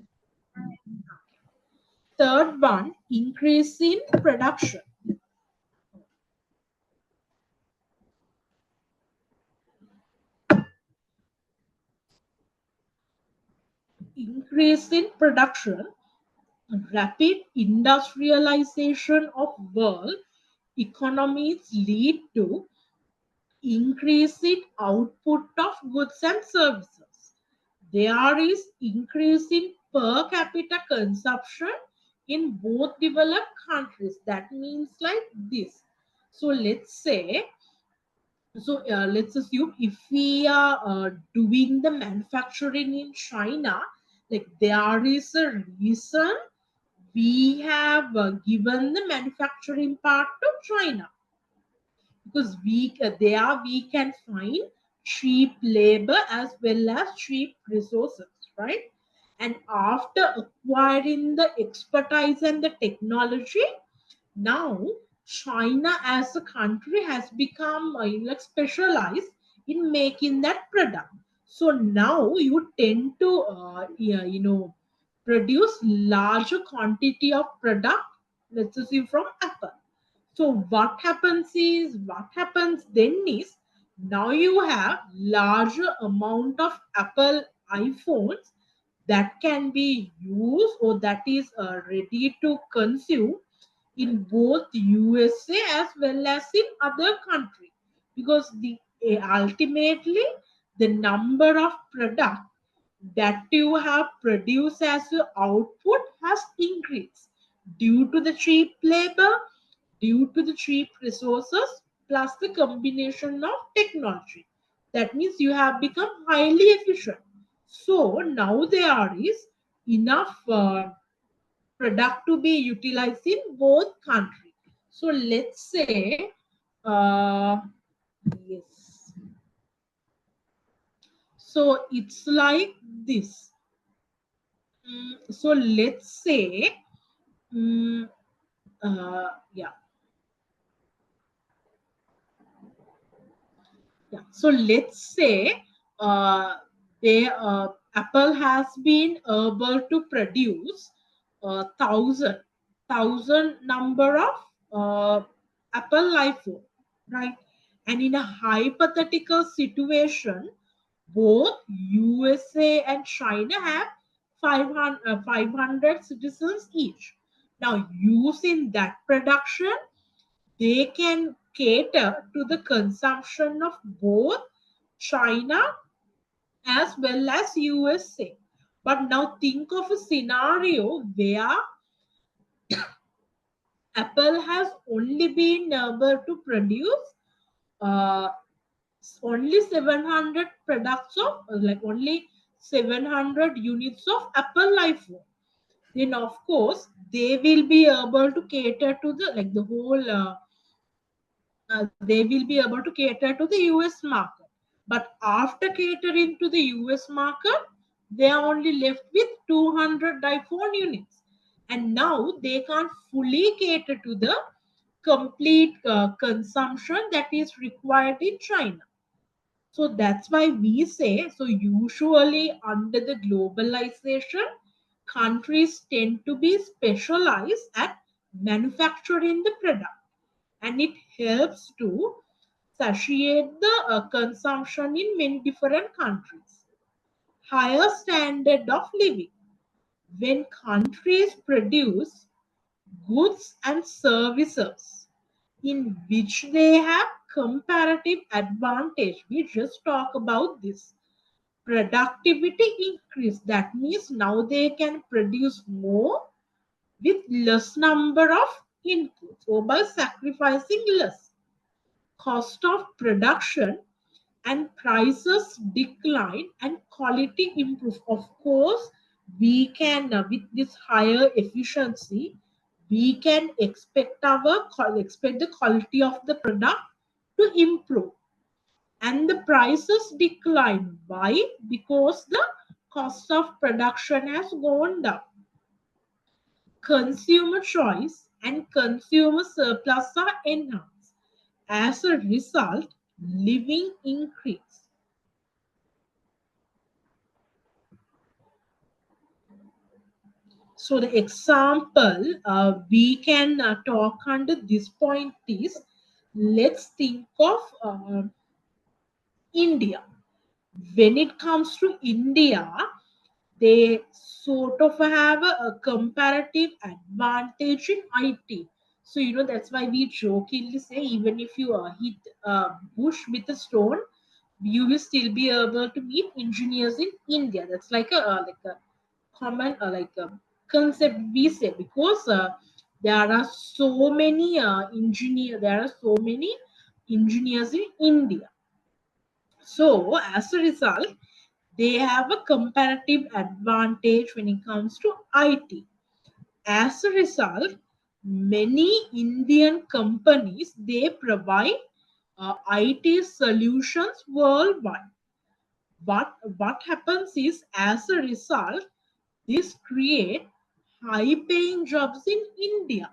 Speaker 1: Third one, increase in production. Increase in production, rapid industrialization of world economies lead to increase in output of goods and services. There is increase in per capita consumption in both developed countries. That means like this. So let's assume if we are doing the manufacturing in China, like there is a reason we have given the manufacturing part to China, because there we can find cheap labor as well as cheap resources, right? And after acquiring the expertise and the technology, now China as a country has become like specialized in making that product. So now you tend to yeah, produce larger quantity of product, let's assume from Apple. So what happens then is, now you have larger amount of Apple iPhones that can be used or that is ready to consume in both USA as well as in other countries, because ultimately the number of product that you have produced as your output has increased due to the cheap labor, due to the cheap resources, plus the combination of technology. That means you have become highly efficient. So now there is enough product to be utilized in both countries. So let's say, uh, yes. So it's like this. So let's say, mm, yeah, yeah. So let's say Apple has been able to produce thousand number of Apple iPhone, right? And in a hypothetical situation, both USA and China have 500 citizens each. Now, using that production, they can cater to the consumption of both China as well as USA. But now think of a scenario where Apple has only been able to produce uh, only 700 products of like only 700 units of Apple iPhone. Then of course they will be able to cater to the like the whole they will be able to cater to the US market. But after catering to the US market, they are only left with 200 iPhone units. And now they can't fully cater to the complete consumption that is required in China. So that's why we say, so usually under the globalization, countries tend to be specialized at manufacturing the product, and it helps to satiate the consumption in many different countries. Higher standard of living. When countries produce goods and services in which they have comparative advantage, we just talk about this. Productivity increase. That means now they can produce more with less number of inputs or by sacrificing less. Cost of production and prices decline and quality improve. Of course, we can with this higher efficiency, we can expect the quality of the product to improve and the prices decline. Why? Because the cost of production has gone down. Consumer choice and consumer surplus are enhanced. As a result, living increase. So the example we can talk under this point is, let's think of India. When it comes to India, they sort of have a comparative advantage in IT. So, that's why we jokingly say even if you hit a bush with a stone, you will still be able to meet engineers in India. That's like a common like a concept we say, because there are so many engineers in India. So, as a result, they have a comparative advantage when it comes to IT. As a result, many Indian companies they provide IT solutions worldwide. What happens is, as a result, this create high paying jobs in India,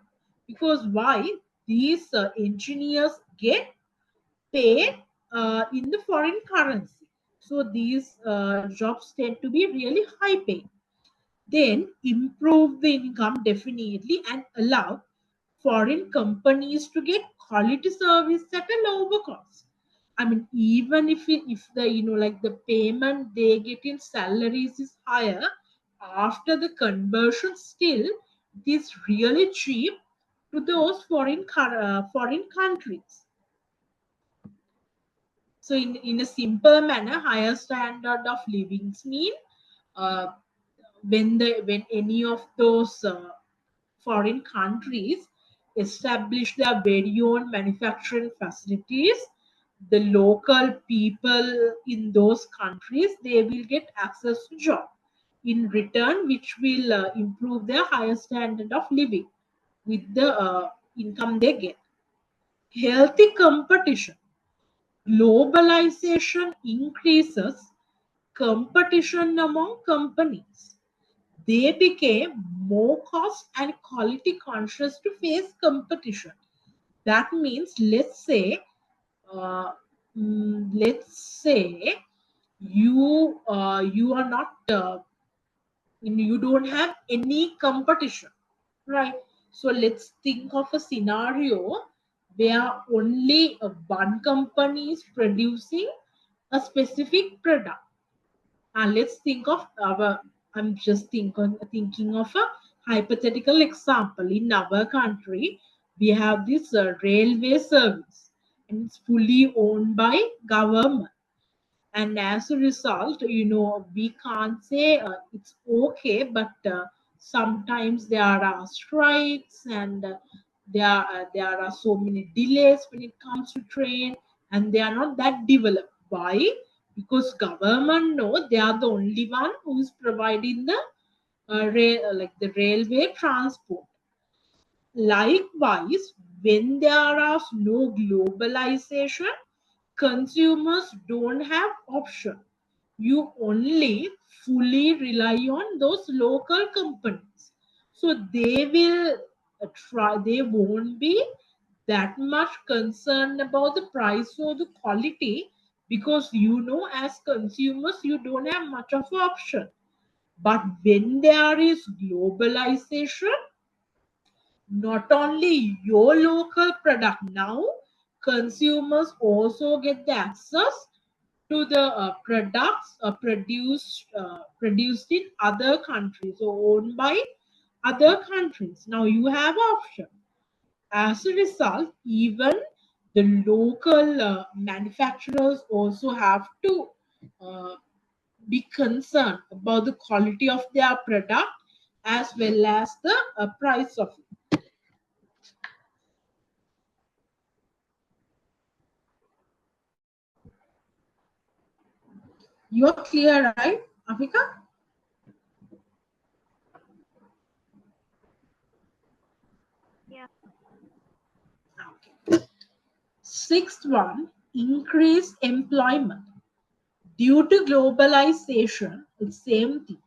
Speaker 1: because why? These engineers get paid in the foreign currency. So these jobs tend to be really high paying. Then improve the income definitely and allow foreign companies to get quality service at a lower cost. I mean, even if the like the payment they get in salaries is higher, after the conversion, still it is really cheap to those foreign countries. So in a simple manner, higher standard of living mean uh, when any of those foreign countries establish their very own manufacturing facilities, the local people in those countries they will get access to job in return, which will improve their higher standard of living with the income they get. Healthy competition. Globalization increases competition among companies. They became more cost and quality conscious to face competition. That means, uh, let's say you are not you don't have any competition, right? So let's think of a scenario where only one company is producing a specific product. And let's think of I'm just thinking of a hypothetical example. In our country, we have this railway service, and it's fully owned by government. And as a result, we can't say it's okay, but sometimes there are strikes, and there are so many delays when it comes to train, and they are not that developed. Why? Because government know they are the only one who is providing the like the railway transport. Likewise, when there is no globalization, consumers don't have option. You only fully rely on those local companies. So they will they won't be that much concerned about the price or the quality, because as consumers you don't have much of an option. But when there is globalization, not only your local product, now consumers also get the access to the products produced in other countries or owned by other countries. Now you have option. As a result, even the local manufacturers also have to uh, be concerned about the quality of their product as well as the price of it. You are clear, right, Afika? Sixth one, increase employment. Due to globalization, the same thing.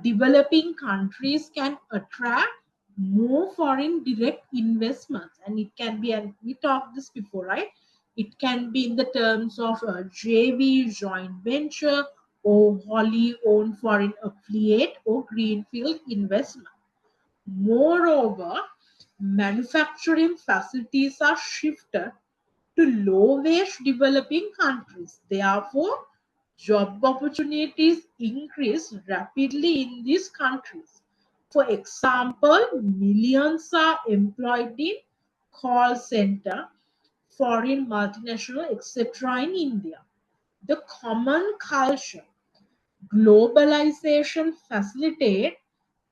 Speaker 1: Developing countries can attract more foreign direct investments, and it can be, and we talked this before, right? It can be in the terms of JV, joint venture, or wholly owned foreign affiliate or greenfield investment. Moreover, manufacturing facilities are shifted to low-wage developing countries. Therefore, job opportunities increase rapidly in these countries. For example, millions are employed in call center, foreign multinational, etc. in India. The common culture, globalization facilitate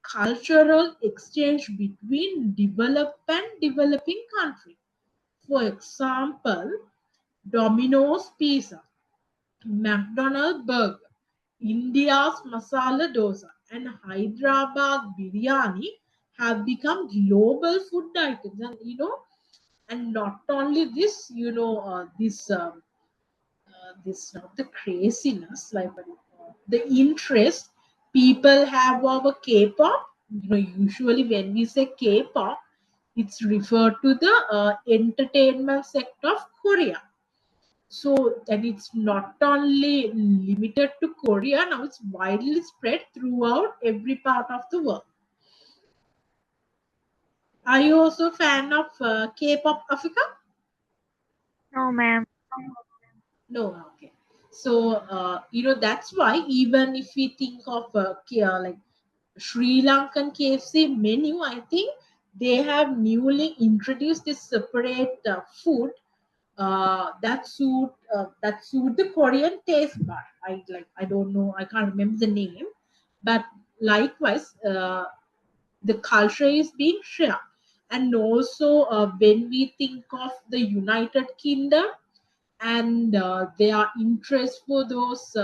Speaker 1: cultural exchange between developed and developing countries. For example, Domino's Pizza, McDonald's Burger, India's Masala Dosa, and Hyderabad Biryani have become global food items. And and not only this, this not the craziness, like the interest people have over K-pop. Usually when we say K-pop, it's referred to the entertainment sector of Korea. So, and it's not only limited to Korea, now it's widely spread throughout every part of the world. Are you also a fan of K-pop, Africa?
Speaker 3: No, ma'am.
Speaker 1: No, okay. So, that's why even if we think of like Sri Lankan KFC menu, I think they have newly introduced this separate food that suit the Korean taste bud. I don't know, I can't remember the name, but likewise, the culture is being shared. And also, when we think of the United Kingdom and their interest for those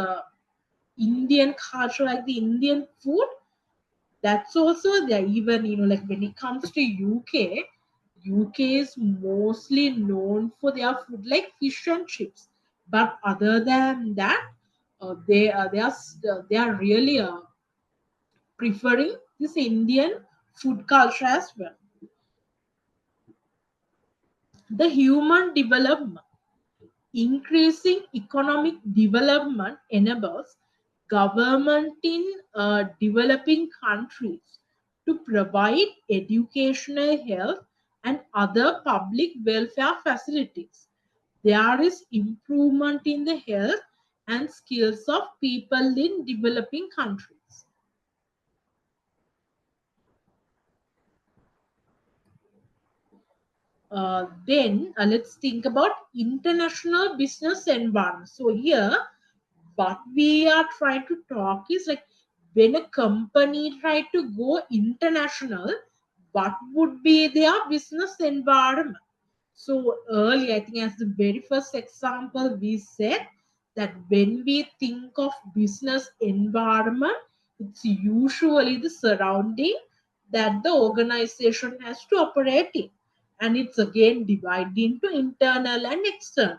Speaker 1: Indian culture, like the Indian food, that's also there. Even like when it comes to UK is mostly known for their food like fish and chips, but other than that, they are really preferring this Indian food culture as well. The human development, increasing economic development enables government in developing countries to provide educational, health, and other public welfare facilities. There is improvement in the health and skills of people in developing countries. Then let's think about international business environment. So here, what we are trying to talk is like when a company try to go international, what would be their business environment? So early, I think as the very first example, we said that when we think of business environment, it's usually the surrounding that the organization has to operate in. And it's again divided into internal and external.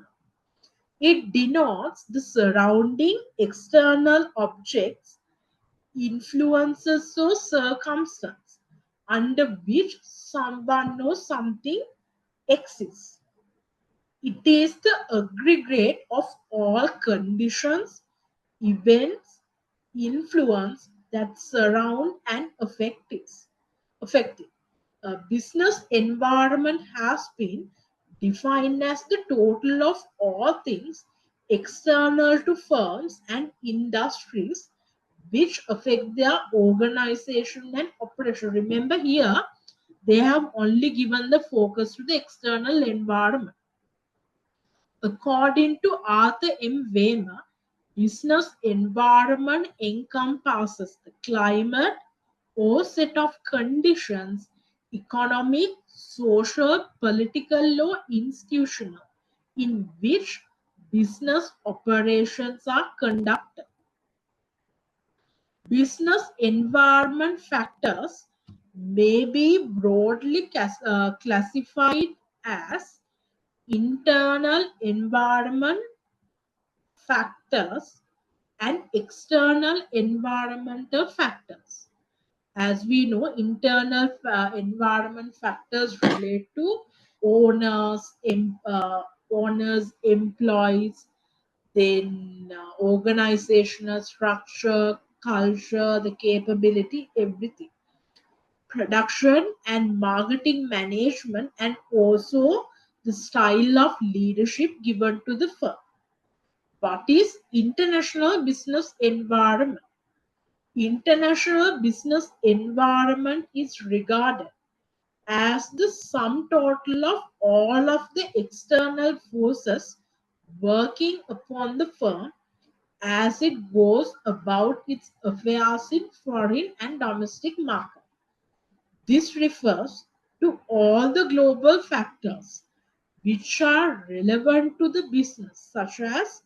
Speaker 1: It denotes the surrounding external objects, influences, or circumstance under which someone or something exists. It is the aggregate of all conditions, events, influence that surround and affect it. A business environment has been defined as the total of all things external to firms and industries which affect their organization and operation. Remember here, they have only given the focus to the external environment. According to Arthur M. Wemer, business environment encompasses the climate or set of conditions, economic, social, political, or institutional, in which business operations are conducted. Business environment factors may be broadly classified as internal environment factors and external environmental factors. As we know, internal environment factors relate to owners, owners, employees, then organizational structure, culture, the capability, everything. Production and marketing management, and also the style of leadership given to the firm. What is international business environment? International business environment is regarded as the sum total of all of the external forces working upon the firm as it goes about its affairs in foreign and domestic market. This refers to all the global factors which are relevant to the business, such as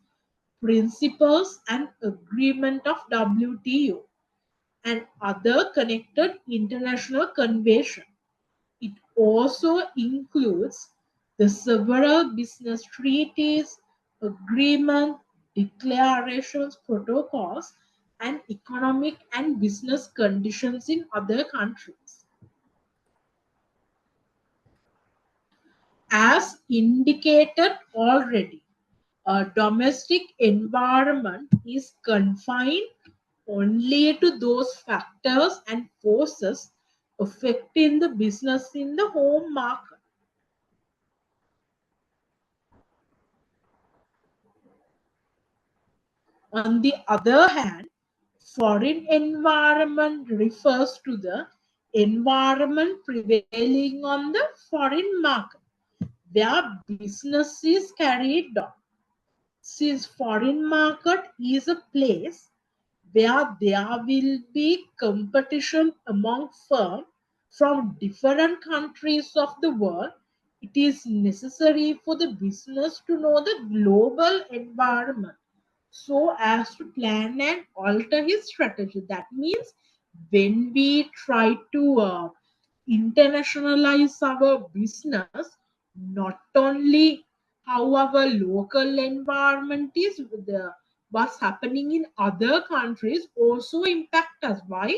Speaker 1: principles and agreement of WTO and other connected international conventions. It also includes the several business treaties, agreements, declarations, protocols, and economic and business conditions in other countries. As indicated already, a domestic environment is confined only to those factors and forces affecting the business in the home market. On the other hand, foreign environment refers to the environment prevailing on the foreign market where business is carried on. Since foreign market is a place where there will be competition among firms from different countries of the world, it is necessary for the business to know the global environment so as to plan and alter his strategy. That means when we try to internationalize our business, not only how our local environment is, what's happening in other countries also impact us. Why?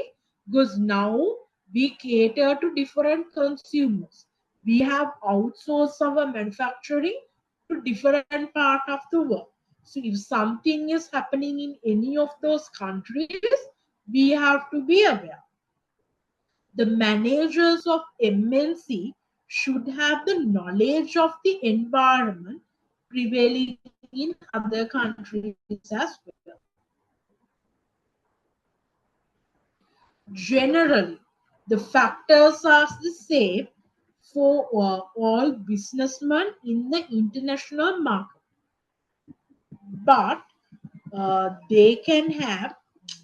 Speaker 1: Because now we cater to different consumers. We have outsourced our manufacturing to different part of the world. So if something is happening in any of those countries, we have to be aware. The managers of MNC should have the knowledge of the environment prevailing in other countries as well. Generally, the factors are the same for all businessmen in the international market, but they can have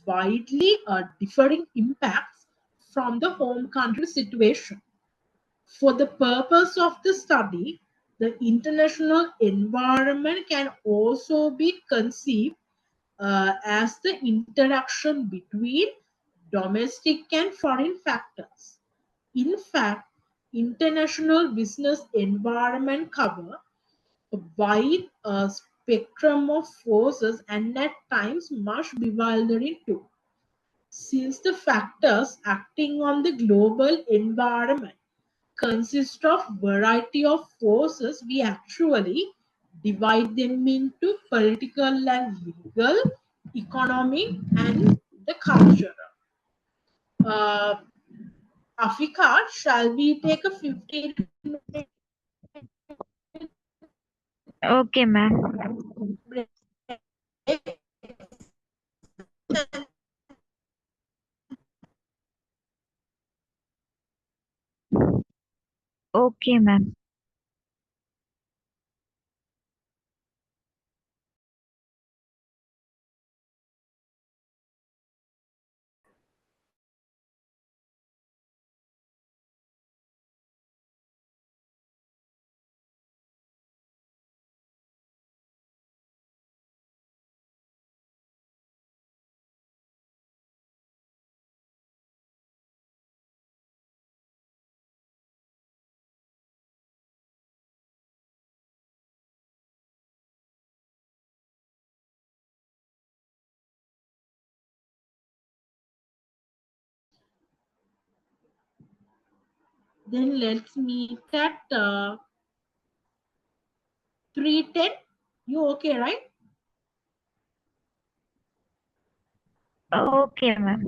Speaker 1: widely differing impacts from the home country situation. For the purpose of the study, the international environment can also be conceived as the interaction between domestic and foreign factors. In fact, international business environment cover a wide spectrum of forces and at times much bewildering too. Since the factors acting on the global environment consist of variety of forces, we actually divide them into political and legal, economic, and the cultural. Uh, Afika, shall we take a 15-minute
Speaker 3: Okay, ma'am.
Speaker 1: break?
Speaker 3: Okay, ma'am.
Speaker 1: Then let's meet at 3:10. You okay, right?
Speaker 3: Okay, ma'am.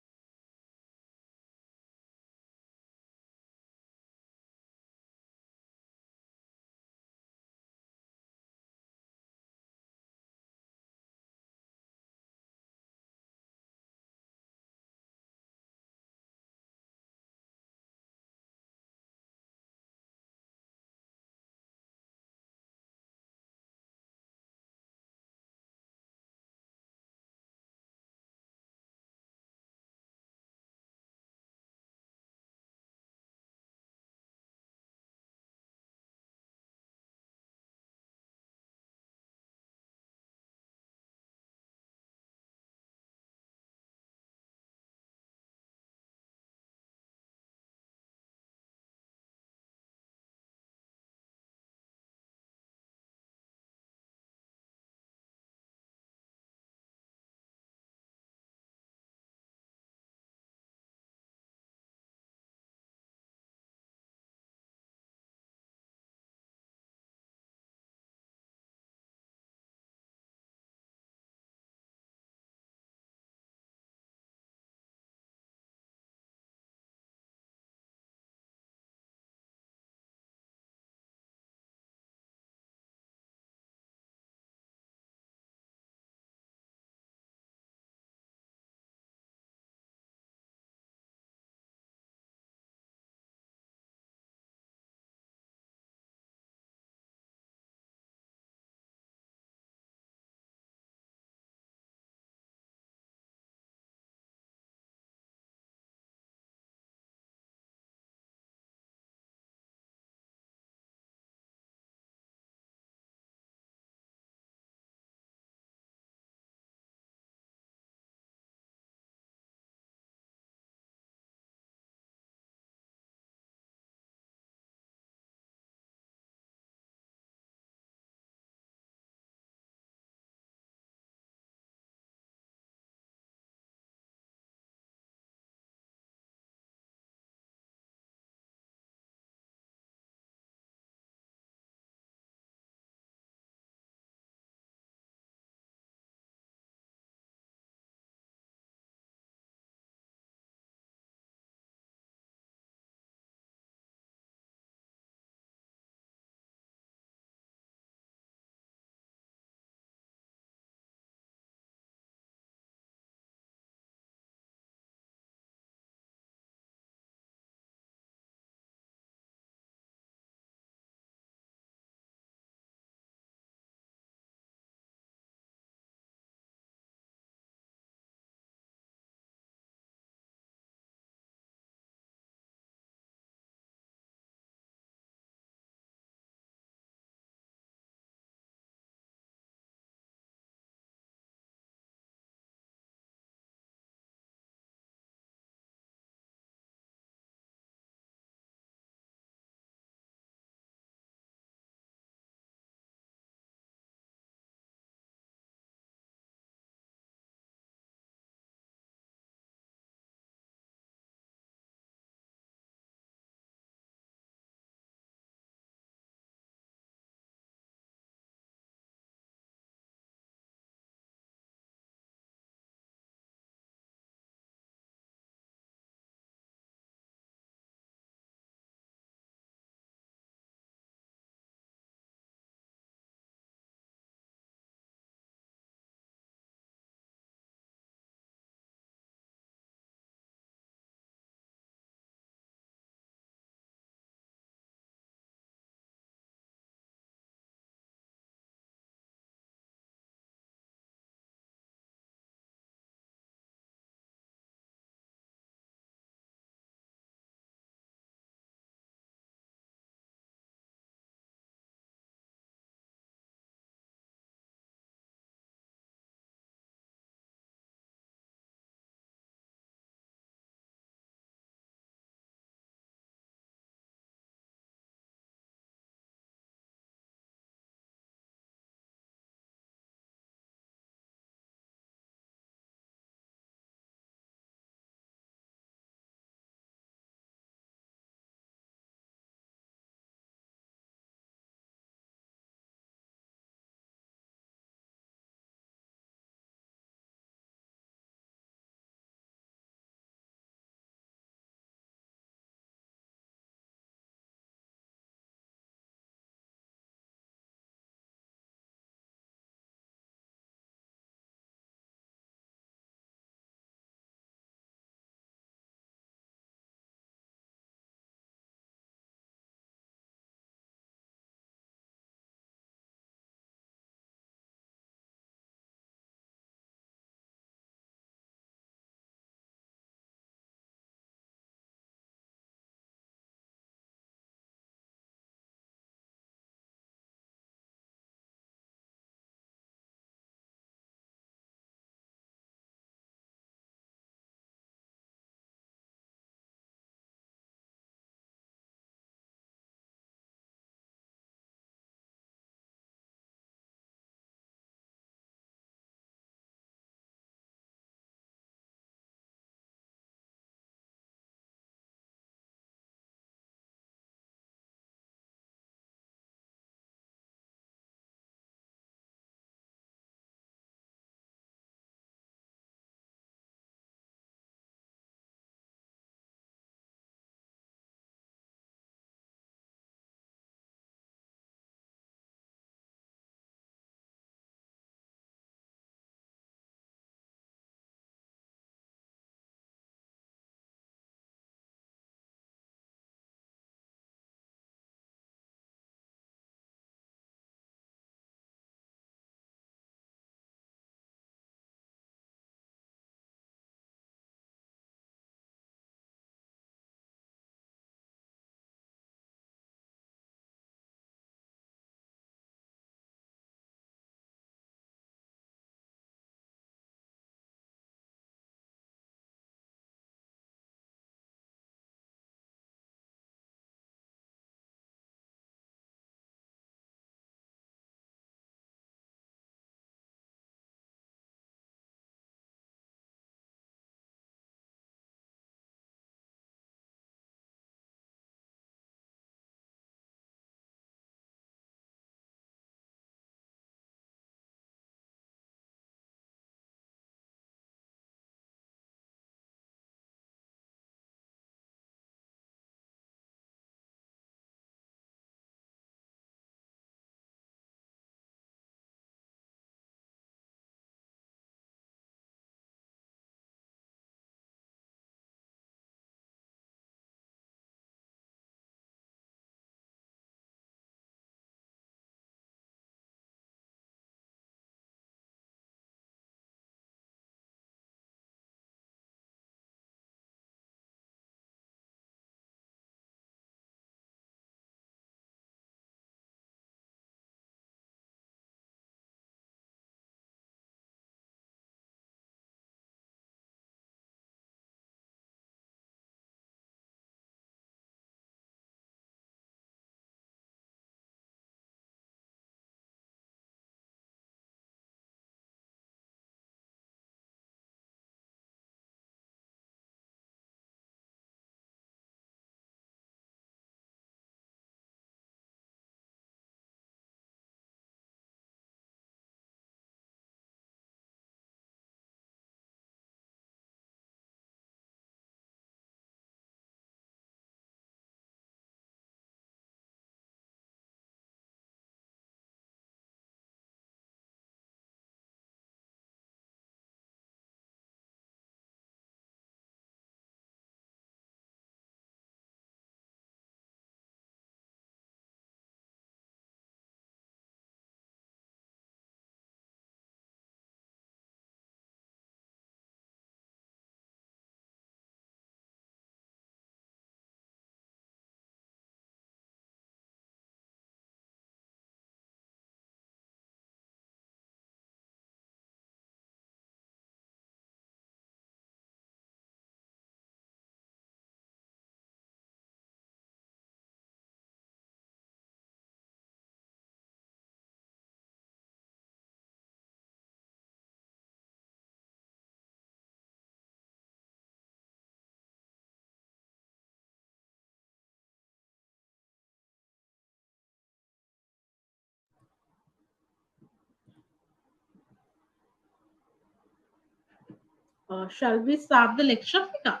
Speaker 1: Shall we start the lecture, Fika?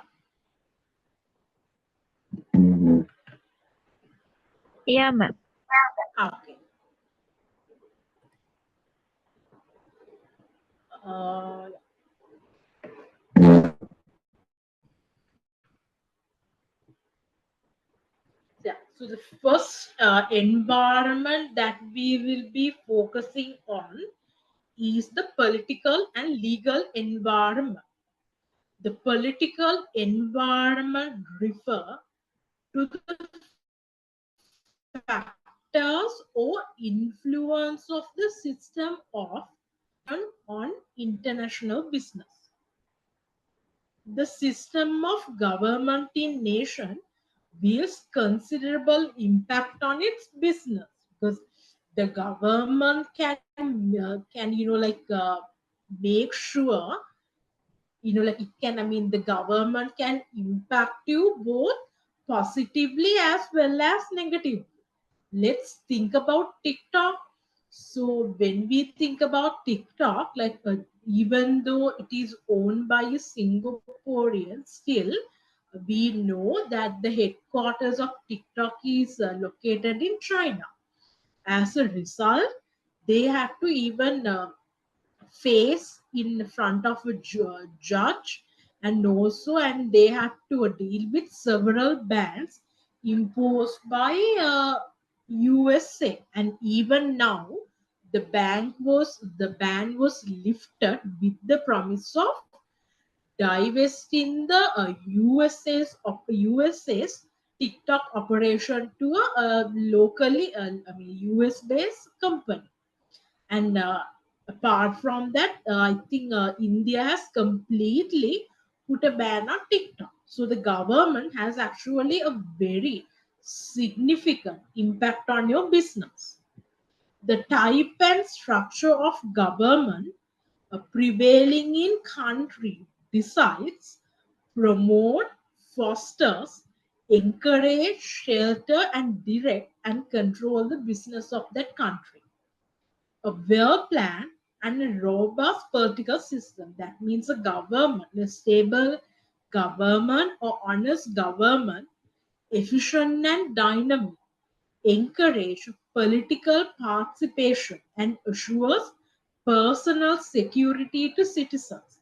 Speaker 3: Yeah, ma'am.
Speaker 1: Okay. Uh, yeah. So the first environment that we will be focusing on is the political and legal environment. The political environment refer to the factors or influence of the system of on international business. The system of government in nation wields considerable impact on its business because the government can make sure like it can, I mean, the government can impact you both positively as well as negatively. Let's think about TikTok. So when we think about TikTok, even though it is owned by a Singaporean, still we know that the headquarters of TikTok is located in China. As a result, they have to even face in front of a judge, and they have to deal with several bans imposed by USA. And even now the ban was lifted with the promise of divesting the USA's TikTok operation to a locally US based company. And apart from that, I think India has completely put a ban on TikTok. So the government has actually a very significant impact on your business. The type and structure of government prevailing in country decides, promote, fosters, encourage, shelter, and direct and control the business of that country. A well planned and a robust political system. That means a government, a stable government or honest government, efficient and dynamic, encourage political participation and assures personal security to citizens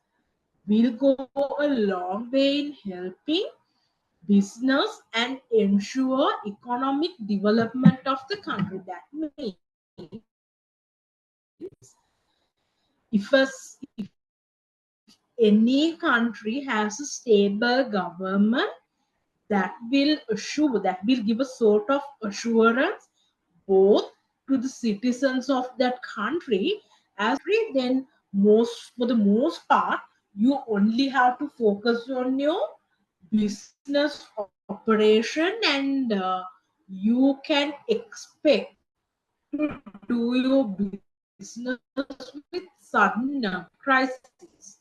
Speaker 1: will go a long way in helping business and ensure economic development of the country. That means if any country has a stable government, that will give a sort of assurance both to the citizens of that country as then most for the most part you only have to focus on your business operation, and you can expect to do your business with sudden crisis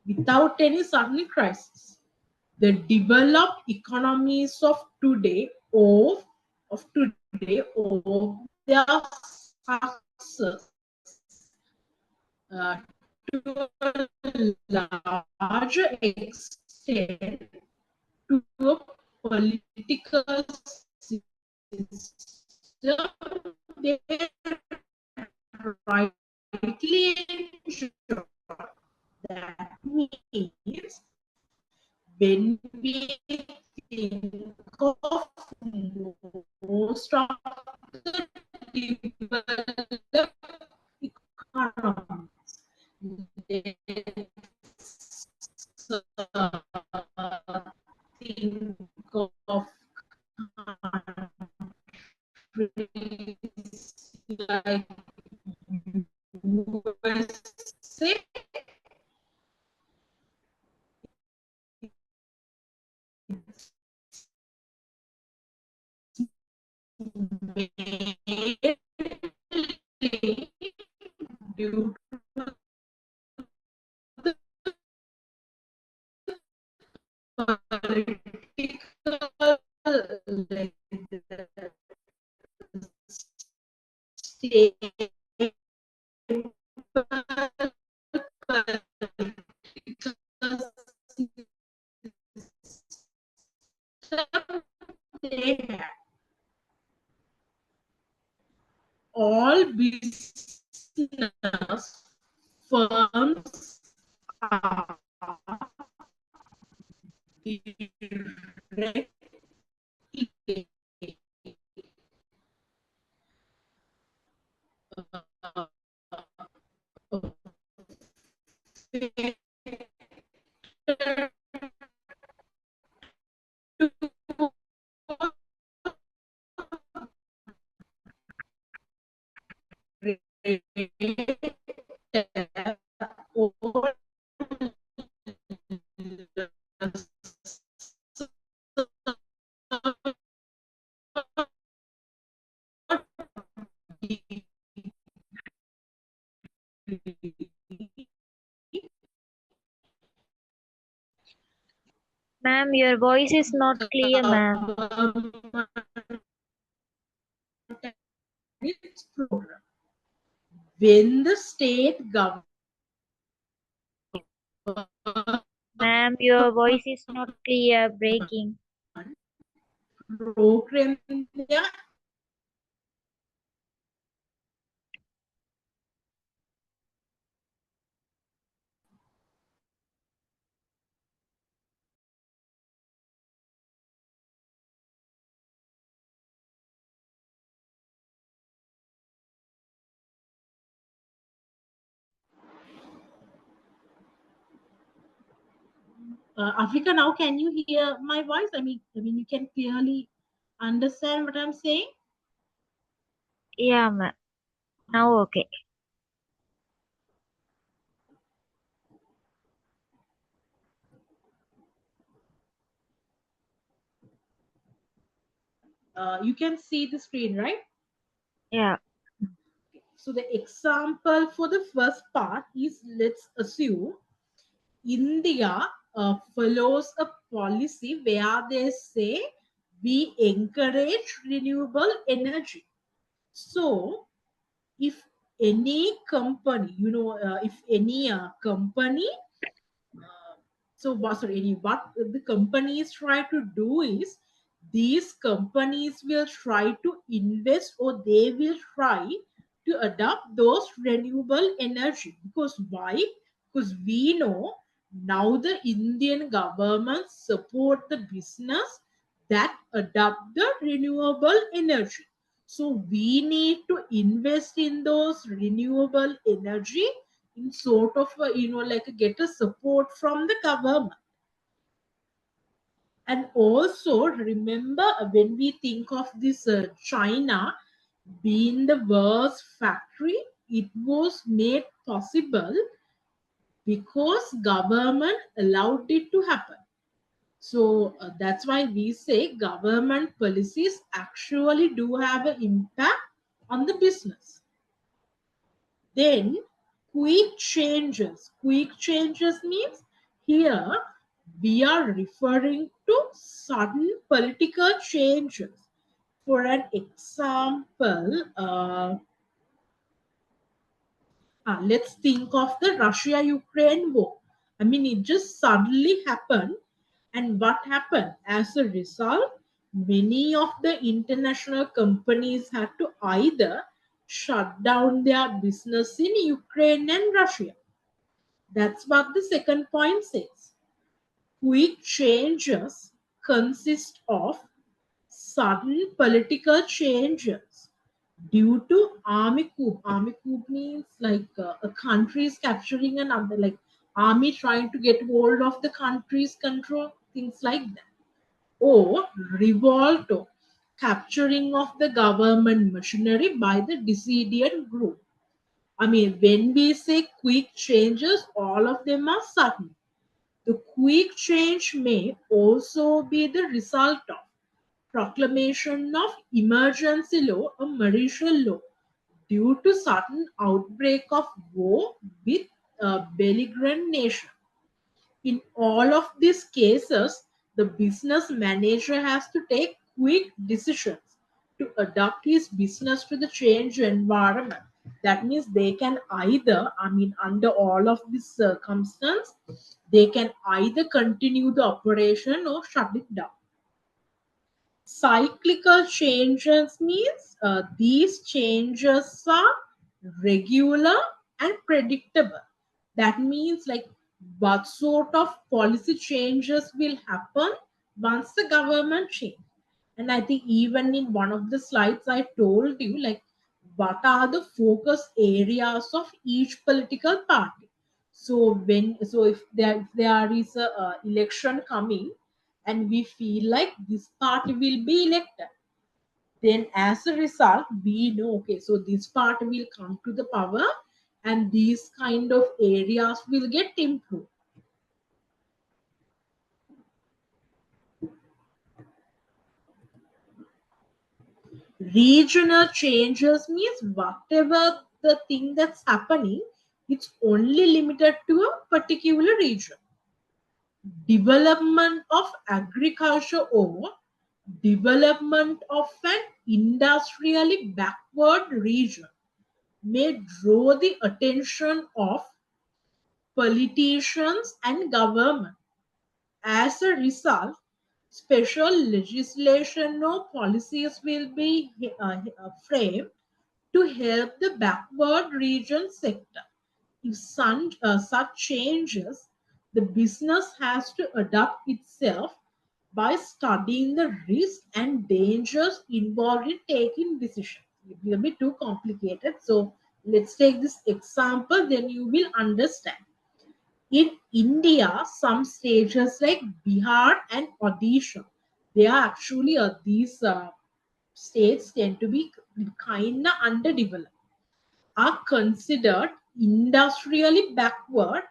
Speaker 1: without any sudden crisis. The developed economies of today owe their success to a larger extent to a political system they rightly ensure. That means when we think of most of the developed economies, let's think of countries like USA, due to the political like, stable political business firms are directly
Speaker 3: Ma'am, your voice is not clear, ma'am.
Speaker 1: its program. When the state government
Speaker 3: Ma'am, your voice is not clear, breaking.
Speaker 1: program their Africa, now can you hear my voice? I mean, you can clearly understand what I'm saying.
Speaker 3: Yeah, ma'am. Now okay.
Speaker 1: You can see the screen, right?
Speaker 3: Yeah.
Speaker 1: So the example for the first part is, let's assume India follows a policy where they say we encourage renewable energy. So if any company, if any company, so what, sorry, what the companies try to do is, these companies will try to invest, or they will try to adopt those renewable energy. Because why? Because we know now the Indian government support the business that adopt the renewable energy. So we need to invest in those renewable energy in sort of like get a support from the government. And also remember, when we think of this China being the world's factory, it was made possible because government allowed it to happen. So that's why we say government policies actually do have an impact on the business. Then quick changes. Quick changes means here we are referring to sudden political changes. For an example, let's think of the Russia Ukraine war. I mean, it just suddenly happened. And what happened? As a result, many of the international companies had to either shut down their business in Ukraine and Russia. That's what the second point says. Quick changes consist of sudden political changes due to army coup. Army coup means like a country is capturing another, like army trying to get hold of the country's control, things like that. Or revolt, or capturing of the government machinery by the dissident group. I mean, when we say quick changes, all of them are sudden. The quick change may also be the result of proclamation of emergency law or martial law due to sudden outbreak of war with a belligerent nation. In all of these cases, the business manager has to take quick decisions to adapt his business to the changed environment. That means they can either, I mean, under all of these circumstances, they can either continue the operation or shut it down. Cyclical changes means these changes are regular, and predictable. That means like what sort of policy changes will happen once the government change. And I think even in one of the slides I told you like what are the focus areas of each political party. So if there is a election coming and we feel like this party will be elected, then as a result we know okay, so this party will come to the power and these kind of areas will get improved. Regional changes means whatever the thing that's happening, it's only limited to a particular region. Development of agriculture or development of an industrially backward region may draw the attention of politicians and government. As a result, special legislation or policies will be framed to help the backward region sector. If such changes, the business has to adapt itself by studying the risks and dangers involved in taking decisions. It will be too complicated. So let's take this example, then you will understand. In India, some states like Bihar and Odisha, they are actually these states tend to be kind of underdeveloped, are considered industrially backward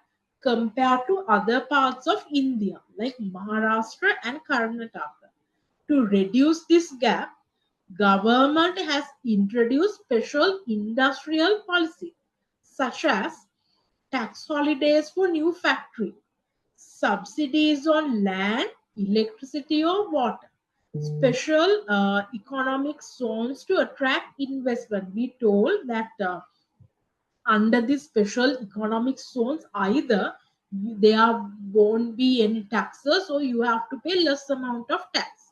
Speaker 1: compared to other parts of India like Maharashtra and Karnataka. To reduce this gap, government has introduced special industrial policy such as tax holidays for new factory, subsidies on land, electricity or water, special economic zones to attract investment. We told that under these special economic zones, either there won't be any taxes or you have to pay less amount of tax.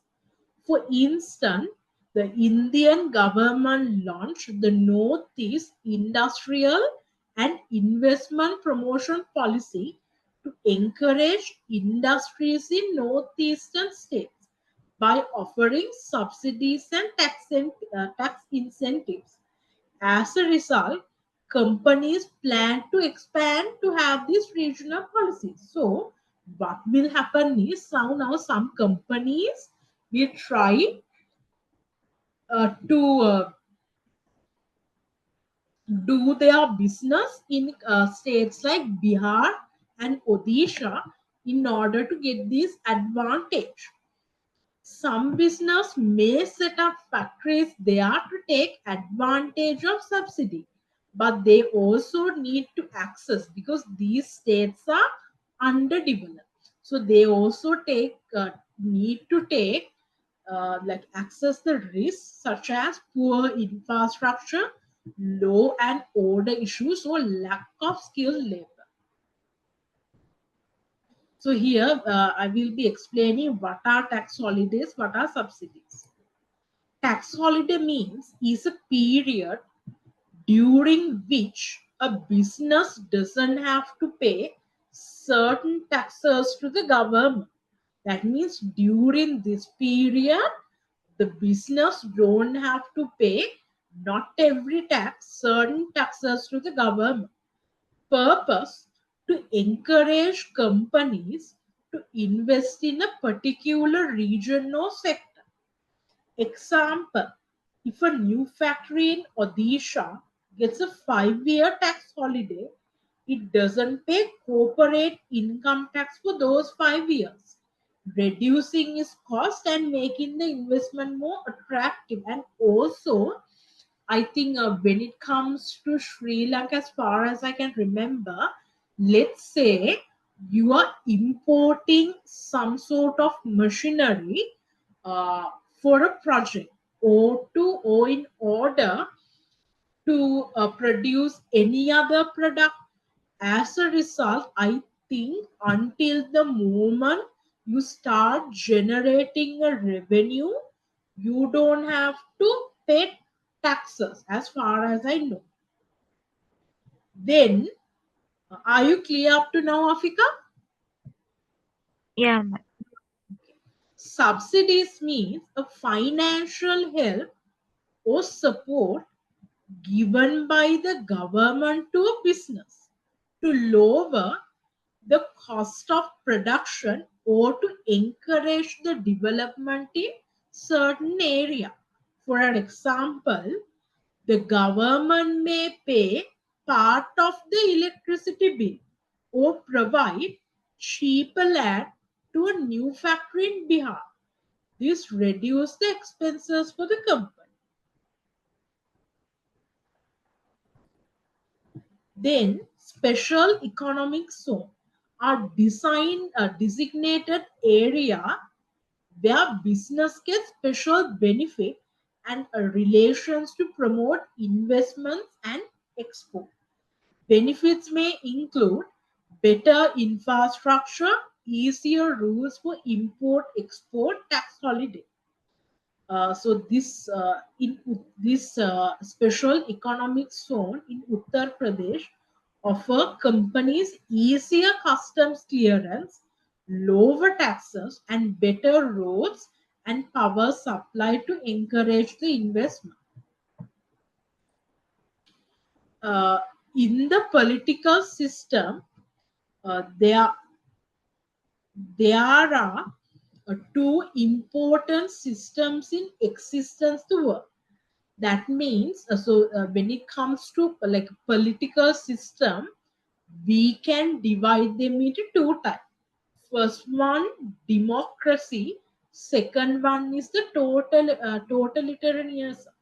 Speaker 1: For instance, the Indian government launched the Northeast Industrial and Investment Promotion Policy to encourage industries in northeastern states by offering subsidies and tax incentives. As a result, companies plan to expand to have these regional policies. So, what will happen is now some companies will try to do their business in states like Bihar and Odisha in order to get this advantage. Some business may set up factories there to take advantage of subsidy, but they also need to access because these states are underdeveloped. So they also need to take like access the risks such as poor infrastructure, law and order issues, or lack of skilled labor. So here I will be explaining what are tax holidays, what are subsidies. Tax holiday means is a period during which a business doesn't have to pay certain taxes to the government. That means during this period, the business don't have to pay not every tax, certain taxes to the government. Purpose to encourage companies to invest in a particular region or sector. Example, if a new factory in Odisha gets a 5-year tax holiday, it doesn't pay corporate income tax for those 5 years, reducing its cost and making the investment more attractive. And also, I think when it comes to Sri Lanka, as far as I can remember, let's say you are importing some sort of machinery uh, for a project or in order to produce any other product. As a result, I think until the moment you start generating a revenue, you don't have to pay taxes as far as I know. Then, are you clear up to now, Afika?
Speaker 3: Yeah, ma'am.
Speaker 1: Subsidies means a financial help or support given by the government to a business to lower the cost of production or to encourage the development in certain area. For an example, the government may pay part of the electricity bill or provide cheaper land to a new factory in Bihar. This reduces the expenses for the company. Then, special economic zone are designed a designated area where business gets special benefit and relations to promote investments and export. Benefits may include better infrastructure, easier rules for import export, tax holiday. So this special economic zone in Uttar Pradesh offer companies easier customs clearance, lower taxes, and better roads and power supply to encourage the investment. Uh, in the political system, uh, there there are two important systems in existence to work. That means, when it comes to like political system, we can divide them into two types. First one, democracy. Second one is the totalitarianism.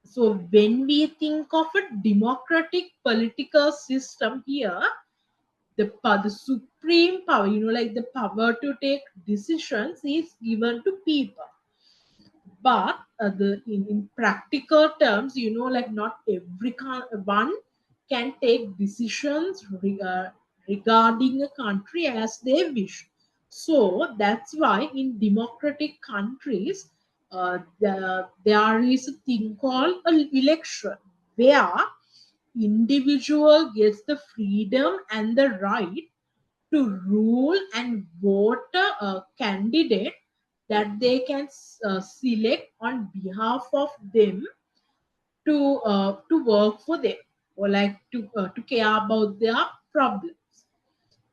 Speaker 1: So when we think of a democratic political system here, the supreme power, like the power to take decisions is given to people. But in practical terms, like not one can take decisions regarding a country as they wish. So that's why in democratic countries, there is a thing called an election where individual gets the freedom and the right to rule and vote a candidate that they can select on behalf of them to work for them or like to care about their problems.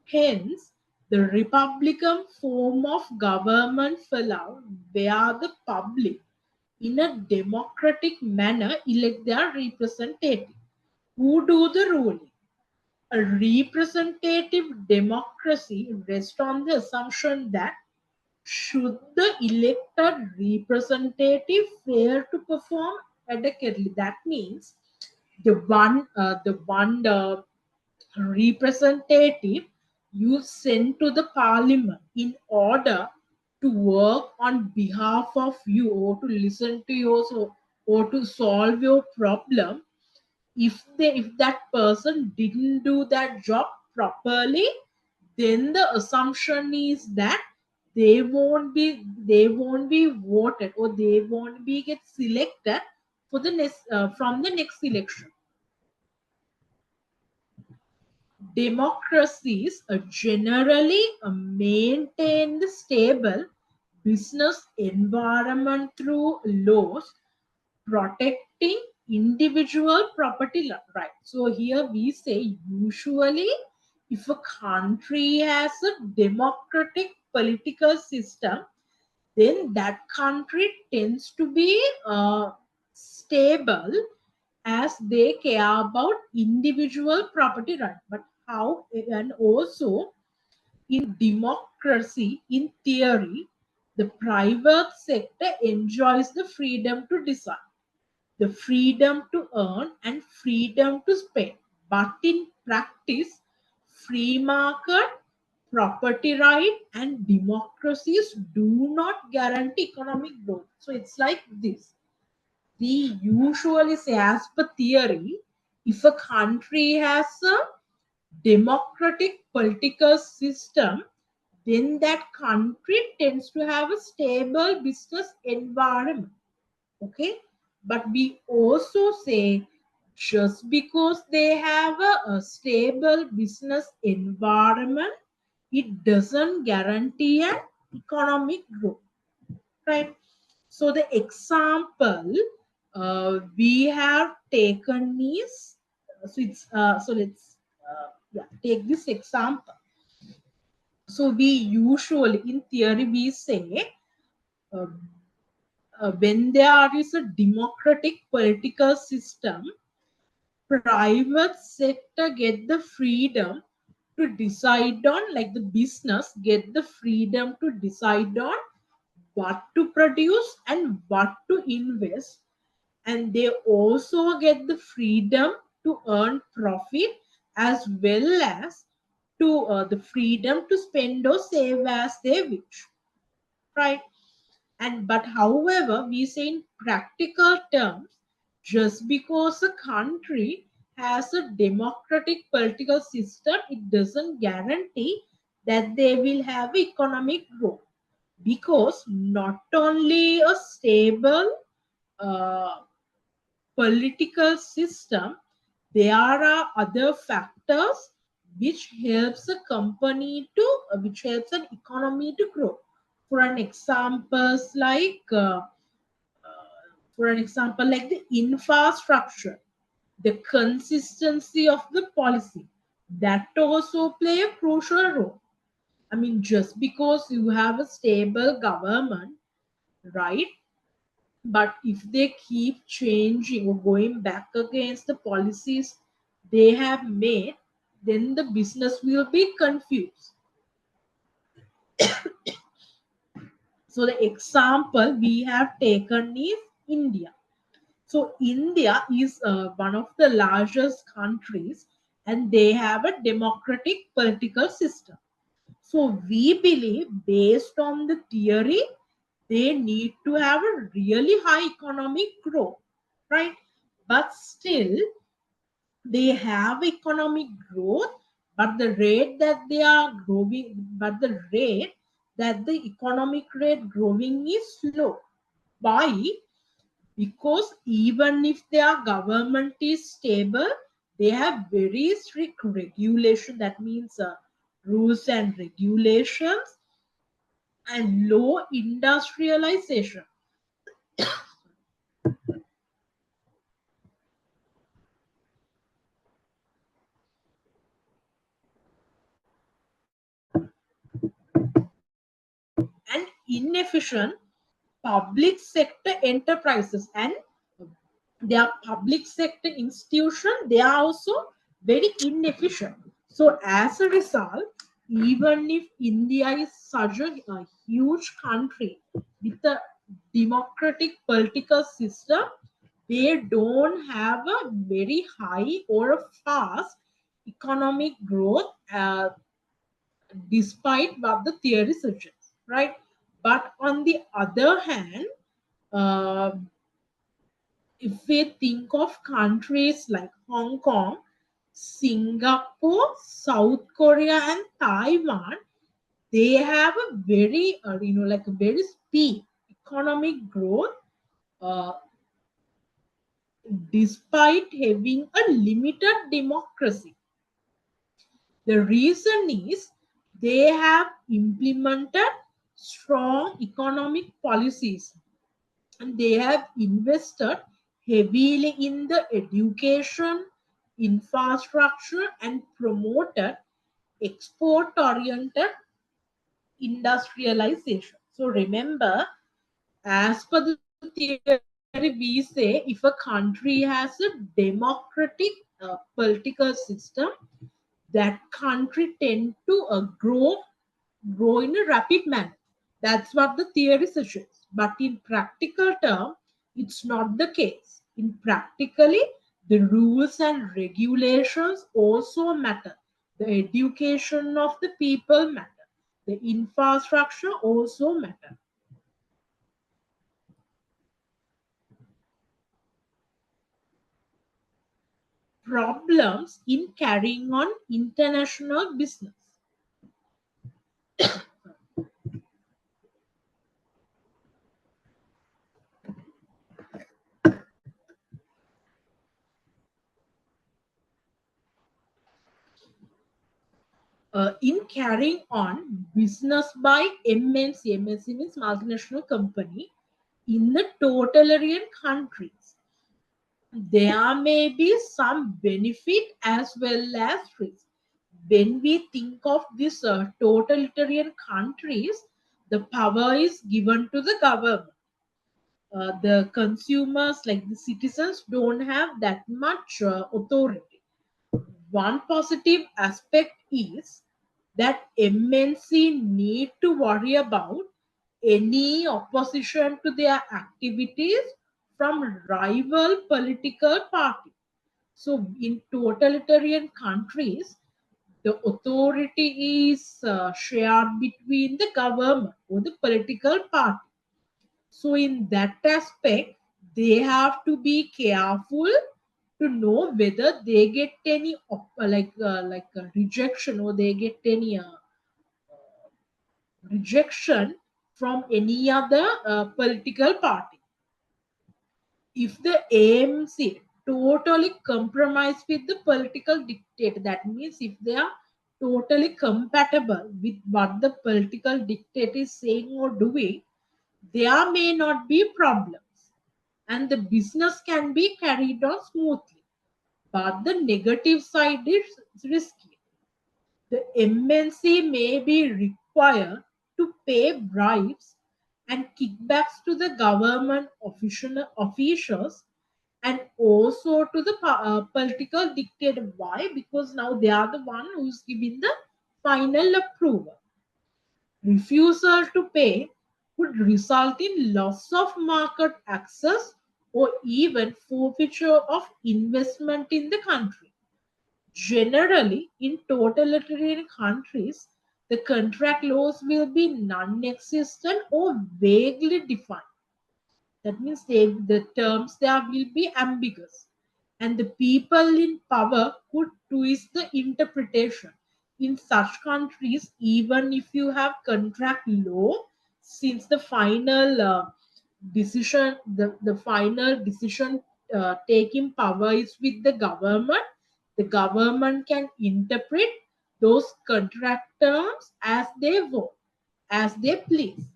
Speaker 1: Hence, the republican form of government follow where the public in a democratic manner elect their representative who do the ruling. A representative democracy rests on the assumption that should the elected representative fail to perform adequately, that means the one representative you send to the parliament in order to work on behalf of you or to listen to your or to solve your problem. If that person didn't do that job properly, then the assumption is that they won't be voted or they won't be get selected for the next from the next election. Democracies generally maintain the stable business environment through laws protecting individual property rights. So here we say usually if a country has a democratic political system, then that country tends to be stable as they care about individual property rights. But how and also in democracy, in theory, the private sector enjoys the freedom to decide, the freedom to earn and freedom to spend. But in practice, free market, property right, and democracies do not guarantee economic growth. So it's like this. We usually say, as per theory, if a country has a democratic political system, then that country tends to have a stable business environment. Okay, but we also say just because they have a stable business environment, it doesn't guarantee an economic growth, right? So the example we have taken is so let's yeah, take this example. So we usually in theory we say uh, when there is a democratic political system, private sector get the freedom to decide on, like the business get the freedom to decide on what to produce and what to invest, and they also get the freedom to earn profit as well as to the freedom to spend or save as they wish, right? And but however, we say in practical terms, just because a country has a democratic political system, it doesn't guarantee that they will have economic growth, because not only a stable uh, political system, there are other factors which helps a company to which helps an economy to grow. For an examples like for an example like the infrastructure, the consistency of the policy, that also play a crucial role. I mean, just because you have a stable government, right? But if they keep changing or going back against the policies they have made, then the business will be confused. So the example we have taken is India. So India is one of the largest countries, and they have a democratic political system. So we believe, based on the theory, they need to have a really high economic growth, right? But still, they have economic growth, but the rate that they are growing, but the rate that the economic rate growing is slow. Why? Because even if their government is stable, they have very strict regulation. That means rules and regulations and low industrialization. And inefficient public sector enterprises, and their public sector institution, they are also very inefficient. So as a result, even if India is such a huge country with a democratic political system, they don't have a very high or a fast economic growth, despite what the theory suggests, right? But on the other hand, uh, if we think of countries like Hong Kong, Singapore, South Korea, and Taiwan, they have a very, like a very speed economic growth, uh, despite having a limited democracy. The reason is they have implemented strong economic policies, and they have invested heavily in the education, infrastructure, and promoted export oriented industrialization. So remember, as per the theory, we say if a country has a democratic political system, that country tend to grow in a rapid manner. That's what the theory suggests. But in practical term, it's not the case. In practically, the rules and regulations also matter. The education of the people matter. The infrastructure also matter. Problems in carrying on international business. in carrying on business by MNC. MNC means multinational company in the totalitarian countries. There may be some benefit as well as risk. When we think of these totalitarian countries, the power is given to the government. The consumers, like the citizens, don't have that much authority. One positive aspect is that MNC need to worry about any opposition to their activities from rival political parties. So, in totalitarian countries, the authority is shared between the government or the political party. So, in that aspect, they have to be careful to know whether they get any rejection, or they get any rejection from any other political party. If the AMC totally compromise with the political dictate, that means if they are totally compatible with what the political dictate is saying or doing, there may not be problems and the business can be carried on smoothly. But the negative side is risky. The MNC may be required to pay bribes and kickbacks to the government officials and also to the political dictator. Why? Because now they are the one who's giving the final approval. Refusal to pay could result in loss of market access or even forfeiture of investment in the country. Generally, in totalitarian countries, the contract laws will be non existent or vaguely defined. That means the terms there will be ambiguous. And the people in power could twist the interpretation. In such countries, even if you have contract law, since the final decision taking power is with the government can interpret those contract terms as they want, as they please.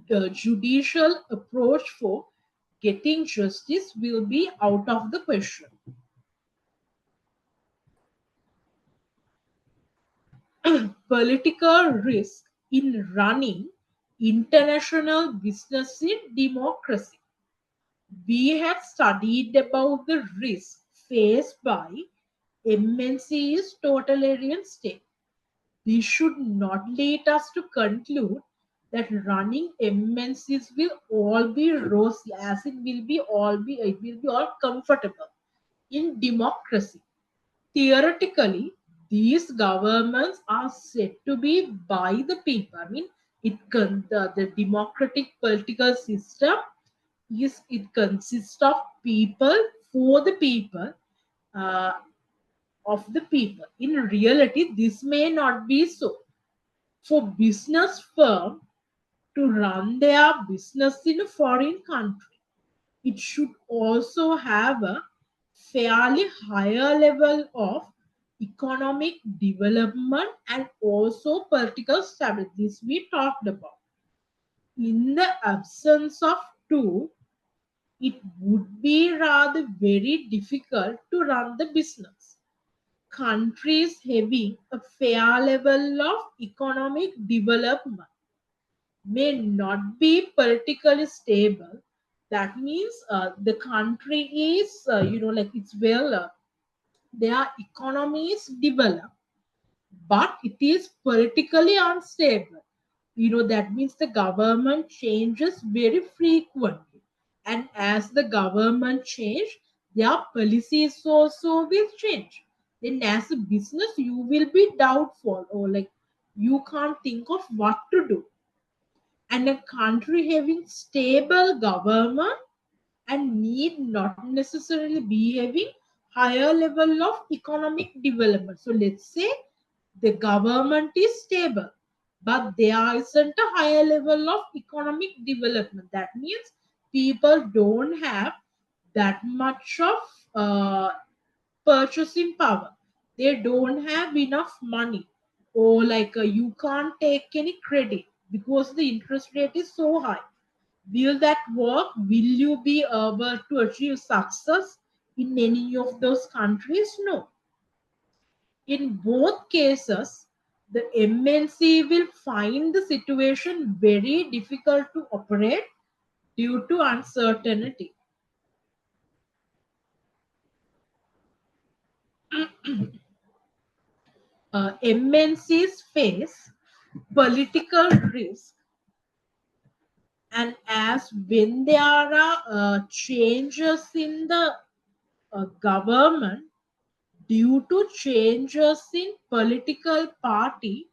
Speaker 1: The judicial approach for getting justice will be out of the question. Political risk in running international business in democracy. We have studied about the risk faced by MNC's totalitarian state. This should not lead us to conclude that running MNCs will all be rosy, as it will be all comfortable in democracy. Theoretically, these governments are said to be by the people. I mean, the democratic political system it consists of people for the people, uh, of the people. In reality, this may not be so. For business firm to run their business in a foreign country, it should also have a fairly higher level of economic development and also political stability. This we talked about. In the absence of two, it would be rather very difficult to run the business. Countries having a fair level of economic development may not be politically stable. That means the country is, it's well, their economy is developed, but it is politically unstable. That means the government changes very frequently. And as the government change, their policies also will change. Then as a business, you will be doubtful, or like you can't think of what to do. And a country having stable government and need not necessarily be having higher level of economic development. So let's say the government is stable, but there isn't a higher level of economic development. That means people don't have that much of purchasing power. they don't have enough money, or like you can't take any credit because the interest rate is so high. Will that work? Will you be able to achieve success in any of those countries? No. In both cases, the MNC will find the situation very difficult to operate due to uncertainty. MNCs face political risk, and as when there are changes in the government due to changes in political party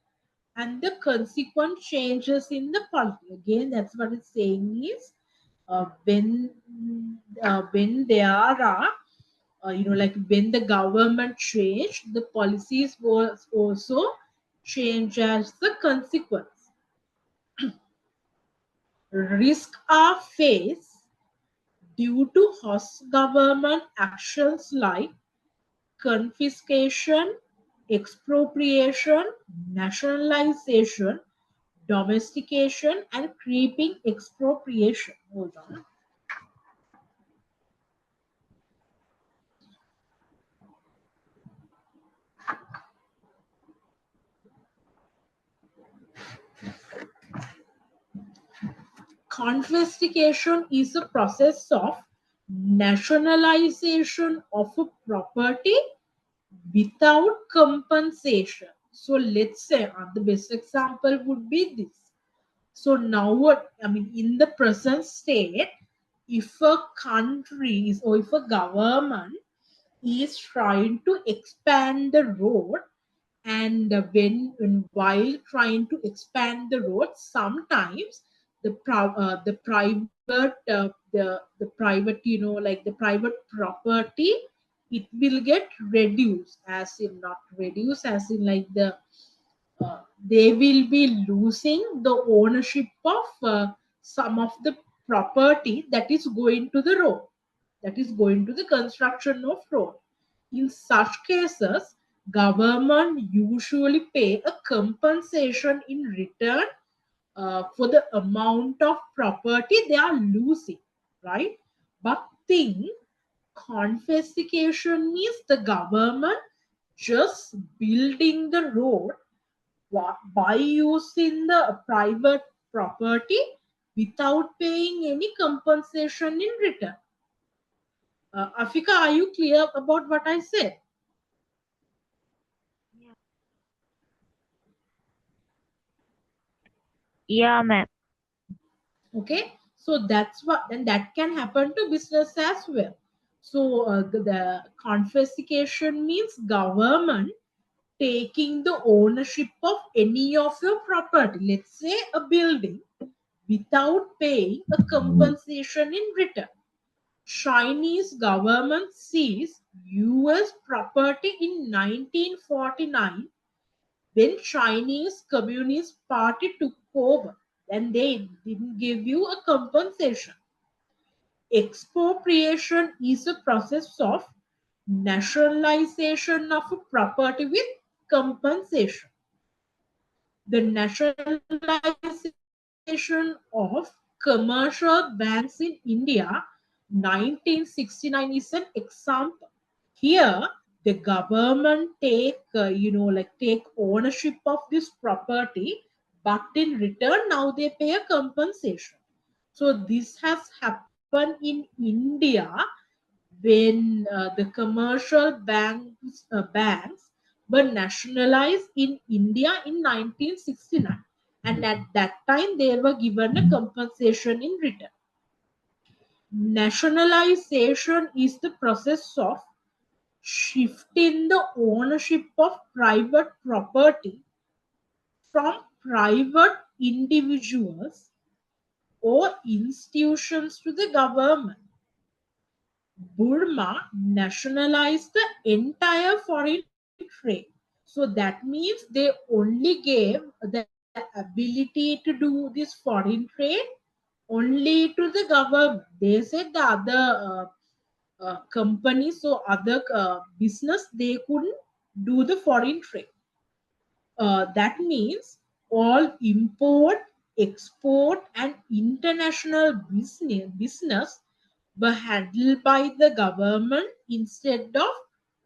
Speaker 1: and the consequent changes in the policy. Again, that's what it's saying is when there are like when the government changed, the policies was also changed as the consequence. Risks are faced due to host government actions like confiscation, expropriation, nationalization, domestication, and creeping expropriation. Hold on. Confiscation is a process of nationalization of a property without compensation. So let's say the best example would be this. So now what I mean in the present state, if a country is or if a government is trying to expand the road, and when while trying to expand the road, sometimes the private the private like the private property, it will get reduced, as in not reduced as in like they will be losing the ownership of some of the property that is going to the road, that is going to the construction of road. In such cases, government usually pay a compensation in return for the amount of property they are losing, right? But think confiscation means the government just building the road by using the private property without paying any compensation in return. Afika, are you clear about what I said?
Speaker 3: Yeah. Yeah, ma'am.
Speaker 1: Okay, so that's what, and that can happen to business as well. So the confiscation means government taking the ownership of any of your property, let's say a building, without paying a compensation in return. Chinese government seized US property in 1949 when Chinese Communist Party took over, and they didn't give you a compensation. Expropriation is a process of nationalization of a property with compensation. The nationalization of commercial banks in India 1969 is an example. Here the government take ownership of this property, but in return now they pay a compensation. So this has happened in India when the commercial banks were nationalized in India in 1969, and at that time they were given a compensation in return. Nationalization is the process of shifting the ownership of private property from private individuals or institutions to the government. Burma nationalized the entire foreign trade. So that means they only gave the ability to do this foreign trade only to the government. They said the other companies or other business they couldn't do the foreign trade. That means all import, export, and international business were handled by the government instead of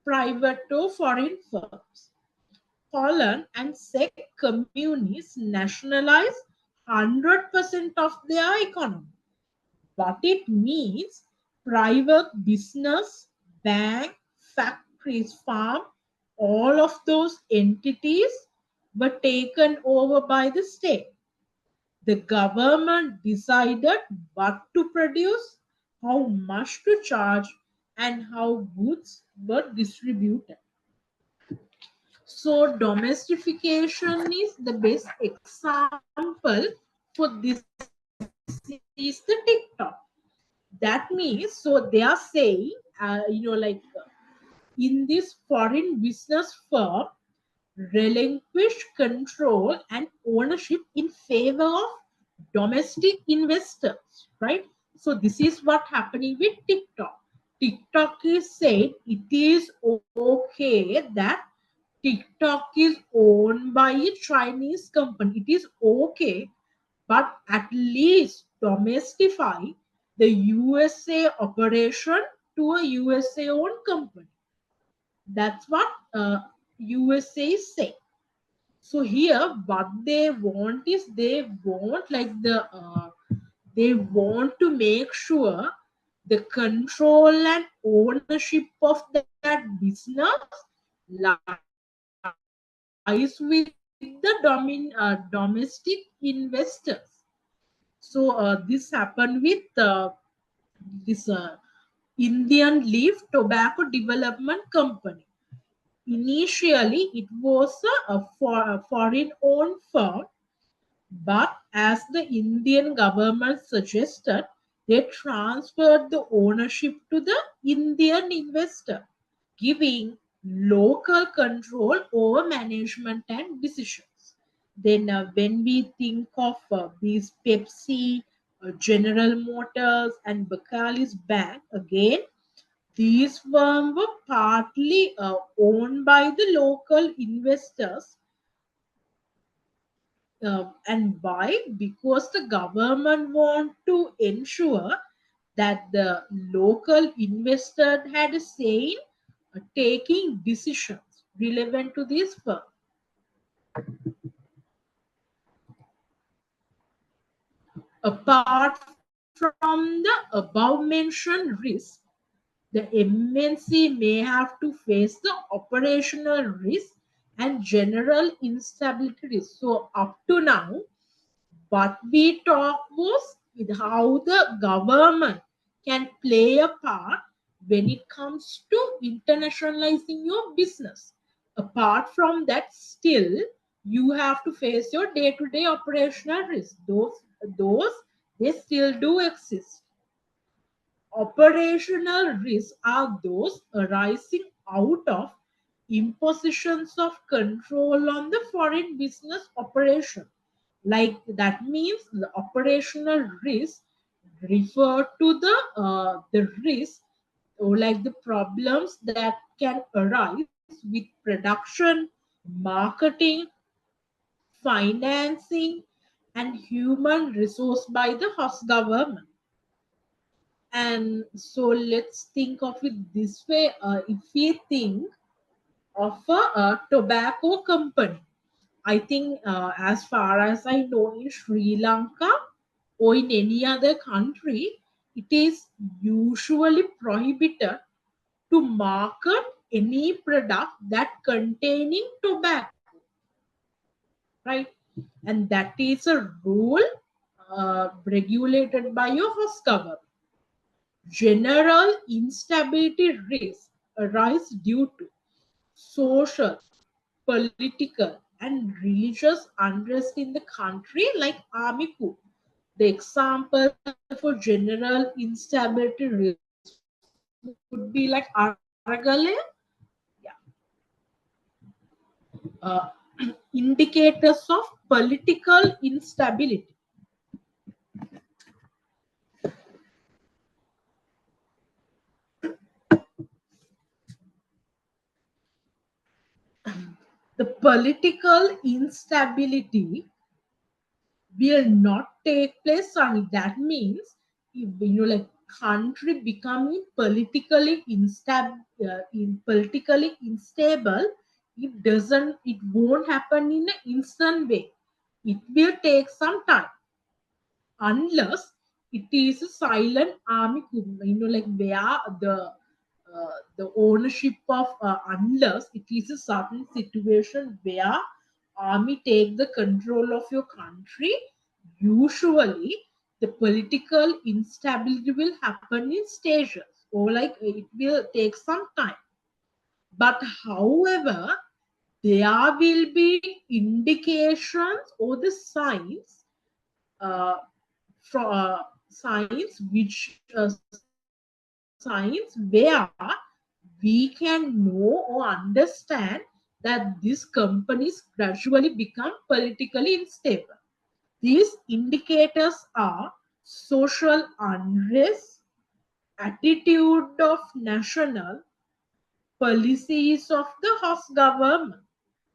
Speaker 1: private or foreign firms. Poland and Czech communists nationalized 100% of their economy. What it means, private business, bank, factories, farm, all of those entities were taken over by the state. The government decided what to produce, how much to charge, and how goods were distributed. So domestication is the best example for this is the TikTok. That means, so they are saying, in this foreign business firm, relinquish control and ownership in favor of domestic investors, right? So this is what happening with TikTok. TikTok is saying it is okay that TikTok is owned by a Chinese company. It is okay, but at least domestify the USA operation to a USA owned company. That's what USA say. So here, what they want is they want to make sure the control and ownership of that business lies with the domestic investors. So this happened with this Indian Leaf Tobacco Development Company. Initially, it was a foreign owned firm, but as the Indian government suggested, they transferred the ownership to the Indian investor, giving local control over management and decisions. Then, when we think of these Pepsi, General Motors, and Bakalis Bank, again, these firms were partly owned by the local investors. And why? Because the government want to ensure that the local investor had a say in taking decisions relevant to this firm. Apart from the above mentioned risk, the MNC may have to face the operational risk and general instability risk. So up to now, what we talked was with how the government can play a part when it comes to internationalizing your business. Apart from that, still you have to face your day-to-day operational risks. Those they still do exist. Operational risks are those arising out of impositions of control on the foreign business operation. Like that means the operational risk refer to the risk or like the problems that can arise with production, marketing, financing, and human resource by the host government. And so let's think of it this way. If we think of a tobacco company, I think as far as I know in Sri Lanka or in any other country, it is usually prohibited to market any product that containing tobacco, right? And that is a rule regulated by your host government. General instability risks arise due to social, political, and religious unrest in the country, like army coup. The example for general instability risk would be like Aragale, yeah, uh, indicators of political instability. The political instability will not take place suddenly. That means, like country becoming politically unstable, it won't happen in an instant way. It will take some time, unless it is a silent army coup, like where the ownership of unless it is a certain situation where army take the control of your country, usually the political instability will happen in stages, or like it will take some time. But however, there will be indications or the uh, signs which signs where we can know or understand that these companies gradually become politically unstable. These indicators are social unrest, attitude of national policies of the host government.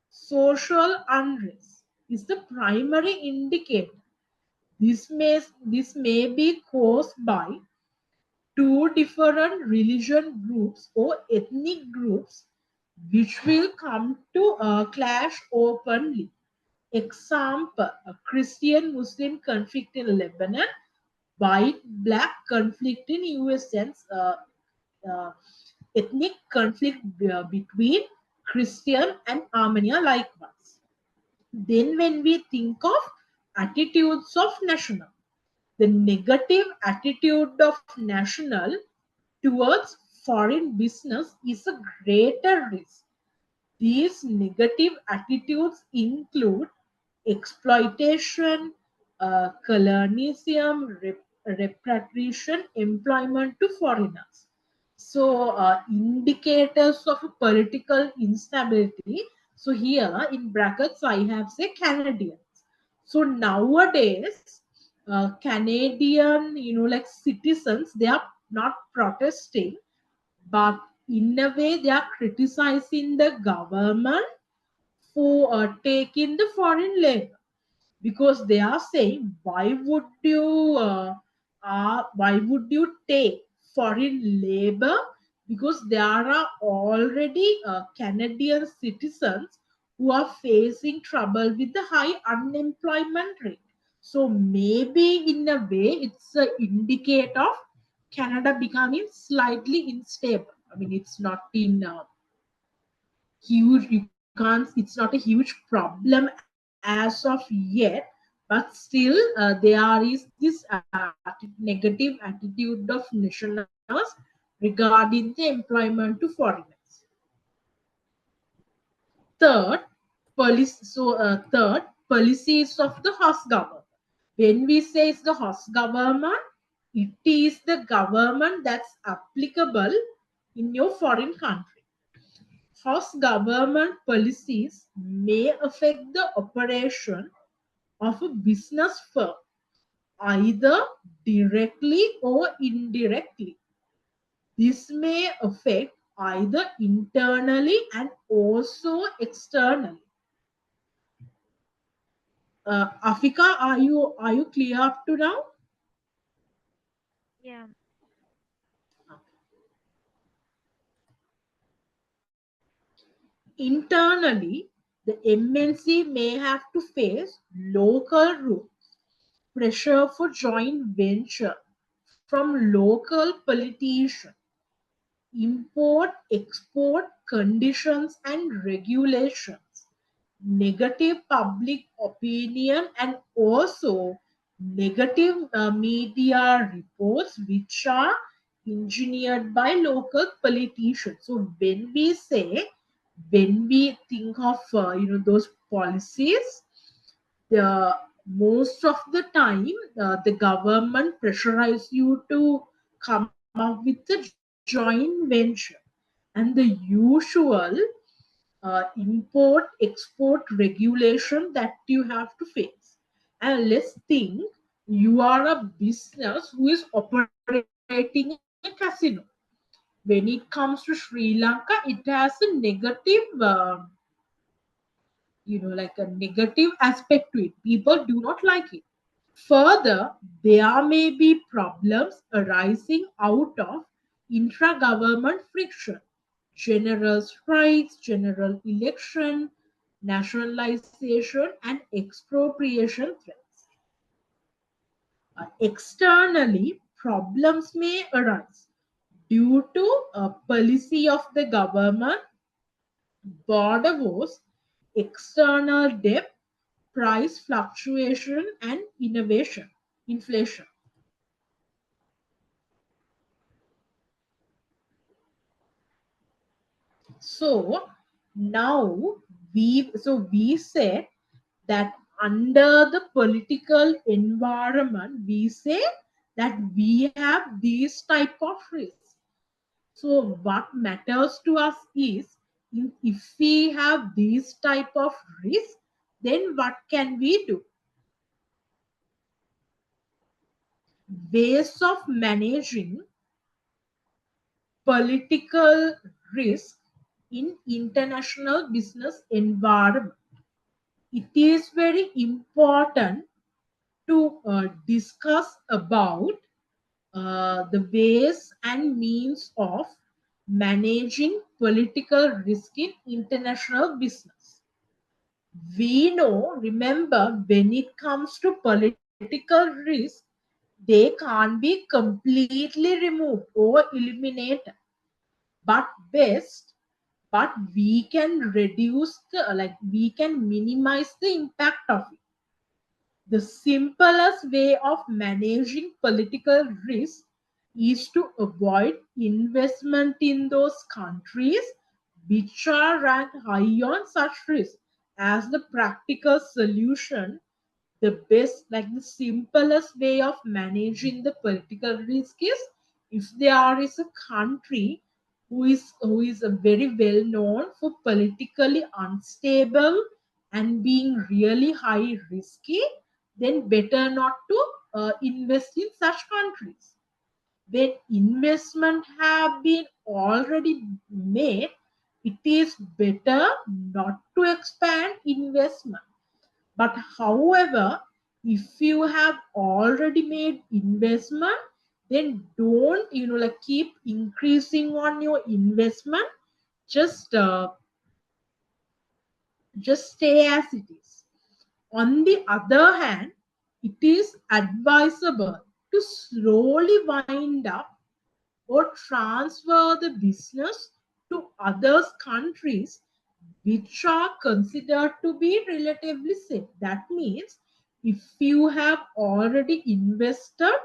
Speaker 1: Social unrest is the primary indicator. This may be caused by two different religion groups or ethnic groups which will come to clash openly. Example, a Christian Muslim conflict in Lebanon, white black conflict in US, uh, ethnic conflict between Christian and Armenia likewise. Then when we think of attitudes of national, the negative attitude of national towards foreign business is a greater risk. These negative attitudes include exploitation, colonialism, repatriation, employment to foreigners. So, indicators of political instability. So, here in brackets, I have say Canadians. So, nowadays, Canadian, like citizens, they are not protesting, but in a way, they are criticizing the government for taking the foreign labor, because they are saying, why would you take foreign labor, because there are already Canadian citizens who are facing trouble with the high unemployment rate. So maybe in a way it's an indicator of Canada becoming slightly unstable. I mean, it's not in huge, it's not a huge problem as of yet, but still there is this negative attitude of nationals regarding the employment to foreigners. Third, third, policies of the host government. When we say it's the host government, it is the government that's applicable in your foreign country. Host government policies may affect the operation of a business firm, either directly or indirectly. This may affect either internally and also externally. Afika, are you clear up to now?
Speaker 3: Yeah.
Speaker 1: Internally, the MNC may have to face local rules, pressure for joint venture from local politicians, import export conditions and regulations, negative public opinion, and also negative media reports which are engineered by local politicians. So when we think of those policies, the most of the time the government pressurize you to come up with a joint venture, and the usual import export regulation that you have to face. And let's think, you are a business who is operating a casino. When it comes to Sri Lanka, it has a negative like a negative aspect to it. People do not like it. Further, there may be problems arising out of intra-government friction, general strikes, general election, nationalization, and expropriation threats. Externally, problems may arise due to a policy of the government, border wars, external debt, price fluctuation, and inflation. So now we said that under the political environment, we say that we have these type of risks. So what matters to us is, if we have these type of risks, then what can we do? Ways of managing political risk in international business environment. It is very important to discuss about the ways and means of managing political risk in international business. We know, remember, when it comes to political risk, they can't be completely removed or eliminated, but best but we can reduce the we can minimize the impact of it. The simplest way of managing political risk is to avoid investment in those countries which are ranked high on such risk. As the practical solution, the best, the simplest way of managing the political risk is, if there is a country who is a very well known for politically unstable and being really high risky, then better not to invest in such countries. When investment have been already made, it is better not to expand investment. But however, if you have already made investment, then don't keep increasing on your investment. Just uh, just stay as it is. On the other hand, it is advisable to slowly wind up or transfer the business to other countries which are considered to be relatively safe. That means, if you have already invested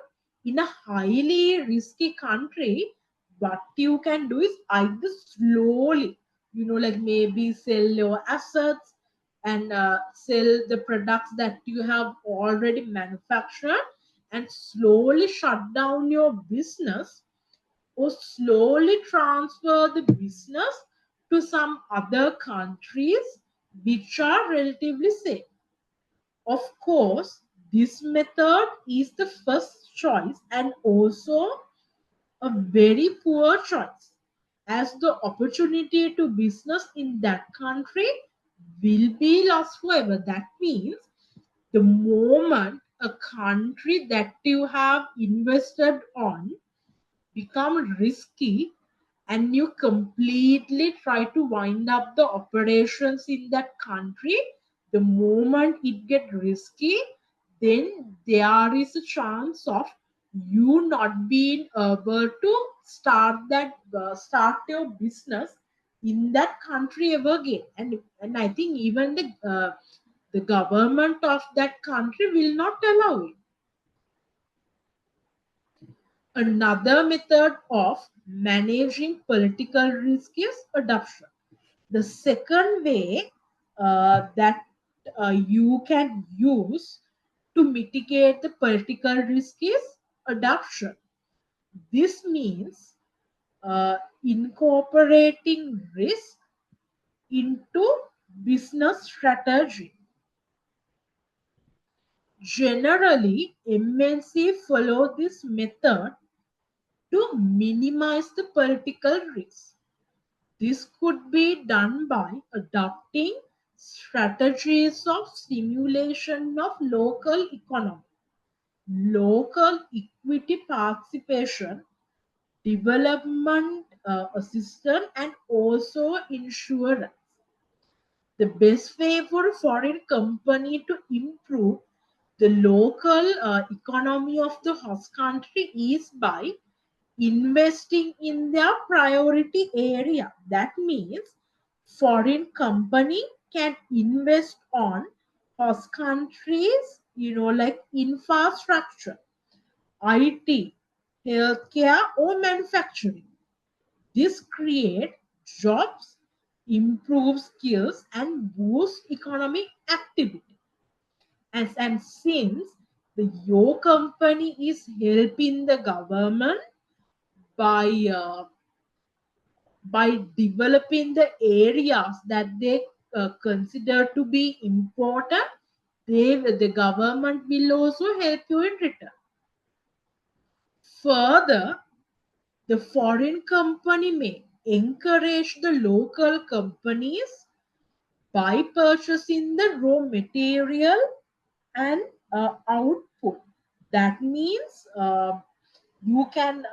Speaker 1: in a highly risky country, what you can do is either slowly, maybe sell your assets and sell the products that you have already manufactured, and slowly shut down your business, or slowly transfer the business to some other countries which are relatively safe. Of course, this method is the first choice and also a very poor choice, as the opportunity to business in that country will be lost forever. That means, the moment a country that you have invested on become risky, and you completely try to wind up the operations in that country, the moment it get risky, then there is a chance of you not being able to start your business in that country ever again. And I think even the government of that country will not allow it. Another method of managing political risk is adoption. The second way that you can use to mitigate the political risk is adoption. This means incorporating risk into business strategy. Generally, MNC follow this method to minimize the political risk. This could be done by adopting strategies of stimulation of local economy, local equity participation, development assistance, and also insurance. The best way for a foreign company to improve the local economy of the host country is by investing in their priority area. That means foreign company can invest on host countries, like infrastructure, IT, healthcare, or manufacturing. This creates jobs, improves skills, and boosts economic activity. And since your company is helping the government by developing the areas that they consider to be important, the government will also help you in return. Further, the foreign company may encourage the local companies by purchasing the raw material and output. That means you can,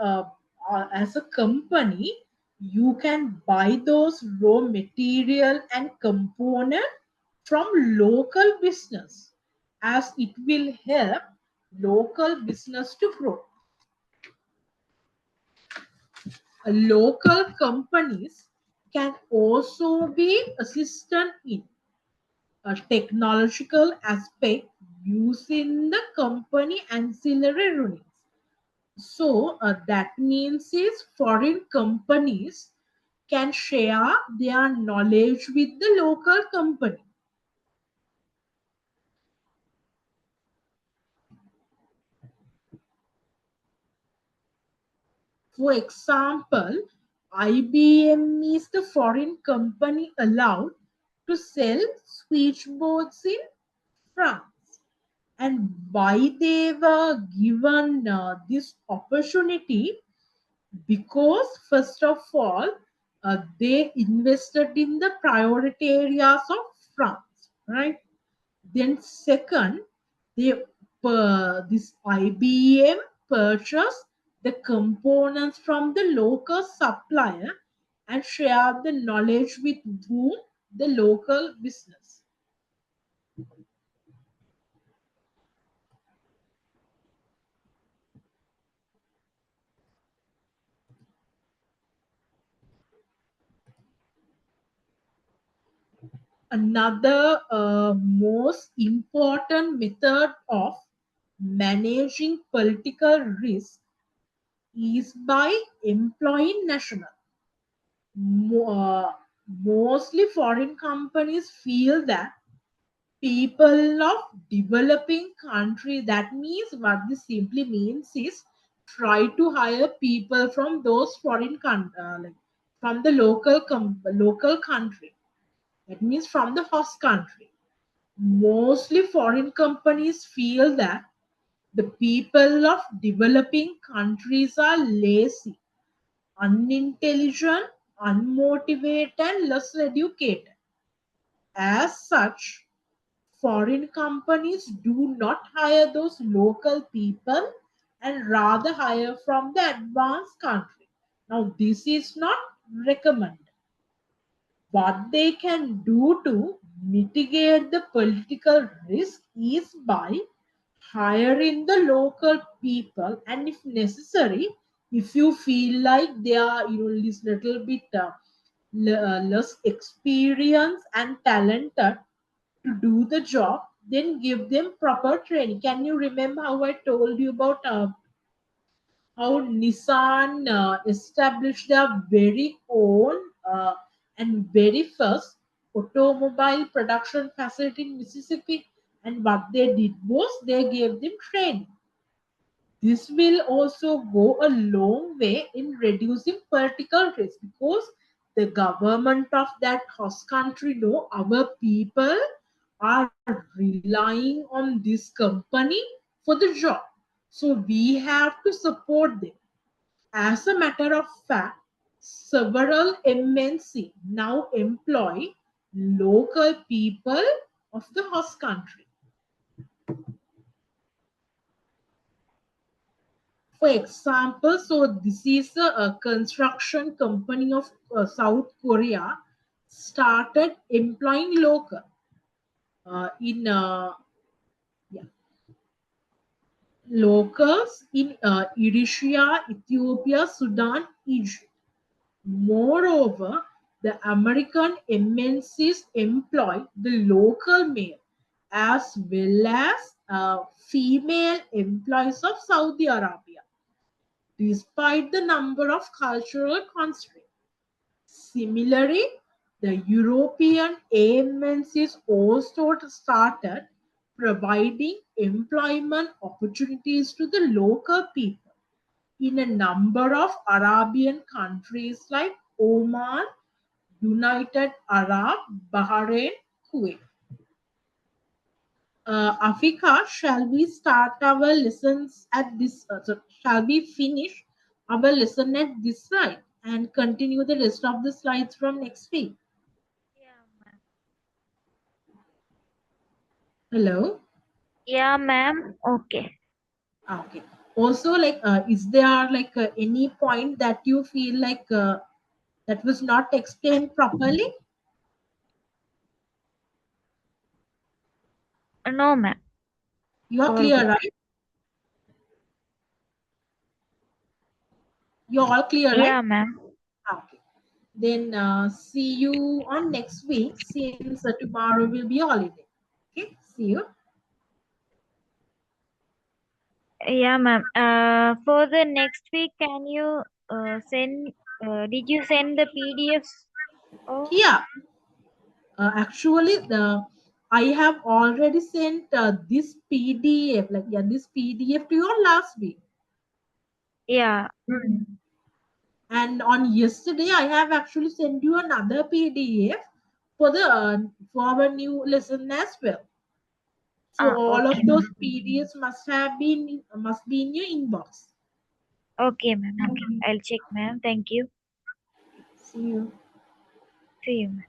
Speaker 1: as a company, you can buy those raw material and component from local business, as it will help local business to grow. Local companies can also be assistant in a technological aspect using the company ancillary units. So that means is foreign companies can share their knowledge with the local company. For example, IBM is the foreign company allowed to sell switchboards in France. And why they were given this opportunity? Because first of all, they invested in the priority areas of France, right? Then second, this IBM purchased the components from the local supplier and shared the knowledge with whom? The local business. Another most important method of managing political risk is by employing national. Mostly foreign companies feel that people of developing country, that means what this simply means is try to hire people from those like from the local country, that means from the host country. Mostly foreign companies feel that the people of developing countries are lazy, unintelligent, unmotivated, and less educated. As such, foreign companies do not hire those local people and rather hire from the advanced country. Now, this is not recommended. What they can do to mitigate the political risk is by hiring the local people, and if necessary, if you feel like they are little bit less experienced and talented to do the job, then give them proper training. Can you remember how I told you about how Nissan established their very own and very first automobile production facility in Mississippi? And what they did was they gave them training. This will also go a long way in reducing political risk, because the government of that host country know our people are relying on this company for the job. So we have to support them. As a matter of fact, several MNC now employ local people of the host country. For example, so this is a construction company of South Korea started employing local in yeah, locals in Eritrea, Ethiopia, Sudan, Egypt. Moreover, the American MNCs employ the local male as well as female employees of Saudi Arabia, despite the number of cultural constraints. Similarly, the European MNCs also started providing employment opportunities to the local people in a number of Arabian countries like Oman, United Arab, Bahrain, Kuwait. Afika, shall we start our lessons at this? Shall we finish our lesson at this slide and continue the rest of the slides from next week?
Speaker 3: Yeah, ma'am.
Speaker 1: Hello.
Speaker 3: Yeah, ma'am. Okay.
Speaker 1: Okay. Also, like, is there like any point that you feel like that was not explained properly?
Speaker 3: No, ma'am.
Speaker 1: You are
Speaker 3: All
Speaker 1: clear,
Speaker 3: good.
Speaker 1: right? You're all clear, right?
Speaker 3: Yeah, ma'am.
Speaker 1: Okay. Then see you on next week since tomorrow will be a holiday. Okay. See you.
Speaker 3: Yeah, ma'am. For the next week, can you send? Did you send the PDFs? Oh,
Speaker 1: Yeah. Actually, the I have already sent this PDF, like yeah, this PDF to you last week.
Speaker 3: yeah.
Speaker 1: And on yesterday, I have actually sent you another PDF for the for our new lesson as well. So
Speaker 3: Ah,
Speaker 1: all of
Speaker 3: okay,
Speaker 1: those
Speaker 3: ma'am.
Speaker 1: PDFs must be in your inbox.
Speaker 3: Okay, ma'am. Okay. I'll check, ma'am. Thank you.
Speaker 1: See you.
Speaker 3: See you, ma'am.